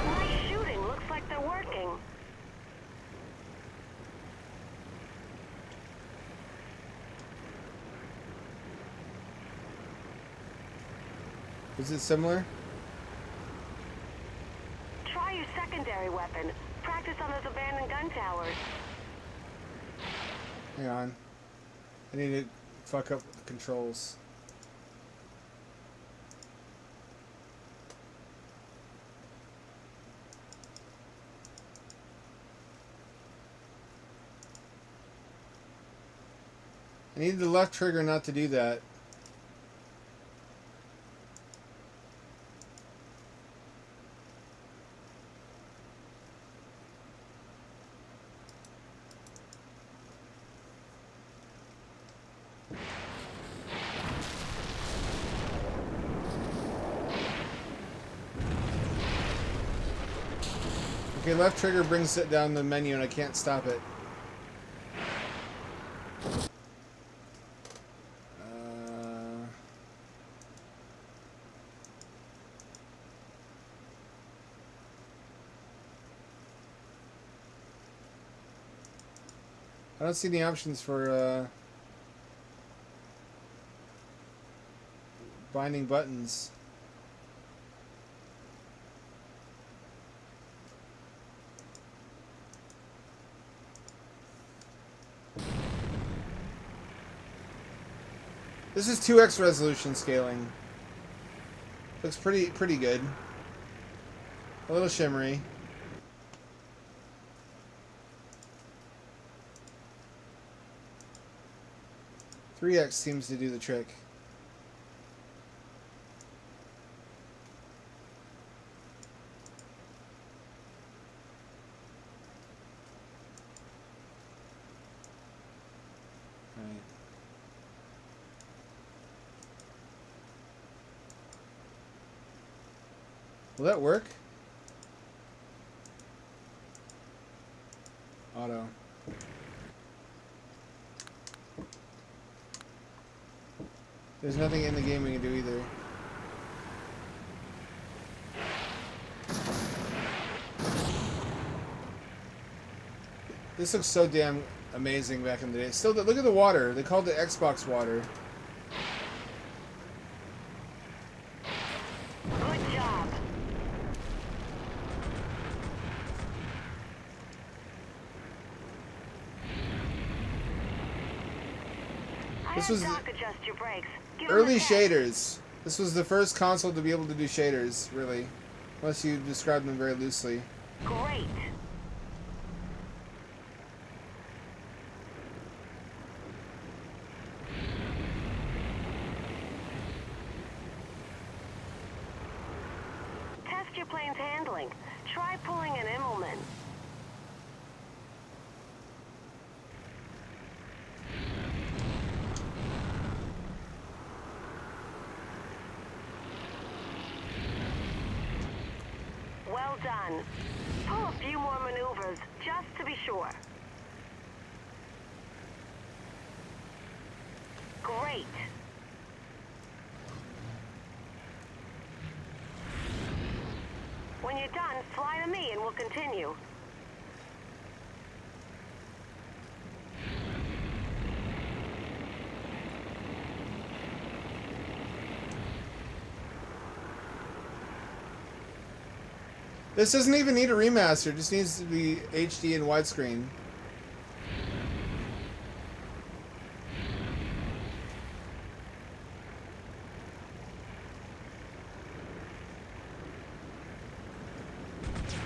Nice shooting. Looks like they're working. Is it similar? Try your secondary weapon. Practice on those abandoned gun towers. Hang on. I need to fuck up the controls. I need the left trigger not to do that. Okay, left trigger brings it down the menu and I can't stop it. I don't see any options for binding buttons. This is 2x resolution scaling. Looks pretty good. A little shimmery. .3x seems to do the trick. Alright. Will that work? Auto. There's nothing in the game we can do either. This looks so damn amazing back in the day. Still, look at the water. They called it Xbox water. Good job. This was Doc adjust your brakes. Give early him a tap. shaders. This was the first console to be able to do shaders, really. Unless you describe them very loosely. Great. Test your plane's handling. Try pulling an Immelman. Well done. Pull a few more maneuvers, just to be sure. Great. When you're done, fly to me and we'll continue. This doesn't even need a remaster. It just needs to be HD and widescreen.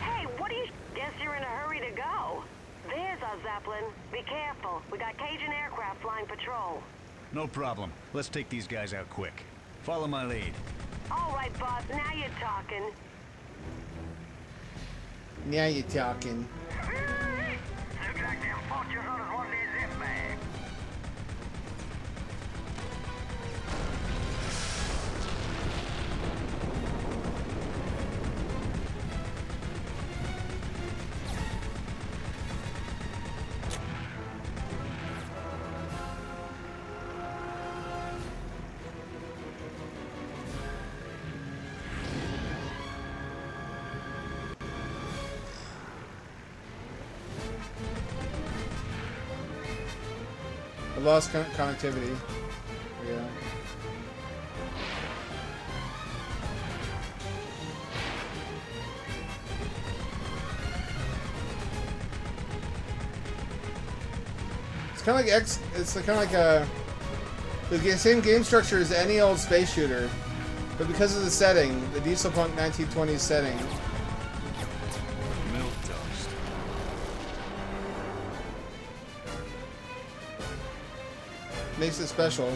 Hey, what do you... Guess you're in a hurry to go. There's our Zeppelin. Be careful. We got Cajun aircraft flying patrol. No problem. Let's take these guys out quick. Follow my lead. All right, boss. Now you're talking. Now you're talking. Looks like them fortune hunters want their zip bag. I lost connectivity. There we go. It's kind of like It's kind of like the same game structure as any old space shooter, but because of the setting, the Dieselpunk 1920s setting. Milk toast. Makes it special.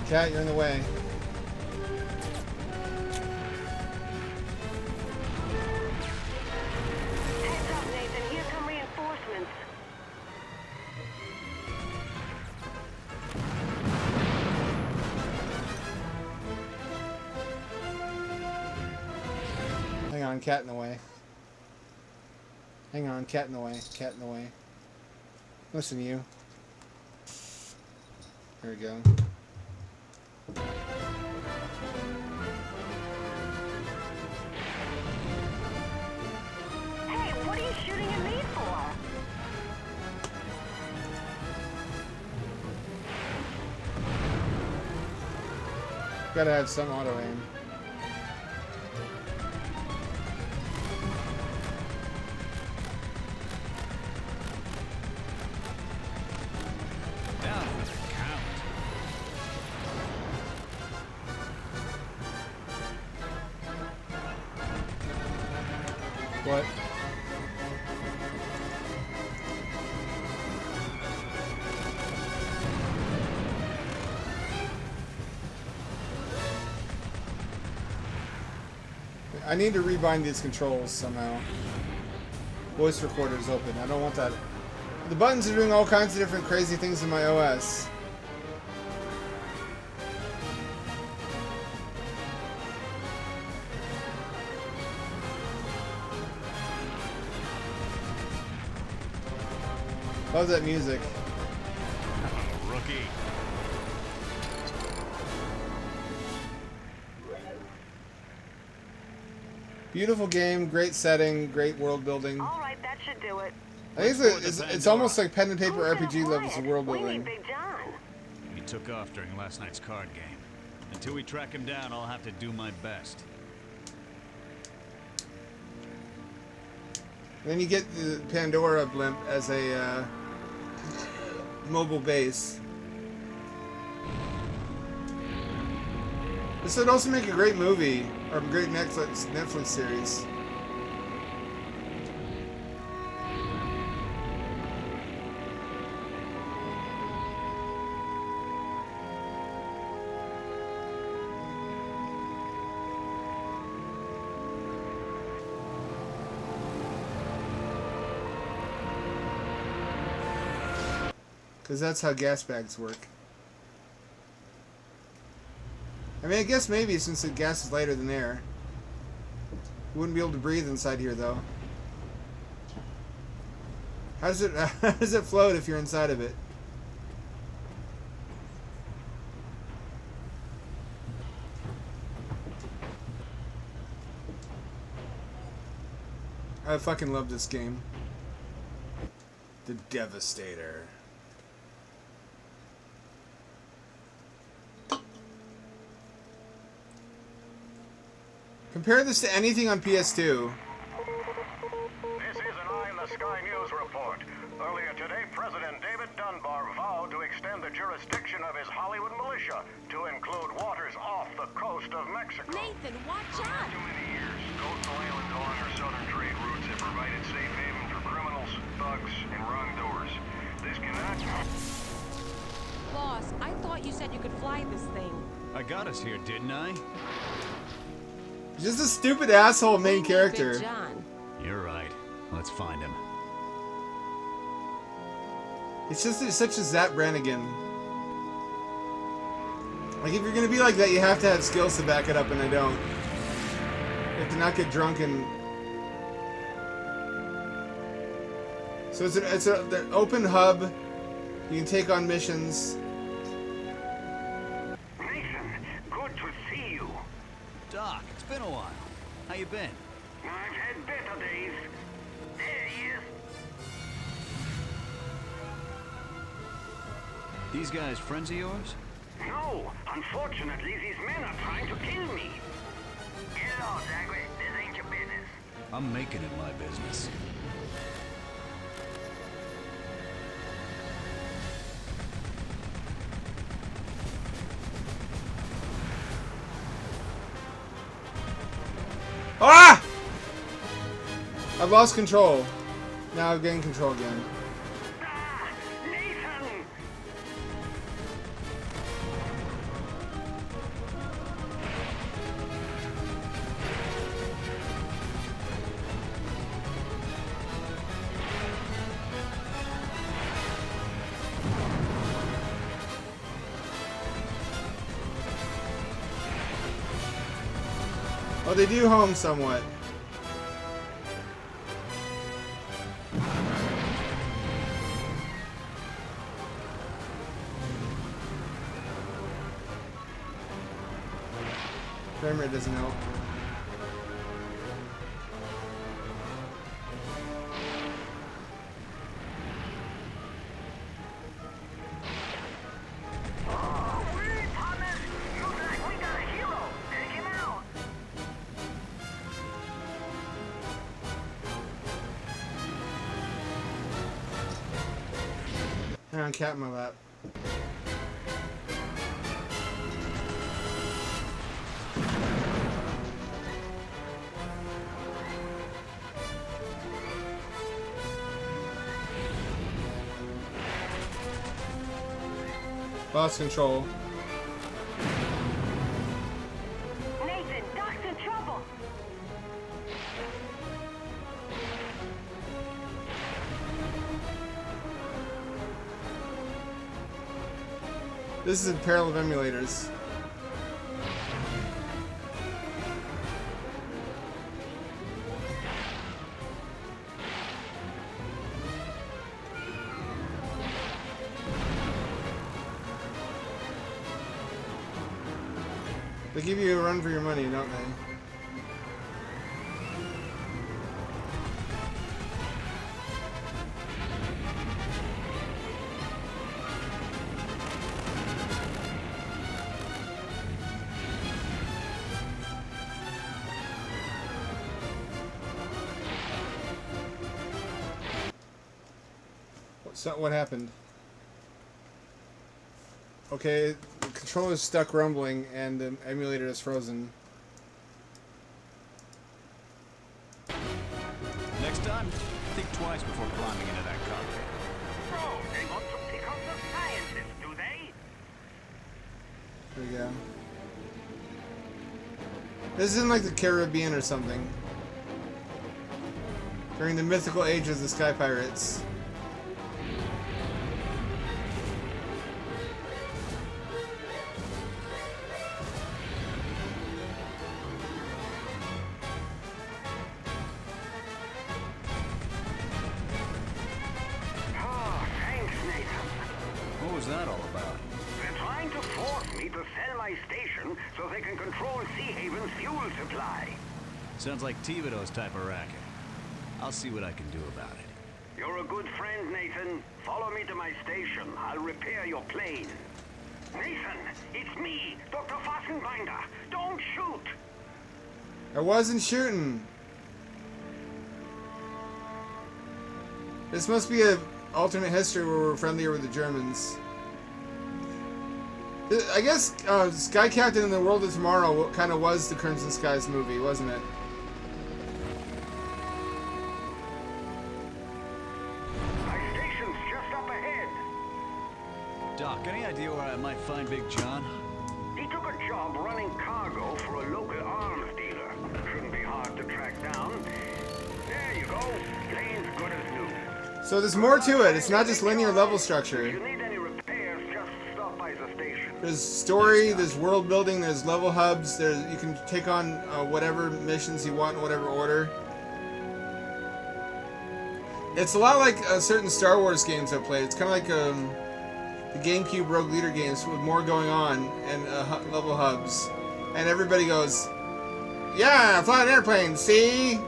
Cat, you're in the way. Heads on, cat in the way. Hang on, cat in the way, cat in the way. Listen to you. There we go. Hey, what are you shooting at me for? Gotta have some auto aim. Down for the count. What? I need to rebind these controls somehow. Voice recorder's open. I don't want that. The buttons are doing all kinds of different crazy things in my OS. Love that music. Oh, rookie. Beautiful game, great setting, great world building. All right, that should do it. I think it's almost like pen and paper RPG levels of world building. Big John. He took off during last night's card game. Until we track him down, I'll have to do my best. Then you get the Pandora blimp as a mobile base. This would also make a great movie, or a great Netflix series. Because that's how gas bags work. I mean, I guess maybe since the gas is lighter than air. You wouldn't be able to breathe inside here, though. How does it float if you're inside of it? I fucking love this game. The Devastator. Compare this to anything on PS2. This is an Eye in the Sky News report. Earlier today, President David Dunbar vowed to extend the jurisdiction of his Hollywood militia to include waters off the coast of Mexico. Nathan, watch out! For too many years, coastal islands along our southern trade routes have provided safe haven for criminals, thugs, and wrongdoers. This cannot... Boss, I thought you said you could fly this thing. I got us here, didn't I? Just a stupid asshole main character. Big John. You're right. Let's find him. It's just such a Zap Brannigan. Like, if you're gonna be like that, you have to have skills to back it up, and I don't. You have to not get drunk and... So it's an open hub. You can take on missions. Nathan, good to see you. Doc, it's been a while. How you been? I've had better days. There he is. These guys friends of yours? No, unfortunately, these men are trying to kill me. Get out, Zachary. This ain't your business. I'm making it my business. Ah! I've lost control. Now I've gained control again. Nathan! Oh, they do home somewhat. Frame rate doesn't help. Hang on, cat in my lap. Lost control. Nathan, Doc's in trouble. This is in peril of emulators. They give you a run for your money, don't they? What happened? Okay, the controller is stuck rumbling and the emulator is frozen. Next time, think twice before climbing into that cockpit. Oh, they want to pick on the scientists, do they? There we go. This isn't like the Caribbean or something. During the mythical ages of the Sky Pirates. Oh, thanks, Nathan. What was that all about? They're trying to force me to sell my station so they can control Sea Haven's fuel supply. Sounds like Thibodeau's type of racket. I'll see what I can do about it. You're a good friend, Nathan. Follow me to my station. I'll repair your plane. Nathan, it's me, Dr. Fassenbinder. Don't shoot! I wasn't shooting. This must be an alternate history where we're friendlier with the Germans. I guess Sky Captain in the World of Tomorrow kind of was the Crimson Skies movie, wasn't it? My station's just up ahead. Doc, any idea where I might find Big John? He took a job running cargo for a local arms dealer. Shouldn't be hard to track down. There you go. Plane's good as new. So there's more to it. It's not just linear level structure. If you need any repairs, just stop by the station. There's story, there's world building, there's level hubs. You can take on whatever missions you want in whatever order. It's a lot like certain Star Wars games I've played. It's kind of like the GameCube Rogue Leader games with more going on and level hubs. And everybody goes, yeah, fly an airplane, see?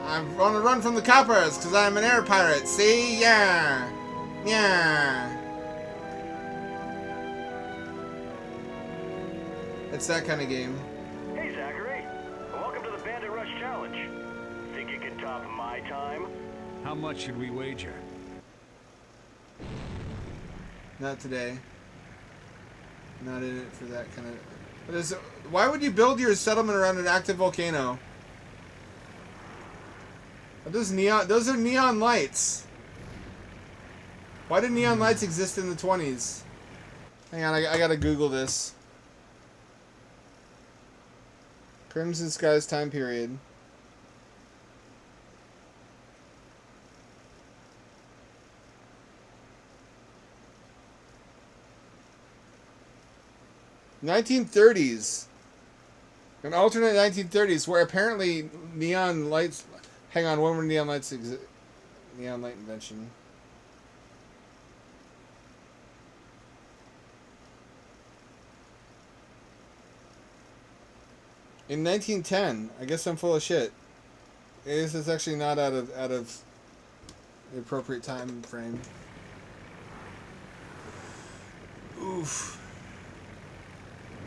I'm on the run from the coppers because I'm an air pirate, see? Yeah. Yeah. It's that kind of game. Hey, Zachary. Welcome to the Bandit Rush Challenge. Think you can top my time? How much should we wager? Not today. Not in it for that kind of... Why would you build your settlement around an active volcano? Those are neon lights. Why did neon lights exist in the 20s? Hang on, I gotta Google this. Crimson Skies time period. (1930s). An alternate 1930s where apparently neon lights... Hang on, when were neon lights neon light invention? In 1910. I guess I'm full of shit. This is actually not out of the appropriate time frame. Oof.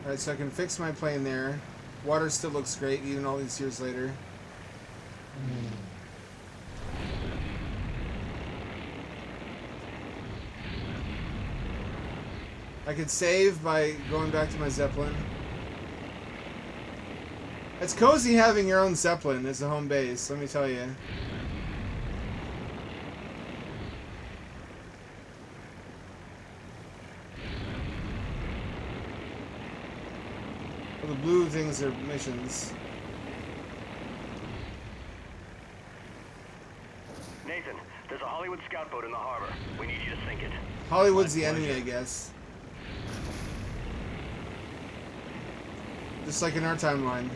Alright, so I can fix my plane there. Water still looks great, even all these years later. I could save by going back to my Zeppelin. It's cozy having your own Zeppelin as a home base, let me tell you. Well, the blue things are missions. Nathan, there's a Hollywood scout boat in the harbor. We need you to sink it. Hollywood's the enemy, I guess. Just like in our timeline.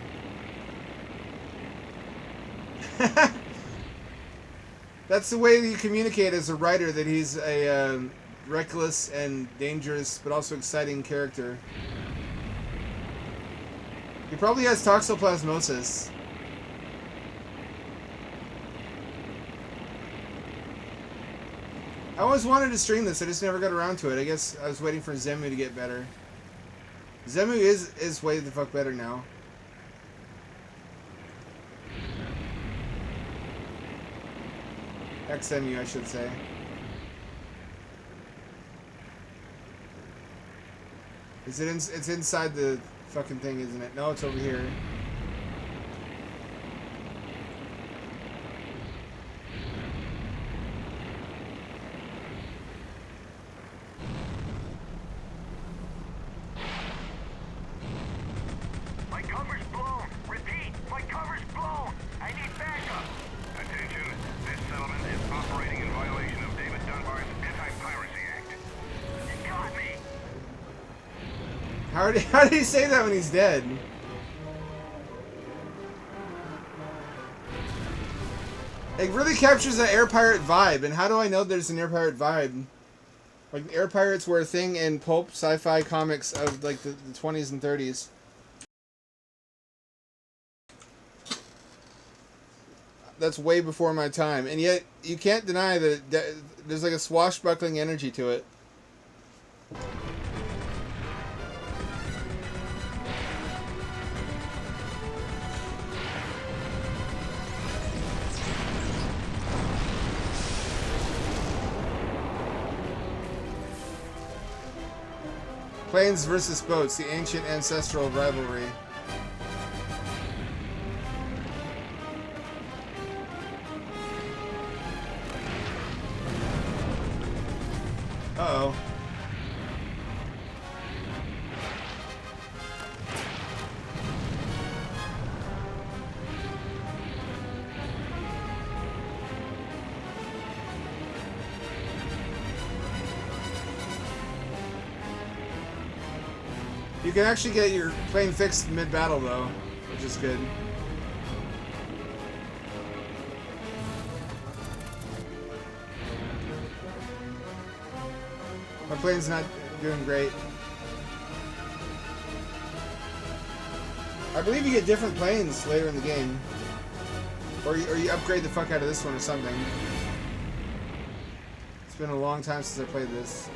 That's the way you communicate as a writer, that he's a reckless and dangerous but also exciting character. He probably has toxoplasmosis. I always wanted to stream this, I just never got around to it. I guess I was waiting for Zemu to get better. Zemu is way the fuck better now. XMU, I should say. Is it it's inside the fucking thing, isn't it? No, it's over here. My cover's blown. Repeat, my cover's blown. I need backup. Attention, this settlement is operating in violation of David Dunbar's Anti-Piracy Act. You got me. How did he say that when he's dead? It really captures that air pirate vibe, and how do I know there's an air pirate vibe? Like, air pirates were a thing in pulp sci-fi comics of like the 20s and 30s. That's way before my time, and yet you can't deny that there's like a swashbuckling energy to it. Planes versus boats, the ancient ancestral rivalry. Uh-oh. You can actually get your plane fixed mid-battle, though, which is good. My plane's not doing great. I believe you get different planes later in the game. Or you upgrade the fuck out of this one or something. It's been a long time since I played this.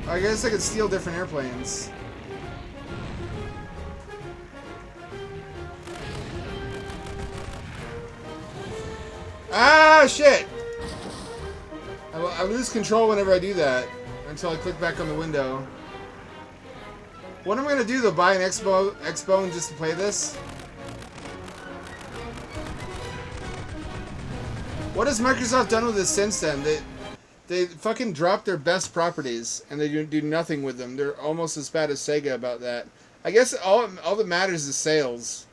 I guess I could steal different airplanes. Ah, shit! I lose control whenever I do that, until I click back on the window. What am I gonna do though, buy an X-Bone just to play this? What has Microsoft done with this since then? They fucking dropped their best properties, and they do nothing with them. They're almost as bad as Sega about that. I guess all that matters is sales.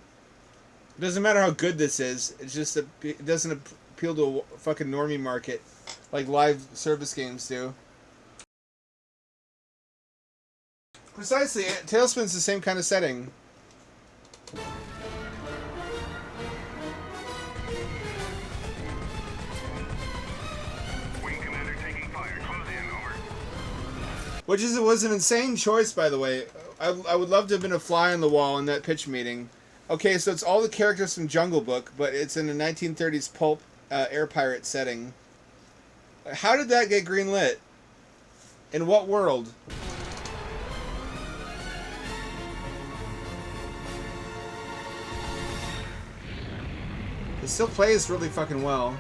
It doesn't matter how good this is. It's just that it doesn't appeal to a fucking normie market like live service games do. Precisely, Tailspin's the same kind of setting. Wing commander taking fire. Close in, over. Which was an insane choice, by the way. I would love to have been a fly on the wall in that pitch meeting. Okay, so it's all the characters from Jungle Book, but it's in a 1930s pulp air pirate setting. How did that get greenlit? In what world? It still plays really fucking well.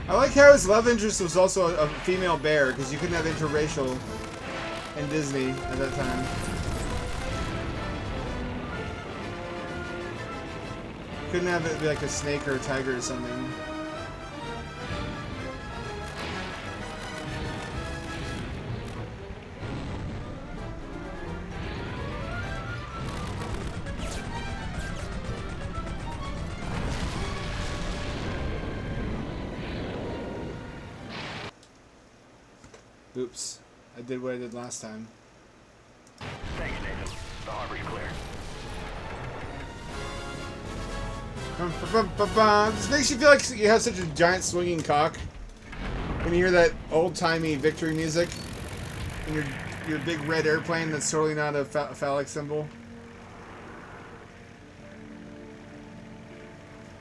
I like how his love interest was also a female bear, because you couldn't have interracial in Disney at that time. Couldn't have it be like a snake or a tiger or something. Oops. I did what I did last time. Thanks, Nathan. The harbor's clear. This makes you feel like you have such a giant swinging cock when you hear that old-timey victory music and your big red airplane that's totally not a phallic symbol.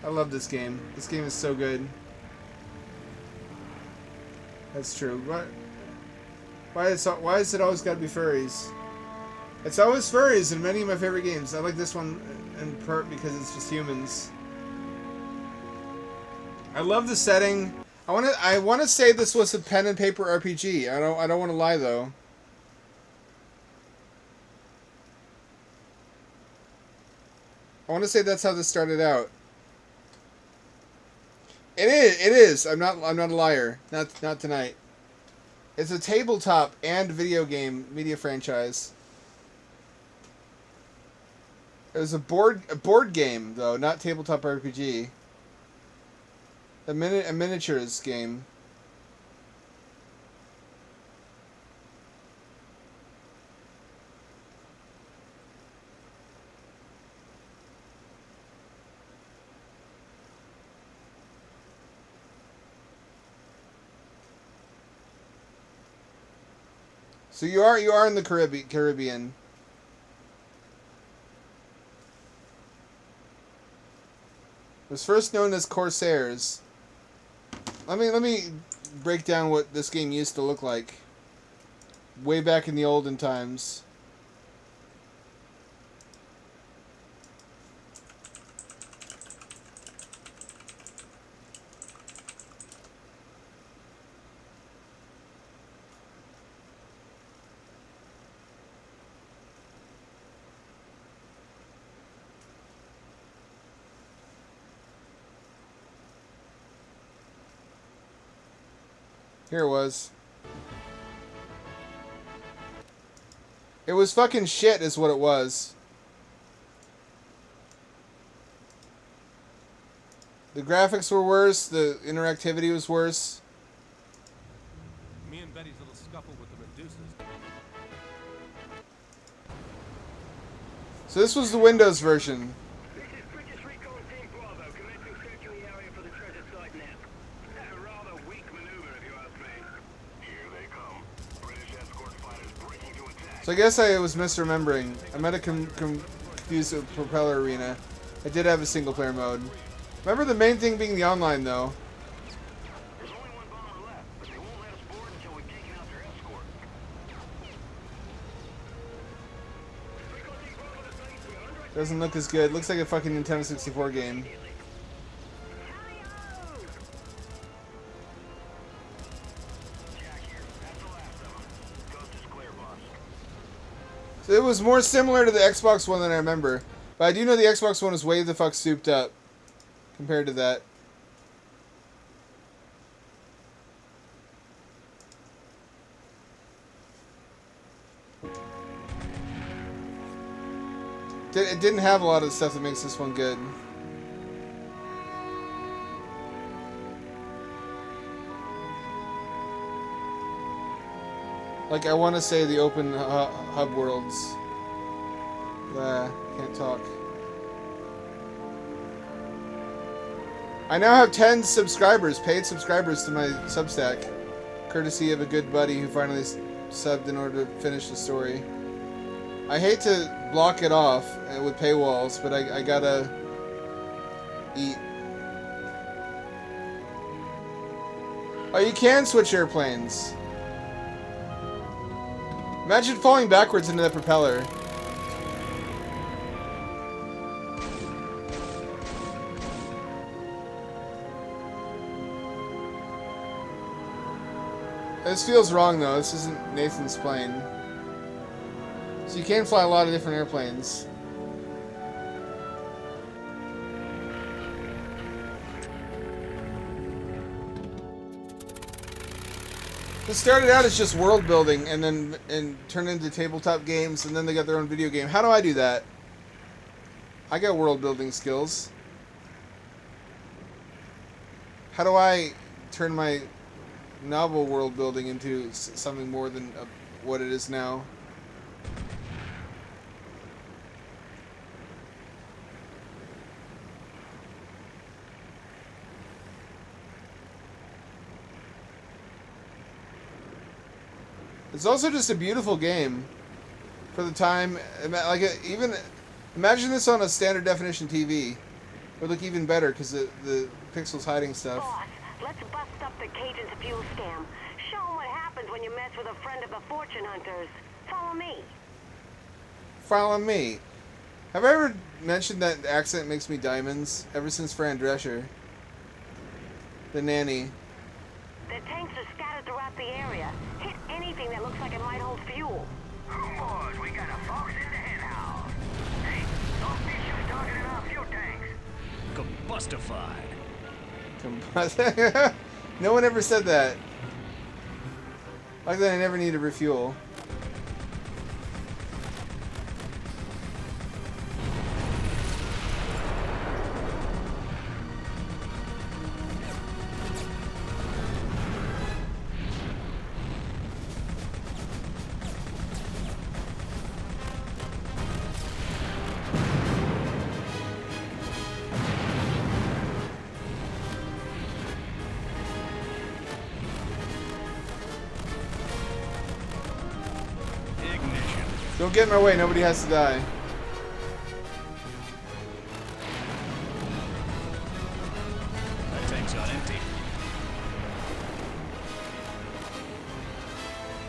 I love this game. This game is so good. That's true. Why is it always got to be furries? It's always furries in many of my favorite games. I like this one in part because it's just humans. I love the setting. I want to say this was a pen and paper RPG. I don't want to lie though. I want to say that's how this started out. It is. I'm not a liar. Not tonight. It's a tabletop and video game media franchise. It was a board game though, not tabletop RPG. A miniatures game. So you are in the Caribbean. It was first known as Corsairs. Let me break down what this game used to look like. Way back in the olden times. Here it was. It was fucking shit is what it was. The graphics were worse, the interactivity was worse. Me and Betty's little scuffle with the Medusas. So this was the Windows version. So I guess I was misremembering. I might have confused with Propeller Arena. I did have a single player mode. Remember the main thing being the online though. Doesn't look as good. Looks like a fucking Nintendo 64 game. So it was more similar to the Xbox One than I remember. But I do know the Xbox One was way the fuck souped up compared to that. It didn't have a lot of the stuff that makes this one good. Like, I want to say the open hub worlds. Can't talk. I now have 10 subscribers, paid subscribers to my Substack, courtesy of a good buddy who finally subbed in order to finish the story. I hate to block it off with paywalls, but I gotta eat. Oh, you can switch airplanes. Imagine falling backwards into that propeller. This feels wrong though, this isn't Nathan's plane. So you can fly a lot of different airplanes. It started out as just world building and turned into tabletop games, and then they got their own video game. How do I do that? I got world building skills. How do I turn my novel world building into something more than what it is now? It's also just a beautiful game for the time. Like, even imagine this on a standard definition TV. It would look even better because the pixels hiding stuff. Boss, let's bust up the Cajun's fuel scam. Show them what happens when you mess with a friend of the fortune hunters. Follow me. Follow me. Have I ever mentioned that the accent makes me diamonds? Ever since Fran Drescher. The nanny. The tanks are scattered throughout the area. Hit anything that looks like it might hold fuel. Boys, we got a fox in the henhouse. Hey, don't be you talking about fuel tanks. Combustified. No one ever said that. Like that I never need to refuel. Don't get in my way, nobody has to die. That tank's on empty.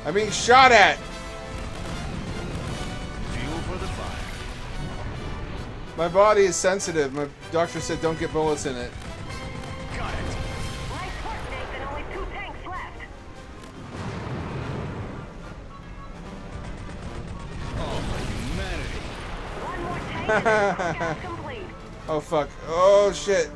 I'm being shot at! Fuel for the fire. My body is sensitive. My doctor said don't get bullets in it. Got it. Nice work, Nathan. Only 2 tanks left. Oh, for humanity. One more tank and the workout's complete. Oh fuck. Oh shit.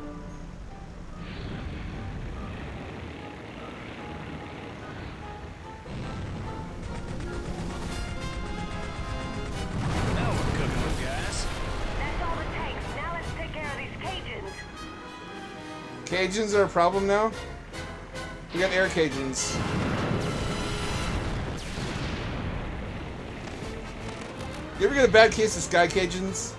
Now we're cooking with gas. That's all the tanks. Now let's take care of these Cajuns. Cajuns are a problem now? We got air Cajuns. You ever get a bad case of Sky Cajuns?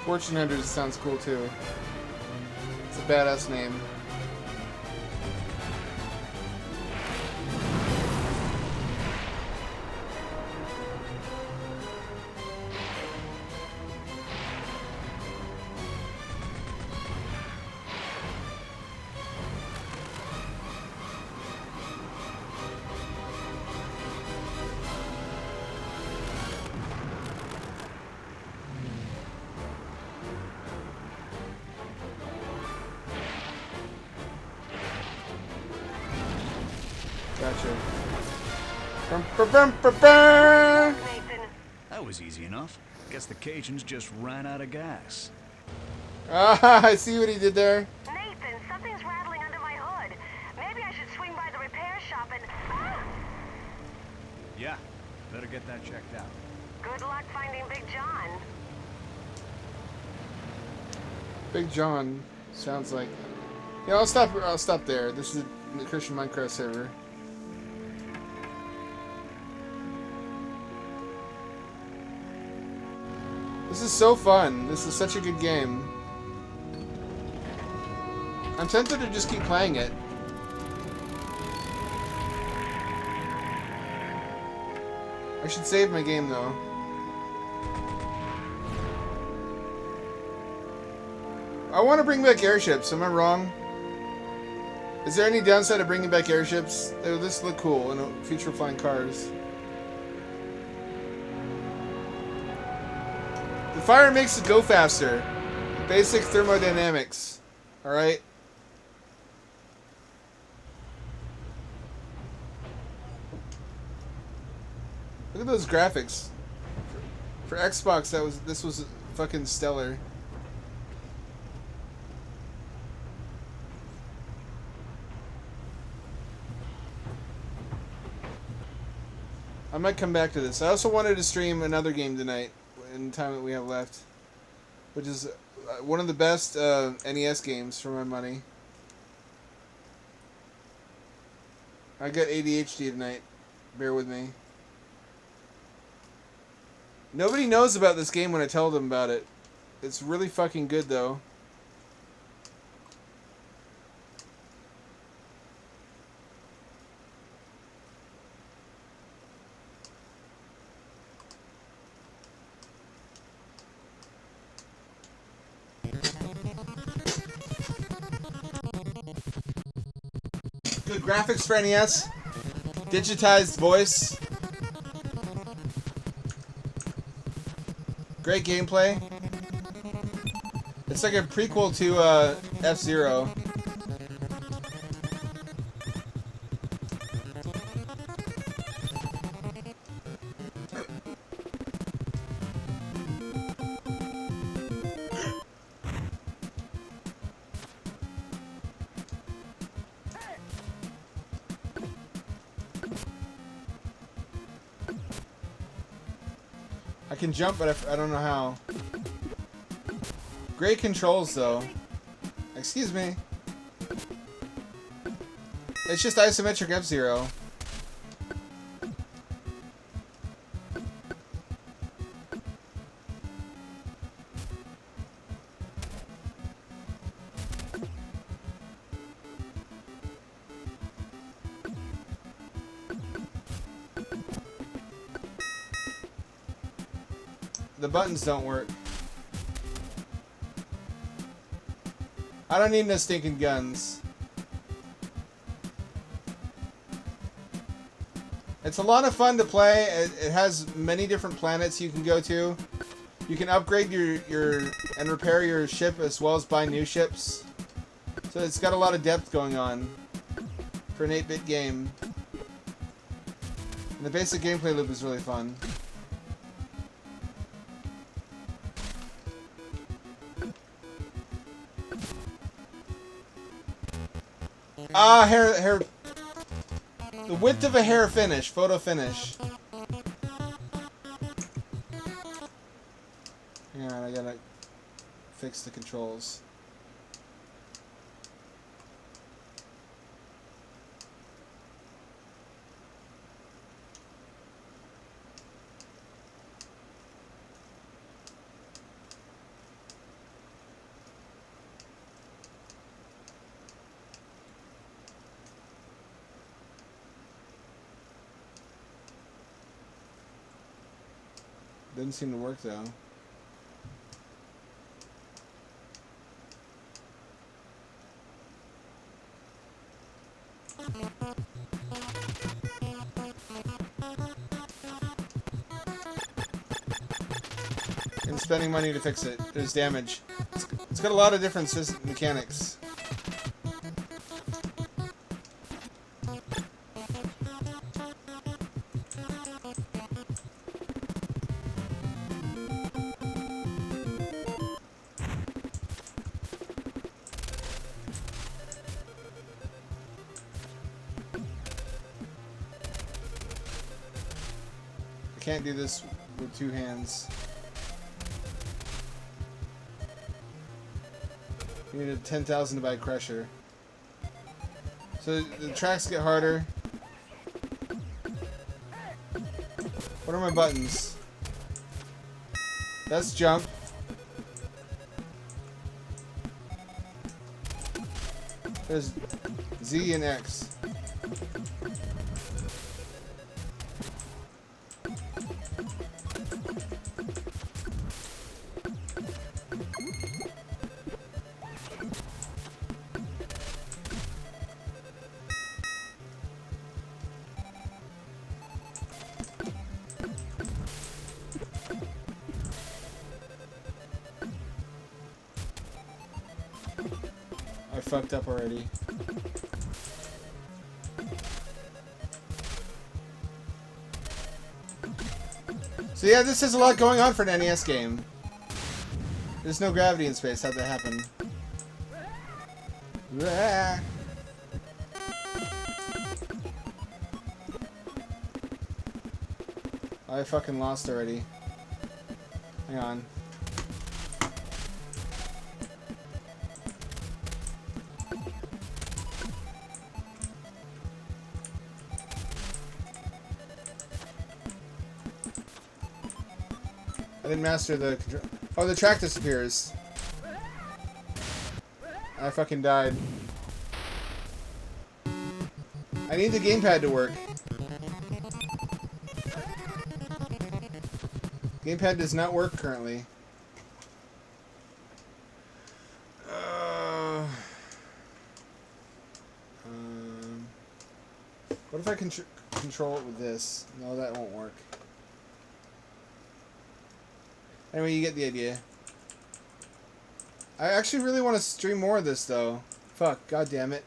Fortune Hunters sounds cool too. It's a badass name. Gotcha. Bum. That was easy enough. Guess the Cajuns just ran out of gas. Ah, I see what he did there. Nathan, something's rattling under my hood. Maybe I should swing by the repair shop and... Ah! Yeah, better get that checked out. Good luck finding Big John. Big John sounds like. Yeah, I'll stop there. This is the Christian Minecraft server. This is so fun. This is such a good game. I'm tempted to just keep playing it. I should save my game though. I want to bring back airships. Am I wrong? Is there any downside of bringing back airships? They would just look cool in future flying cars. The fire makes it go faster. Basic thermodynamics. Alright? Look at those graphics. For Xbox, this was fucking stellar. I might come back to this. I also wanted to stream another game tonight in the time that we have left, which is one of the best NES games for my money. I got ADHD tonight. Bear with me. Nobody knows about this game when I tell them about it. It's really fucking good though. Good graphics for NES. Digitized voice. Great gameplay. It's like a prequel to F-Zero. I can jump, but I don't know how. Great controls, though. Excuse me. It's just isometric F-Zero. The buttons don't work. I don't need no stinking guns. It's a lot of fun to play. It has many different planets you can go to. You can upgrade your and repair your ship as well as buy new ships. So it's got a lot of depth going on for an 8-bit game. And the basic gameplay loop is really fun. Ah, hair. The width of a hair finish, photo finish. Hang on, I gotta fix the controls. Didn't seem to work though. And spending money to fix it. There's damage. It's got a lot of different mechanics. can't do this with two hands. You need a 10,000 byte crusher. So the tracks get harder. What are my buttons? That's jump. There's Z and X. I fucked up already. So yeah, this has a lot going on for an NES game. There's no gravity in space. How'd that happen? Ah. I fucking lost already. Hang on. I didn't master the control. Oh, the track disappears. I fucking died. I need the gamepad to work. Gamepad does not work currently. What if I control it with this? No, that won't work. Anyway, you get the idea. I actually really want to stream more of this, though. Fuck, god damn it.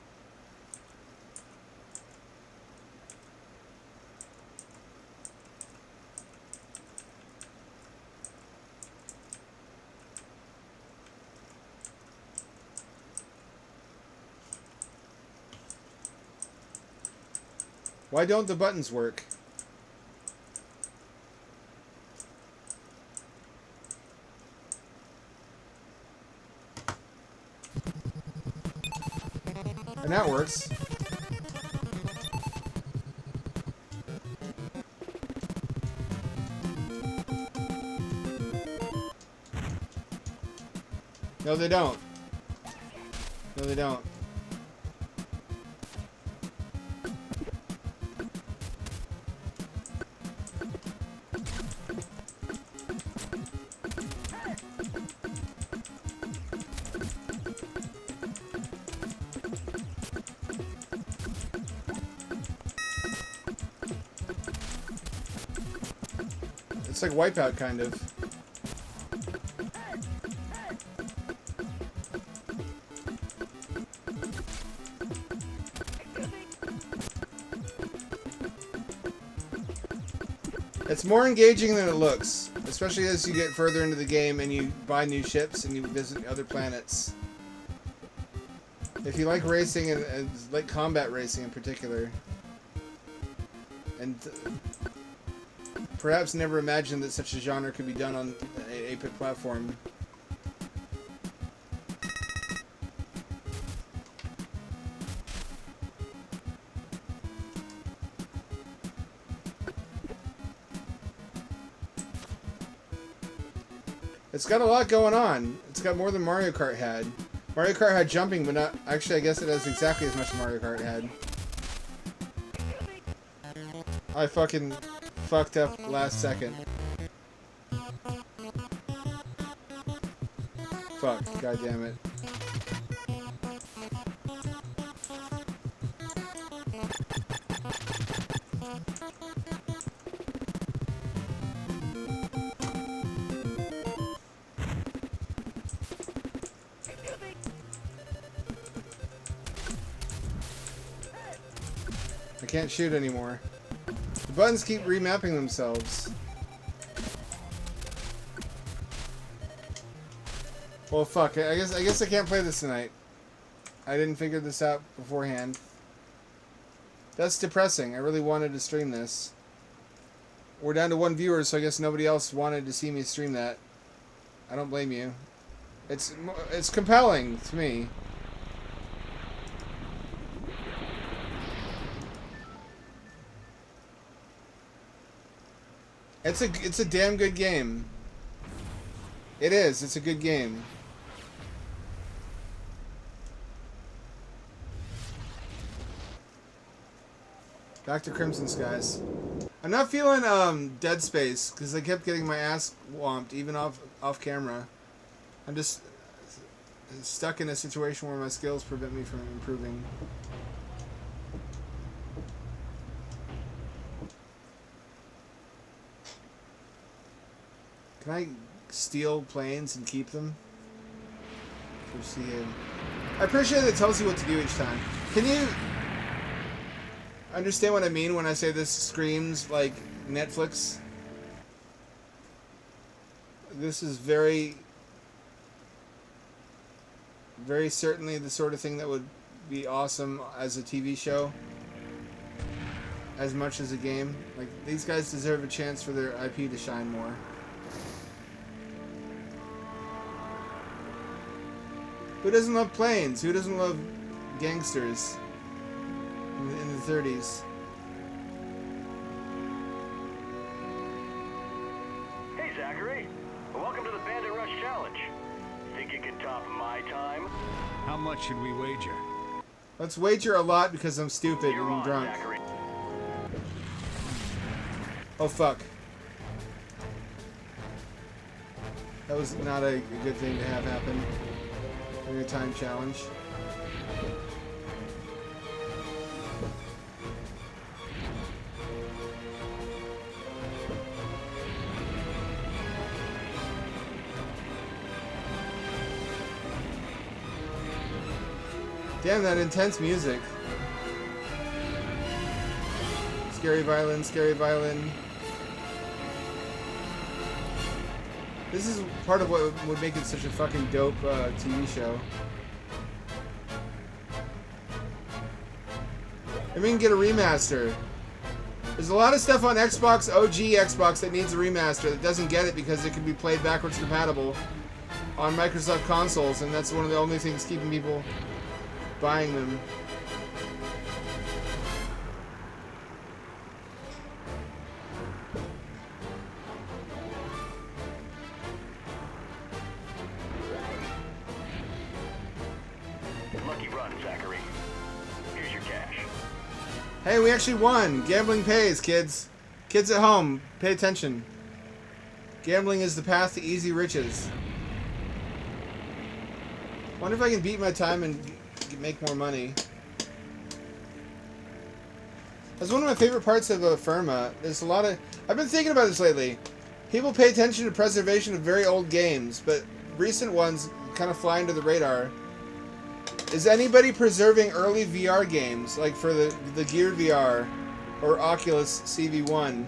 Why don't the buttons work? And that works. No, they don't. No, they don't. It's like Wipeout, kind of. It's more engaging than it looks, especially as you get further into the game and you buy new ships and you visit other planets. If you like racing and like combat racing in particular, and perhaps never imagined that such a genre could be done on an 8-bit platform. It's got a lot going on. It's got more than Mario Kart had. Mario Kart had jumping, but not... Actually, I guess it has exactly as much as Mario Kart had. I fucking fucked up last second. Fuck, god damn it. I can't shoot anymore. The buttons keep remapping themselves. Well, fuck. I guess I can't play this tonight. I didn't figure this out beforehand. That's depressing. I really wanted to stream this. we're down to 1 viewer, so I guess nobody else wanted to see me stream that. I don't blame you. It's compelling to me. It's a damn good game. It is. It's a good game. Back to Crimson Skies. I'm not feeling Dead Space because I kept getting my ass whomped even off camera. I'm just stuck in a situation where my skills prevent me from improving. Can I steal planes and keep them? I appreciate that it tells you what to do each time. Can you understand what I mean when I say this screams like Netflix? This is very certainly the sort of thing that would be awesome as a TV show as much as a game. Like, these guys deserve a chance for their IP to shine more. Who doesn't love planes? Who doesn't love gangsters in the 30s? Hey, Zachary. Welcome to the Bandit Rush Challenge. Think you can top my time? How much should we wager? Let's wager a lot because I'm stupid You're and on, drunk. Zachary. Oh, fuck. That was not a good thing to have happen during a time challenge. Damn, that intense music. Scary violin, scary violin. This is part of what would make it such a fucking dope TV show. And we can get a remaster. There's a lot of stuff on Xbox, OG Xbox, that needs a remaster that doesn't get it because it can be played backwards compatible on Microsoft consoles, and that's one of the only things keeping people buying them. Lucky run, Zachary. Here's your cash. Hey, we actually won! Gambling pays, kids. Kids at home, pay attention. Gambling is the path to easy riches. Wonder if I can beat my time and make more money. That's one of my favorite parts of Firma. There's a lot of... I've been thinking about this lately. People pay attention to preservation of very old games, but recent ones kind of fly under the radar. Is anybody preserving early VR games, like for the Gear VR or Oculus CV1?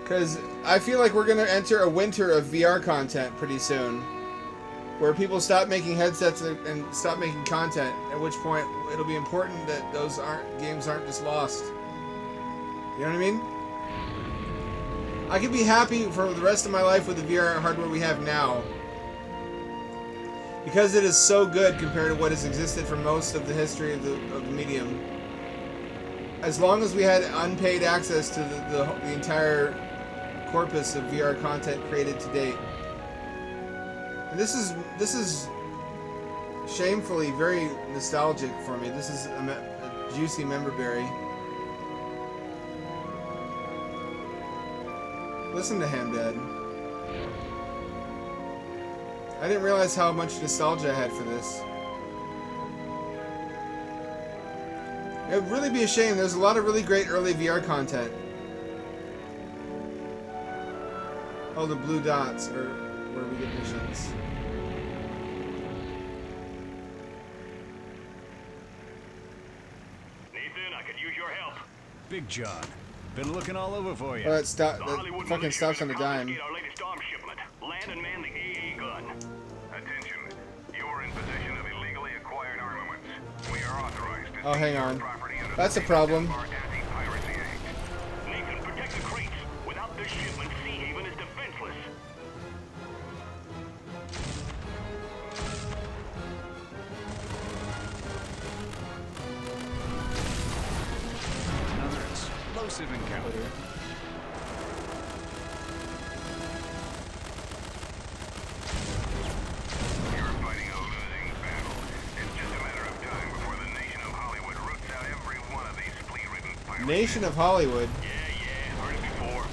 Because I feel like we're going to enter a winter of VR content pretty soon, where people stop making headsets and stop making content, at which point it'll be important that those games aren't just lost. You know what I mean? I could be happy for the rest of my life with the VR hardware we have now, because it is so good compared to what has existed for most of the history of the medium. As long as we had unpaid access to the entire corpus of VR content created to date. And this is shamefully very nostalgic for me. This is a juicy memberberry. Listen to Hamdad. I didn't realize how much nostalgia I had for this. It would really be a shame. There's a lot of really great early VR content. Oh, the blue dots are where we get missions. Nathan, I could use your help. Big John. Been looking all over for you. Oh, that fucking stops on a dime. Our latest arms shipment. Land and man the AA gun. Attention. You are in possession of illegally acquired armaments. We are authorized to Oh, hang on. That's a problem. Nathan, protect the the shipment, Sea Haven is defenseless. Another explosive encounter. You're fighting a losing battle. It's just a matter of time before the nation of Hollywood roots out every one of these flea-ridden pirates. Nation of Hollywood. Yeah, heard it before.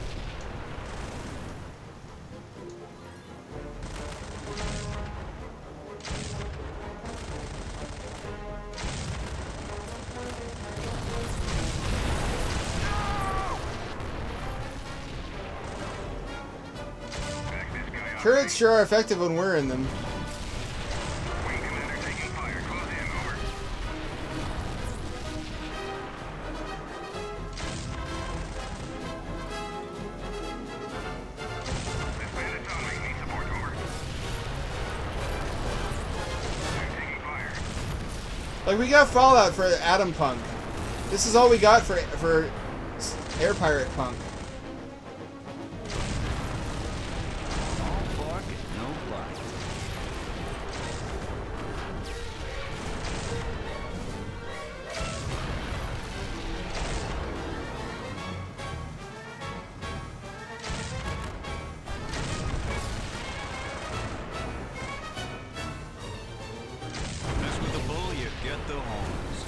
Turrets sure are effective when we're in them. Like, we got Fallout for Atom Punk. This is all we got for Air Pirate Punk. All bark and no bite. Mess with the bull, you get the horns.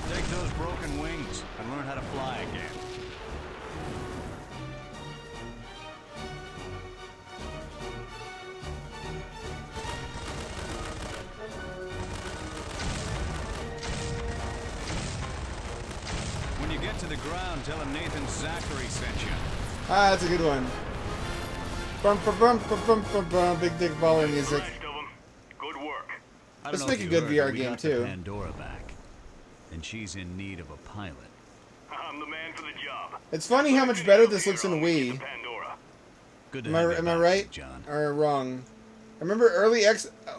Take those broken wings and learn how to fly again. When you get to the ground, tell him Nathan Zachary sent you. Ah, that's a good one. Bum, bum, bum, bum, bum, bum, bum, big dick baller music. Good work. I don't Let's know make if a you good heard, VR but we game, got too. the Pandora back, and she's in need of a pilot. I'm the man for the job. It's funny how much better this looks in Wii. Good to Am have you I back, right John. or wrong? I remember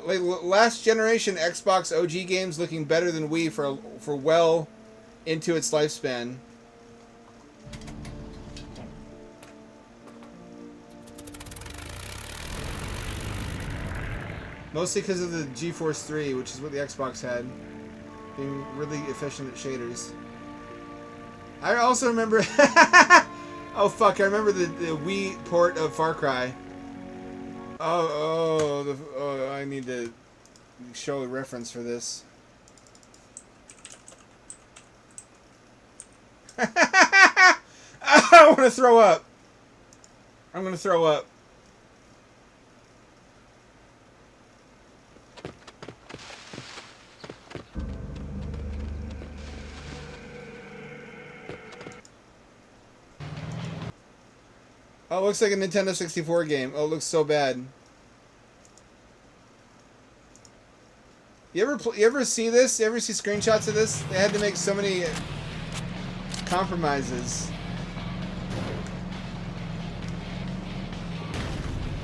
like last generation Xbox OG games looking better than Wii for well into its lifespan. Mostly because of the GeForce 3, which is what the Xbox had, being really efficient at shaders. I also remember... oh, fuck, I remember the Wii port of Far Cry. Oh, I need to show a reference for this. I want to throw up. I'm going to throw up. Oh, it looks like a Nintendo 64 game. Oh, it looks so bad. You ever see this? You ever see screenshots of this? They had to make so many compromises.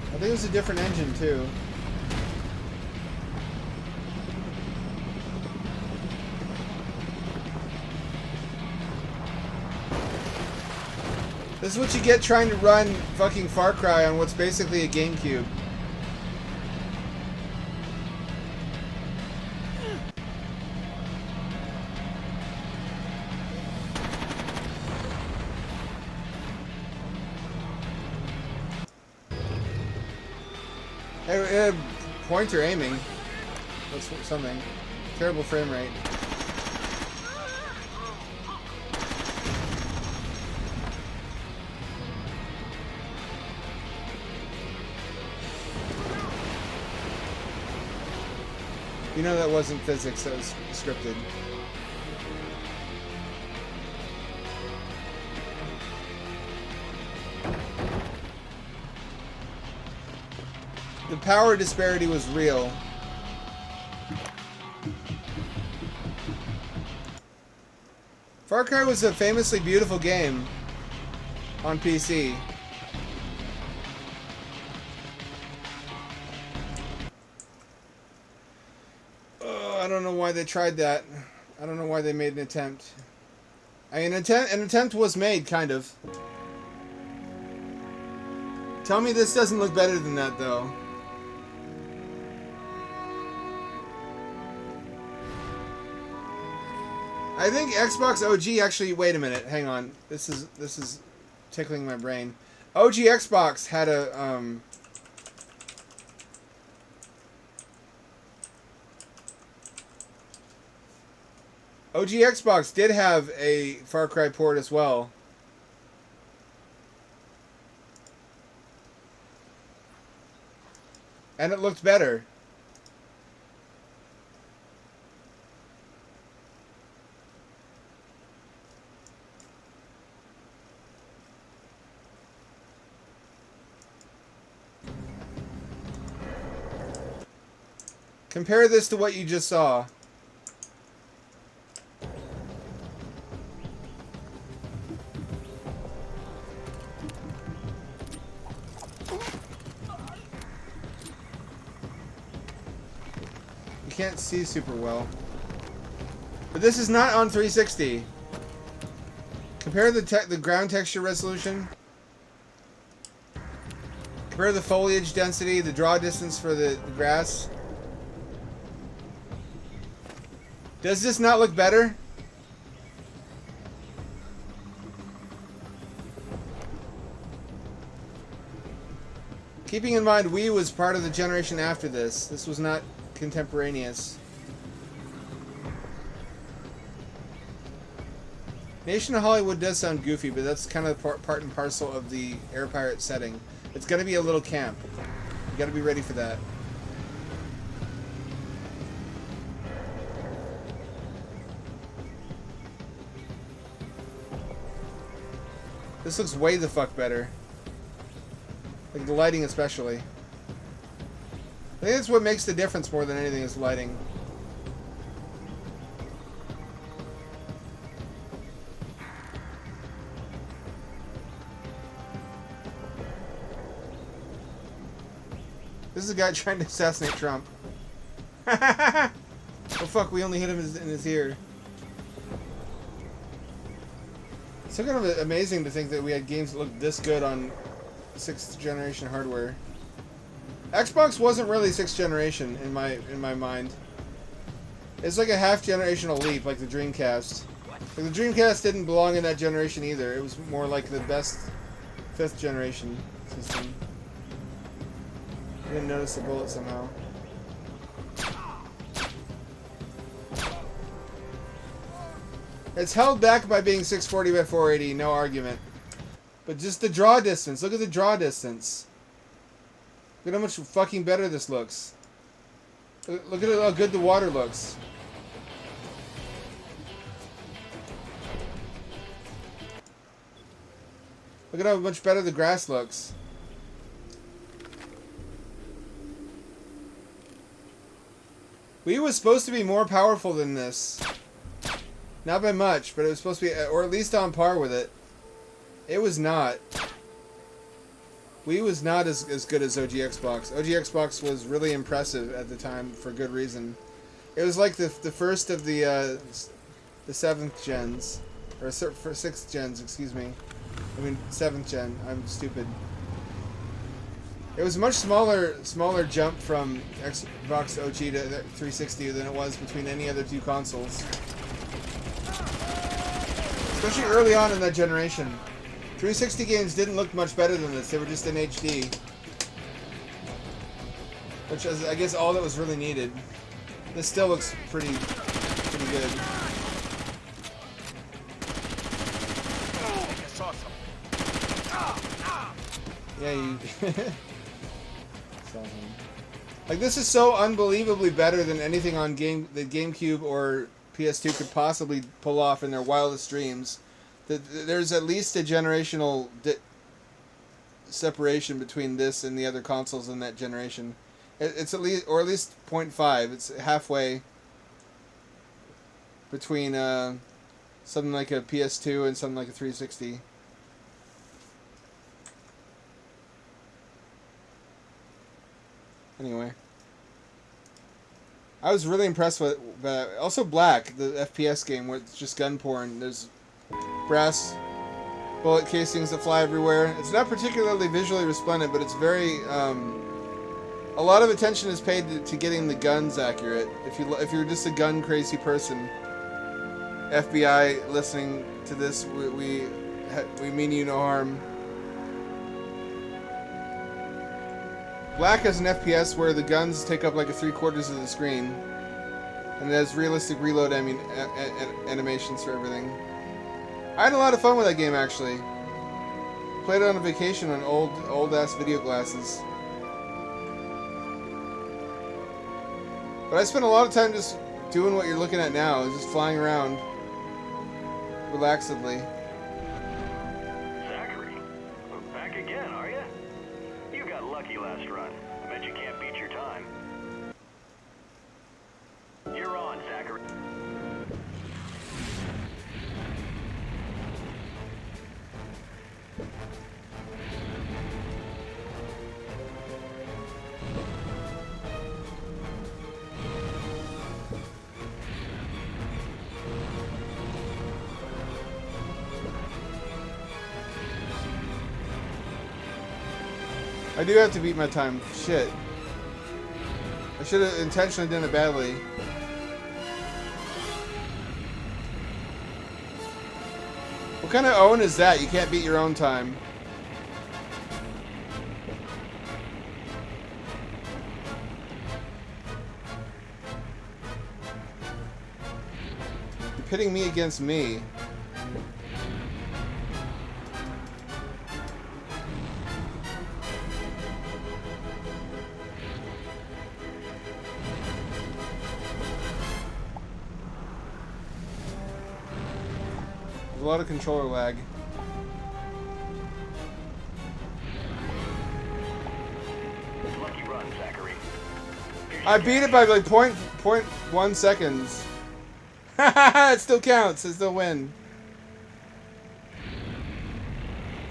I think it was a different engine too. This is what you get trying to run fucking Far Cry on what's basically a GameCube. Pointer aiming. That's something. Terrible frame rate. You know that wasn't physics, that was scripted. The power disparity was real. Far Cry was a famously beautiful game on PC. don't know why they tried that. I don't know why they made an attempt. I mean, an attempt was made, kind of. Tell me this doesn't look better than that, though. I think Xbox OG actually... Wait a minute, hang on. This is tickling my brain. OG Xbox had a... OG Xbox did have a Far Cry port as well. And it looked better. Compare this to what you just saw. You can't see super well. But this is not on 360. Compare the ground texture resolution. Compare the foliage density, the draw distance for the grass. Does this not look better? Keeping in mind Wii was part of the generation after this. This was not contemporaneous. Nation of Hollywood does sound goofy, but that's kind of part and parcel of the Air Pirate setting. It's going to be a little camp. You got to be ready for that. This looks way the fuck better. Like the lighting especially. I think that's what makes the difference more than anything is lighting. This is a guy trying to assassinate Trump. Oh fuck, we only hit him in his ear. It's so kind of amazing to think that we had games that looked this good on 6th generation hardware. Xbox wasn't really 6th generation in my mind. It's like a half generational leap, like the Dreamcast. Like the Dreamcast didn't belong in that generation either. It was more like the best 5th generation system. I didn't notice the bullet somehow. It's held back by being 640 by 480, no argument. But just the draw distance. Look at the draw distance. Look at how much fucking better this looks. Look at how good the water looks. Look at how much better the grass looks. Wii was supposed to be more powerful than this. Not by much, but it was supposed to be, or at least on par with it. It was not. Wii was not as good as OG Xbox. OG Xbox was really impressive at the time for good reason. It was like the first of the 7th gens, or for 6th gens, excuse me. I mean 7th gen. I'm stupid. It was a much smaller jump from Xbox OG to 360 than it was between any other two consoles. Especially early on in that generation. 360 games didn't look much better than this. They were just in HD. Which is, I guess, all that was really needed. This still looks pretty good. Yeah, you... Like, this is so unbelievably better than anything on the GameCube or PS2 could possibly pull off in their wildest dreams. There's at least a generational separation between this and the other consoles in that generation. It's at least, or at least 0.5. It's halfway between something like a PS2 and something like a 360. Anyway. I was really impressed with that. Also Black, the FPS game where it's just gun porn. There's brass bullet casings that fly everywhere. It's not particularly visually resplendent, but it's very a lot of attention is paid to getting the guns accurate. If you're just a gun crazy person, FBI listening to this, we mean you no harm. Black has an FPS where the guns take up like a 3/4 of the screen, and it has realistic reload animations for everything. I had a lot of fun with that game actually. Played it on a vacation on old ass video glasses. But I spent a lot of time just doing what you're looking at now, just flying around relaxedly. Zachary, back again, are you? You got lucky last run. I bet you can't beat your time. You're on, Zachary. I do have to beat my time. Shit. I should have intentionally done it badly. What kind of own is that? You can't beat your own time. You're pitting me against me. A lot of controller lag. Lucky run, Zachary. I beat it by like 0.1 seconds. It still counts. I still win.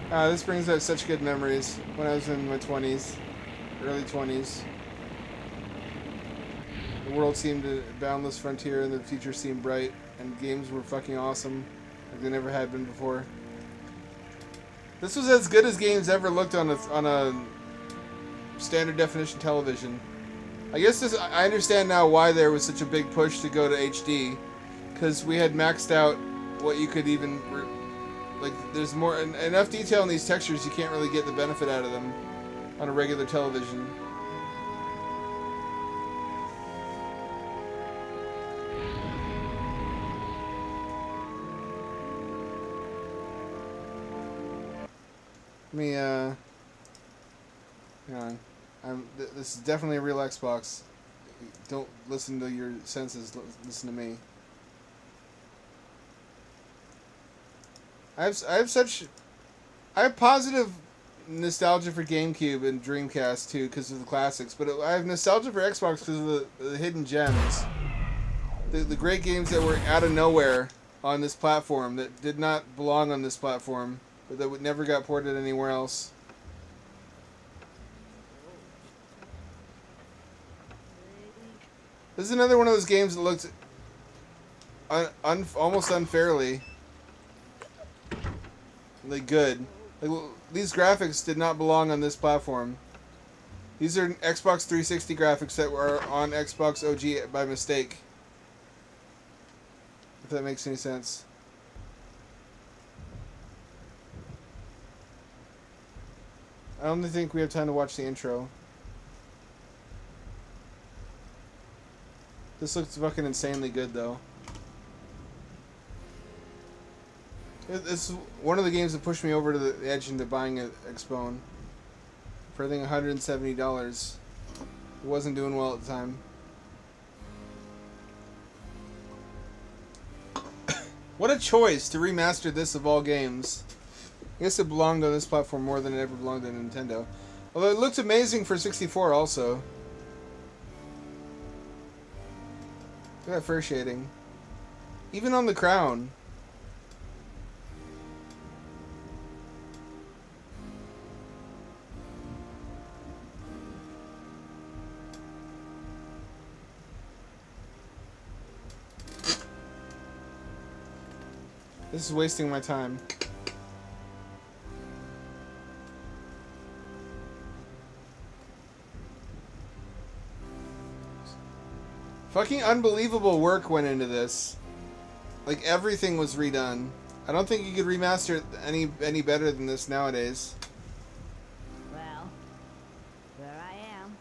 This brings up such good memories when I was in my 20s, early 20s. The world seemed a boundless frontier, and the future seemed bright, and games were fucking awesome. Like they never had been before. This was as good as games ever looked on a standard definition television. I guess I understand now why there was such a big push to go to HD, because we had maxed out what you could even like. There's more enough detail in these textures you can't really get the benefit out of them on a regular television. Let me, hang on. This is definitely a real Xbox. Don't listen to your senses, listen to me. I have positive nostalgia for GameCube and Dreamcast too, because of the classics, but I have nostalgia for Xbox because of the hidden gems. The great games that were out of nowhere on this platform, that did not belong on this platform, but that never got ported anywhere else. This is another one of those games that looked almost unfairly like good. Like, these graphics did not belong on this platform. These are Xbox 360 graphics that were on Xbox OG by mistake. If that makes any sense. I don't think we have time to watch the intro. This looks fucking insanely good, though. This is one of the games that pushed me over to the edge into buying an Xbone. For I think $170. It wasn't doing well at the time. What a choice to remaster this of all games. I guess it belonged on this platform more than it ever belonged on Nintendo. Although it looks amazing for 64 also. Look at that fur shading. Even on the crown. This is wasting my time. Fucking unbelievable work went into this. Like, everything was redone. I don't think you could remaster it any better than this nowadays. Well, there I am.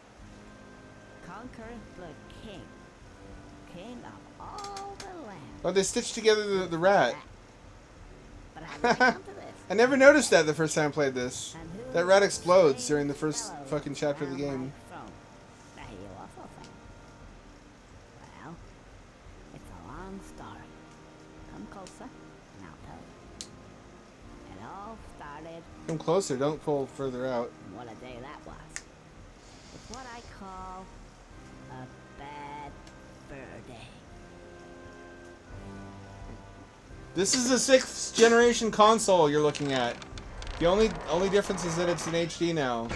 Conquer the king. King of all the land. Oh, they stitched together the rat. But how did you come to this? I never noticed that the first time I played this. That rat explodes during the first fucking chapter of the game. Now you also think. Well, it's a long story. Come closer, and I'll tell you. It all started. Come closer, don't pull further out. What a day that was. It's what I call a bad fur day. This is a 6th generation console you're looking at. The only difference is that it's in HD now.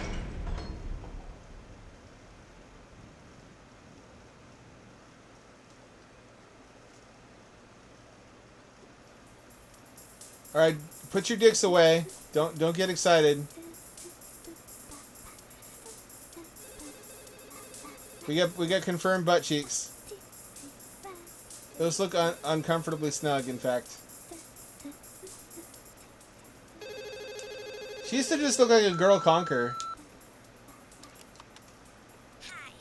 All right, put your dicks away. Don't get excited. We got confirmed butt cheeks. Those look uncomfortably snug, in fact. She used to just look like a girl conquer. Hi,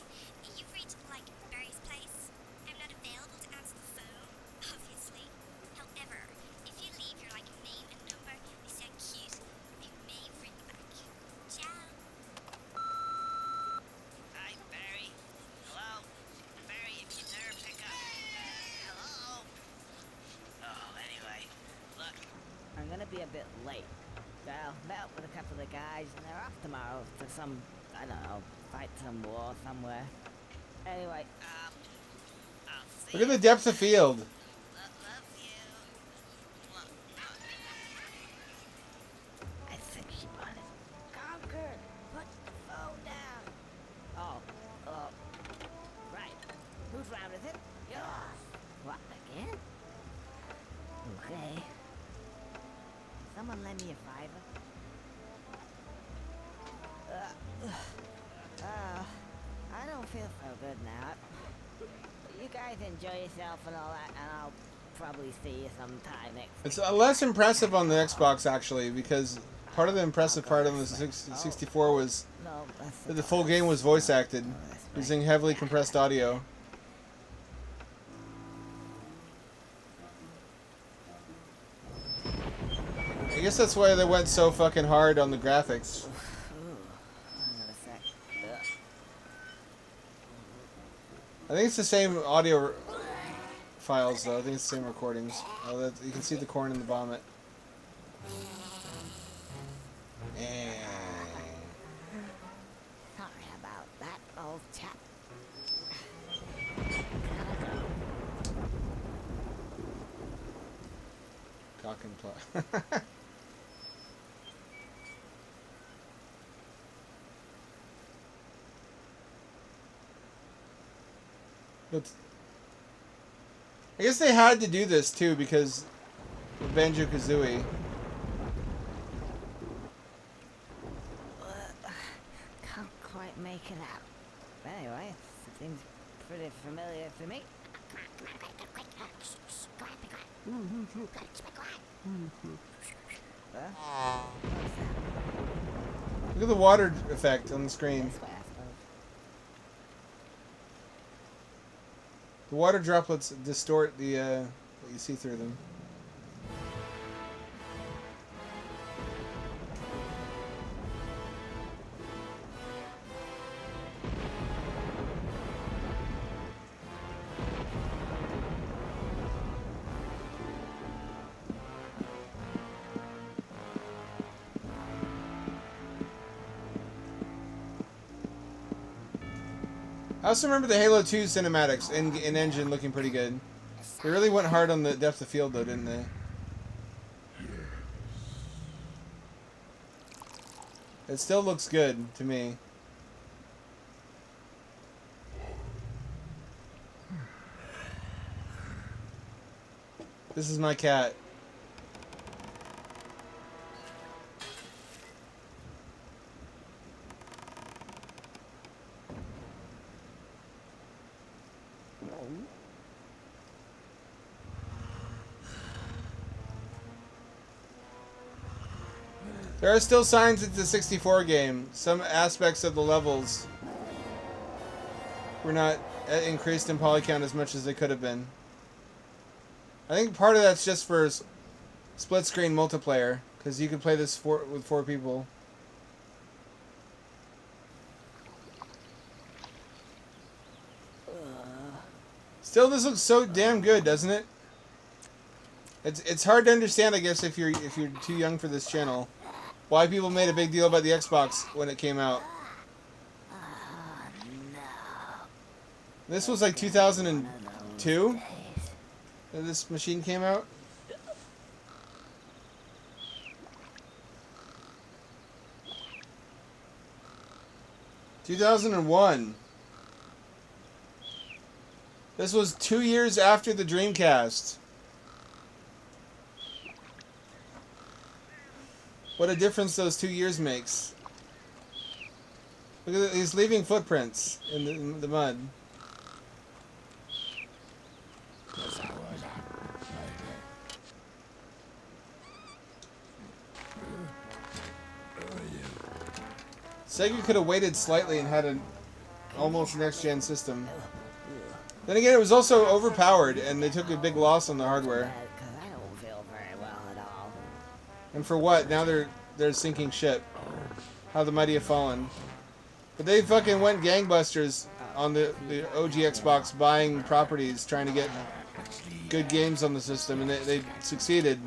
you've reached, Barry's place. I'm not available to answer the phone, obviously. However, if you leave your, name and number, they sound cute. They may ring back. Ciao. Hi, Barry. Hello? Barry, if you never pick up. Hello? Oh, anyway, look. I'm gonna be a bit late. Well, met up with a couple of guys, and they're off tomorrow to some, I don't know, fight some war somewhere. Anyway, I'll see Look at the depth of field. Love you. I think she bought it. Conquer! Put the phone down! Oh, right. Whose round is it? Yours! What, again? Okay. Someone lend me a fiver? I don't feel so good now. You guys enjoy yourself and all that, and I'll probably see you sometime next It's less impressive on the Xbox, actually, because part of the impressive part on the 64 was that the full game was voice acted, using heavily compressed audio. I guess that's why they went so fucking hard on the graphics. I think it's the same audio files, though. I think it's the same recordings. Oh, you can see the corn in the vomit. Sorry about that, old chap. Cock and plot. I guess they had to do this too because of Banjo-Kazooie. Can't quite make it out. Anyway, it seems pretty familiar to me. Look at the water effect on the screen. The water droplets distort the what you see through them. I also remember the Halo 2 cinematics in engine looking pretty good. They really went hard on the depth of field though, didn't they? It still looks good to me. This is my cat. There are still signs it's a 64 game. Some aspects of the levels were not increased in poly count as much as they could have been. I think part of that's just for split screen multiplayer, because you could play this with 4 people. Still, this looks so damn good, doesn't it? It's hard to understand, I guess, if you're too young for this channel, why people made a big deal about the Xbox when it came out. This was like 2002 that this machine came out. (2001). This was 2 years after the Dreamcast. What a difference those 2 years makes. Look at that, he's leaving footprints in the mud. Sega could have waited slightly and had an almost next-gen system. Then again, it was also overpowered, and they took a big loss on the hardware. I don't feel very well at all. And for what? Now they're sinking ship. How the mighty have fallen. But they fucking went gangbusters on the OG Xbox, buying properties, trying to get good games on the system, and they succeeded.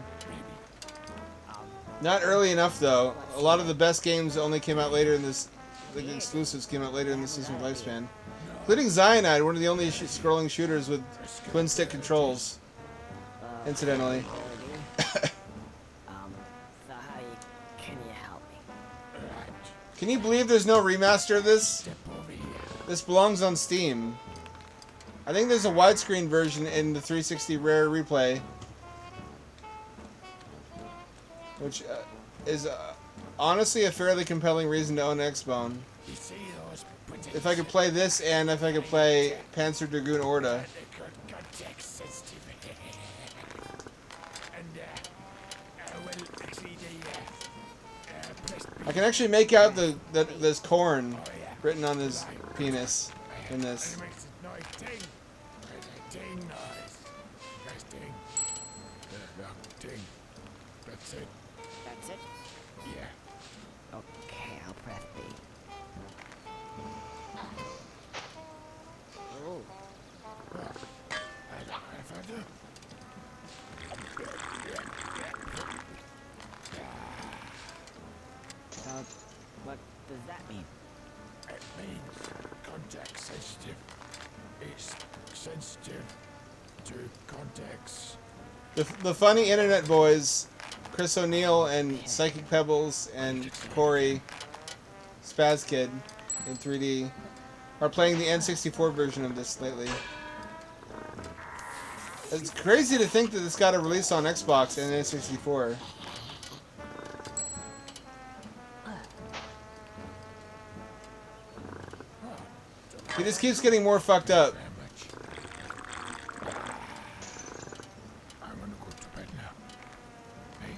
Not early enough, though. A lot of the best games only came out later in this... The exclusives came out later in the system's lifespan. Including Cyanide, one of the only scrolling shooters with twin-stick controls. Incidentally. Can you help me? Can you believe there's no remaster of this? This belongs on Steam. I think there's a widescreen version in the 360 Rare Replay, which is honestly a fairly compelling reason to own an Xbone. If I could play this, and if I could play Panzer Dragoon Orta. I can actually make out this corn written on his penis in this. That's it? That's it? Yeah. Okay, I'll press B. Oh. What does that mean? It means contact sensitive. It's sensitive to contacts. The funny internet boys, Chris O'Neill and Psychic Pebbles and Corey Spaz Kid in 3D, are playing the N64 version of this lately. It's crazy to think that this got a release on Xbox and N64. He just keeps getting more fucked up. I'm gonna go to bed now. Hey.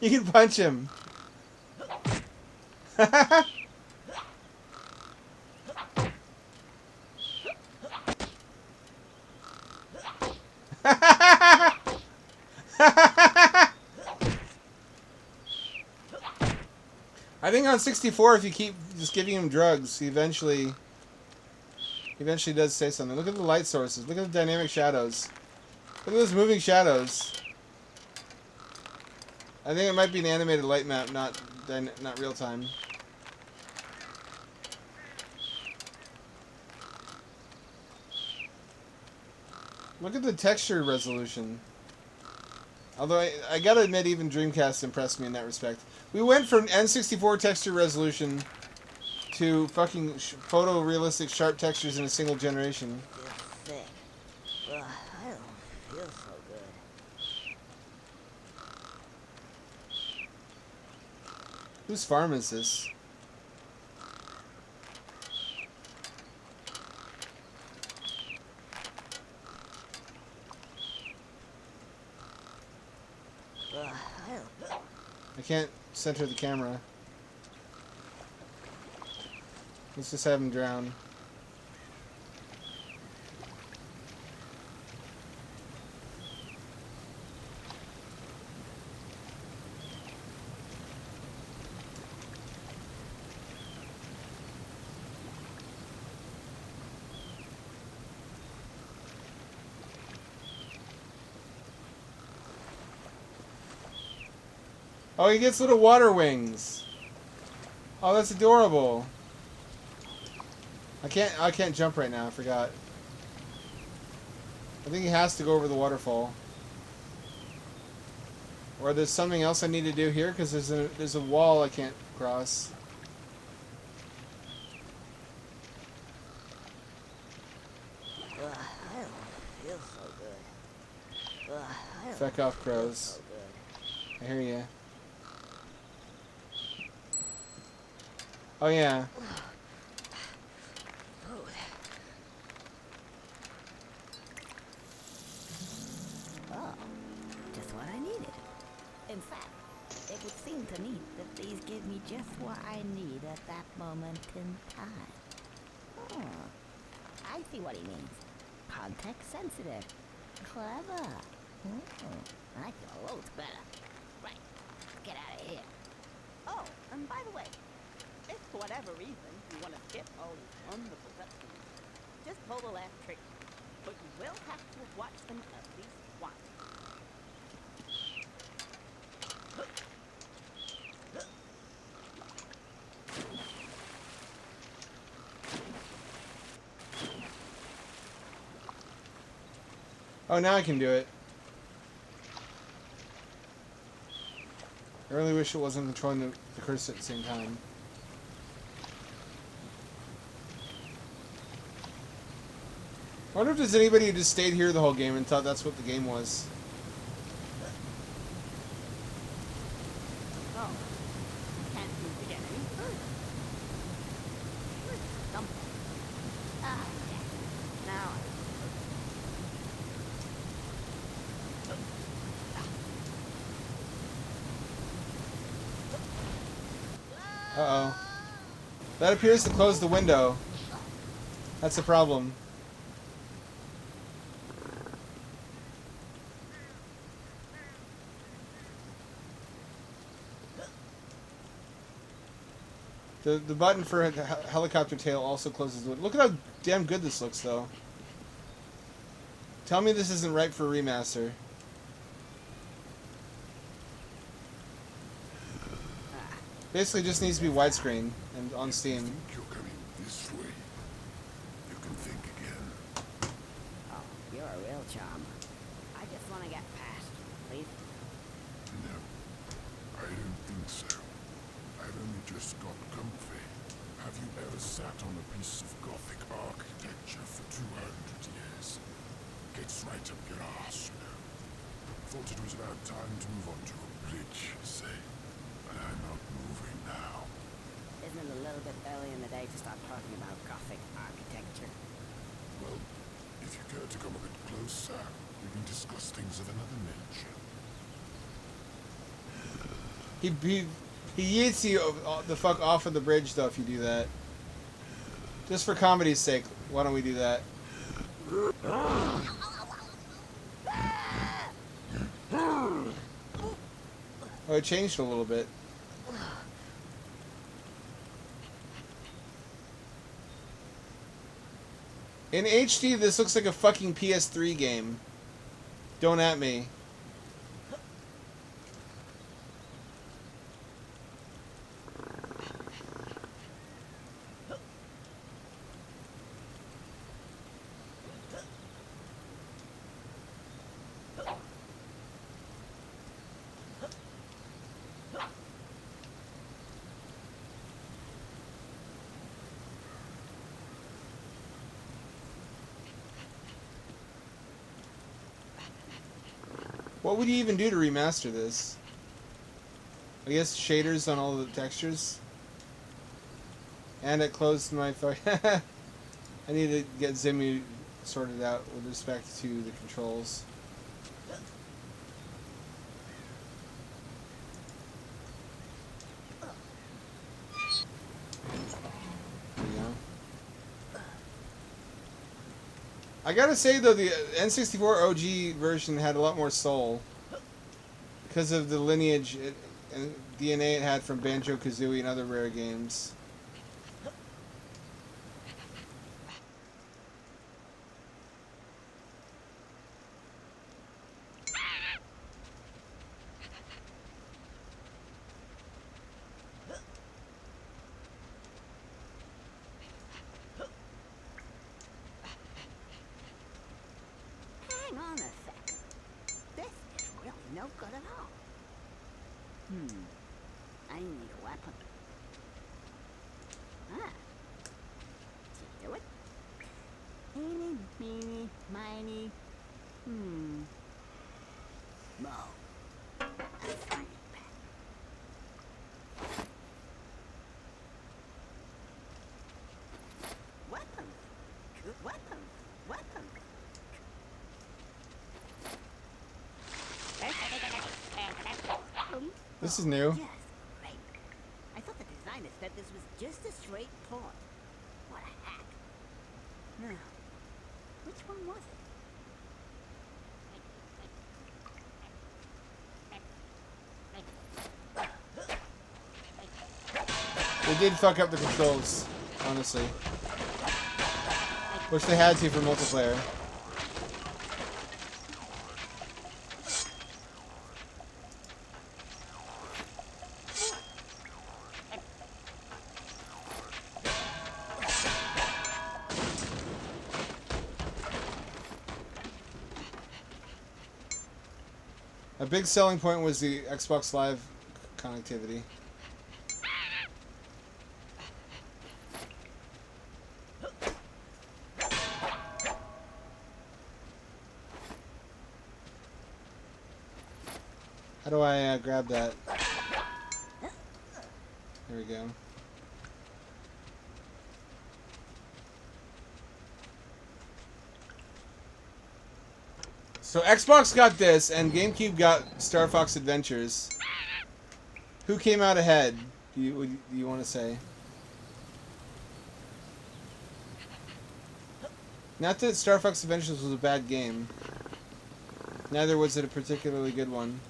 You can punch him. I think on 64, if you keep just giving him drugs, he eventually does say something. Look at the light sources. Look at the dynamic shadows. Look at those moving shadows. I think it might be an animated light map, not real time. Look at the texture resolution. Although I gotta admit, even Dreamcast impressed me in that respect. We went from N64 texture resolution to fucking photorealistic sharp textures in a single generation. You're sick. Ugh, I don't feel so good. Whose farm is this? I can't center the camera. Let's just have him drown. Oh, he gets little water wings. Oh, that's adorable. I can't jump right now. I forgot. I think he has to go over the waterfall. Or there's something else I need to do here because there's a wall I can't cross. Feels so good. Feck off, crows. I hear ya. Oh yeah. Oh, just what I needed. In fact, it would seem to me that these give me just what I need at that moment in time. Oh, I see what he means. Context sensitive. Clever. I feel loads better. Right, let's get out of here. Oh, and by the way, if for whatever reason you want to skip all these wonderful cutscenes, just pull the left trigger. But you will have to watch them at least once. Oh, now I can do it. I really wish it wasn't controlling the cursor at the same time. I wonder if there's anybody who just stayed here the whole game and thought that's what the game was. Oh, can't seem to get any further. Something. Ah, yeah. Now Uh-oh. That appears to close the window. That's the problem. The button for helicopter tail also closes the window. Look at how damn good this looks, though. Tell me this isn't right for a remaster. Basically, just needs to be widescreen and on Steam. You're coming this way. You can think again. Oh, you're a real charmer. I just want to get past, please. No, I don't think so. I've only just got comfy. Have you ever sat on a piece of Gothic architecture for 200 years? Gets right up your arse, you know. Thought it was about time to move on to a bridge, say. But I'm not moving now. Isn't it a little bit early in the day to start talking about Gothic architecture? Well, if you care to come a bit closer, we can discuss things of another nature. He yeets you the fuck off of the bridge, though, if you do that. Just for comedy's sake, why don't we do that? Oh, it changed a little bit. In HD, this looks like a fucking PS3 game. Don't at me. What would you even do to remaster this? I guess shaders on all the textures. And it closed my I need to get Zimmy sorted out with respect to the controls. There we go. I gotta say though, the N64 OG version had a lot more soul because of the lineage and DNA it had from Banjo-Kazooie and other rare games. Hang on a second. This is really no good at all. I need a weapon. Ah. Did you do it? Eeny, meeny, miny. No. That's right. Weapons. Good weapons. Weapons. This is new. Yes, great. I thought the designer said this was just a straight port. What a hack. Now, which one was it? They did fuck up the controls, honestly. Wish they had to for multiplayer. A big selling point was the Xbox Live connectivity. How do I grab that? There we go. So Xbox got this, and GameCube got Star Fox Adventures. Who came out ahead? Do you want to say? Not that Star Fox Adventures was a bad game. Neither was it a particularly good one.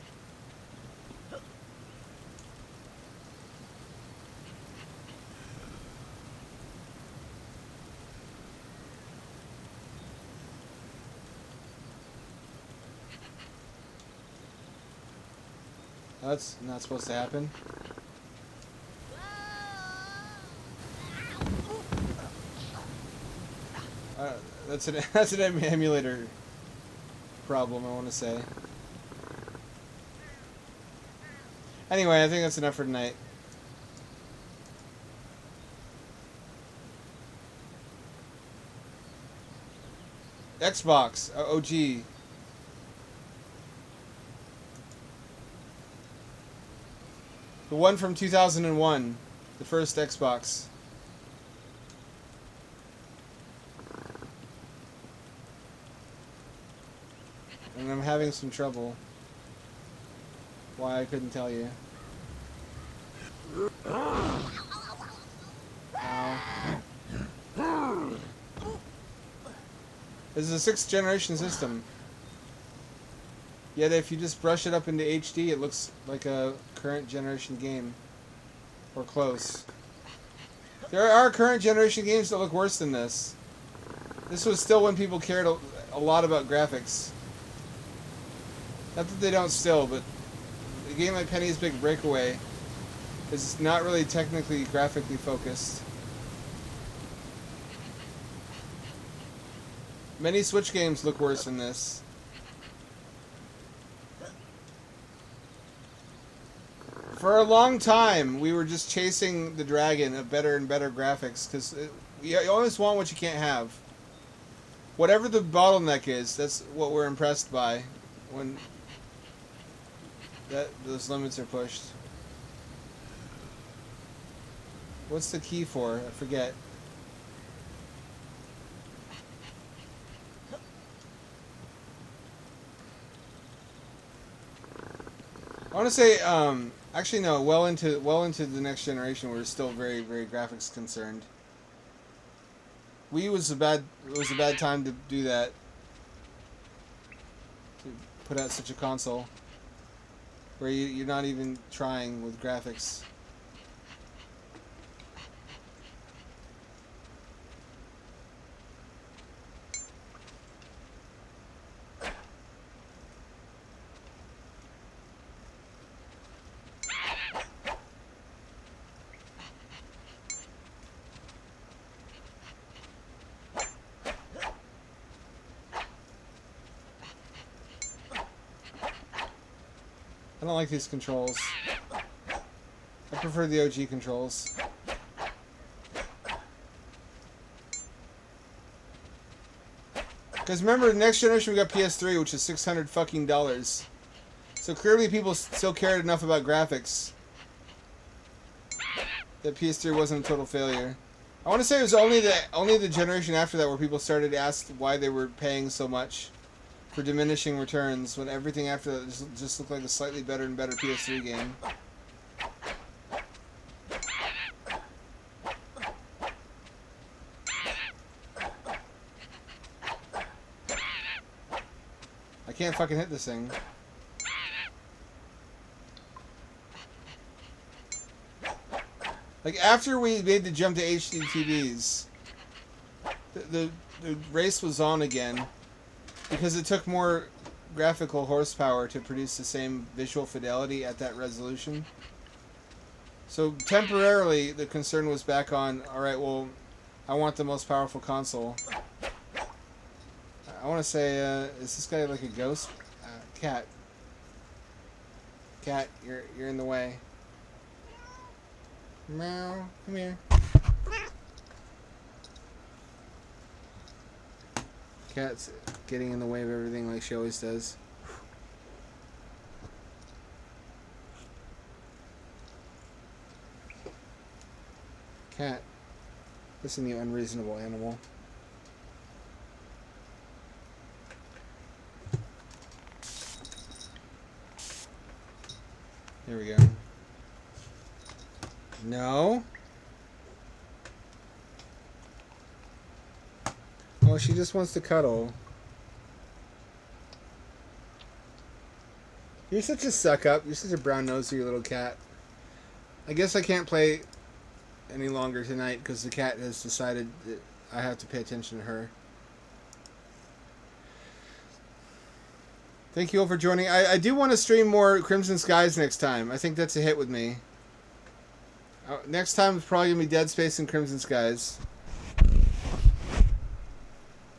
That's not supposed to happen. That's an emulator problem, I want to say. Anyway, I think that's enough for tonight. Xbox OG. The one from 2001, the first Xbox. And I'm having some trouble. Why, I couldn't tell you. Ow. This is a 6th generation system. Yet if you just brush it up into HD, it looks like a current generation game. Or close. There are current generation games that look worse than this. This was still when people cared a lot about graphics. Not that they don't still, but a game like Penny's Big Breakaway is not really technically graphically focused. Many Switch games look worse than this. For a long time, we were just chasing the dragon of better and better graphics, because you always want what you can't have. Whatever the bottleneck is, that's what we're impressed by when those limits are pushed. What's the key for? I forget. I want to say, actually no, well into the next generation, we're still very, very graphics concerned. It was a bad time to do that. To put out such a console where you're not even trying with graphics. I don't like these controls. I prefer the OG controls. Because remember, the next generation we got PS3, which is $600 fucking dollars. So clearly people still cared enough about graphics that PS3 wasn't a total failure. I want to say it was only the generation after that where people started to ask why they were paying so much for diminishing returns when everything after that just looked like a slightly better and better PS3 game. I can't fucking hit this thing. Like, after we made the jump to HD TVs, the race was on again because it took more graphical horsepower to produce the same visual fidelity at that resolution. So temporarily, the concern was back on, alright, well, I want the most powerful console. I want to say, is this guy like a ghost? Cat. Cat, you're in the way. Meow, come here. Cat's getting in the way of everything like she always does. Cat, listen, you unreasonable animal. There we go. No. Oh, she just wants to cuddle. You're such a suck-up. You're such a brown-nosy little cat. I guess I can't play any longer tonight because the cat has decided that I have to pay attention to her. Thank you all for joining. I do want to stream more Crimson Skies next time. I think that's a hit with me. Next time it's probably going to be Dead Space and Crimson Skies.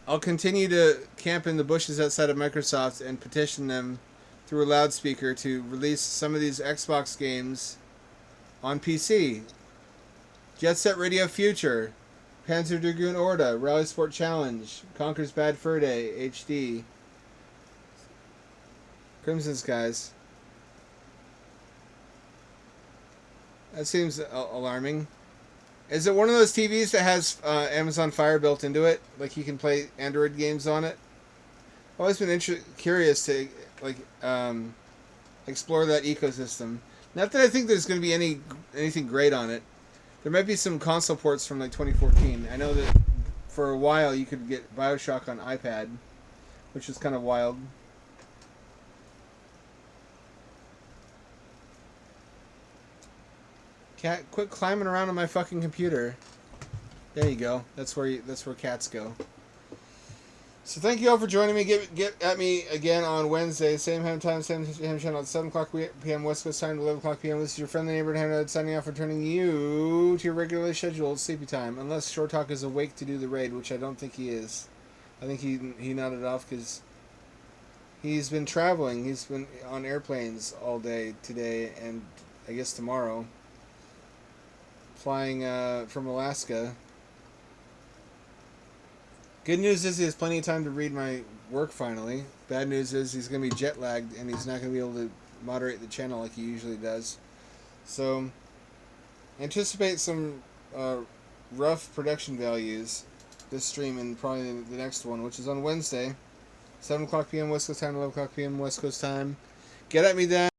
I'll continue to camp in the bushes outside of Microsoft and petition them through a loudspeaker to release some of these Xbox games on PC. Jet Set Radio Future, Panzer Dragoon Orta, Rally Sport Challenge, Conker's Bad Fur Day HD, Crimson Skies. That seems alarming. Is it one of those TVs that has Amazon Fire built into it? Like you can play Android games on it? I've always been curious to explore that ecosystem. Not that I think there's going to be anything great on it. There might be some console ports from like 2014. I know that for a while you could get BioShock on iPad, which is kind of wild. Cat, quit climbing around on my fucking computer. There you go. That's where cats go. So thank you all for joining me. Get at me again on Wednesday, same time, same channel at 7 o'clock p.m. West Coast time to 11 o'clock p.m. This is your friendly neighborhood Hammerhead signing off, returning you to your regularly scheduled sleepy time, unless Short Talk is awake to do the raid, which I don't think he is. I think he nodded off because he's been traveling. He's been on airplanes all day today and I guess tomorrow. Flying from Alaska. Good news is he has plenty of time to read my work finally. Bad news is he's going to be jet lagged and he's not going to be able to moderate the channel like he usually does. So, anticipate some rough production values this stream and probably the next one, which is on Wednesday, 7 o'clock p.m. West Coast time, 11 o'clock p.m. West Coast time. Get at me, Dan.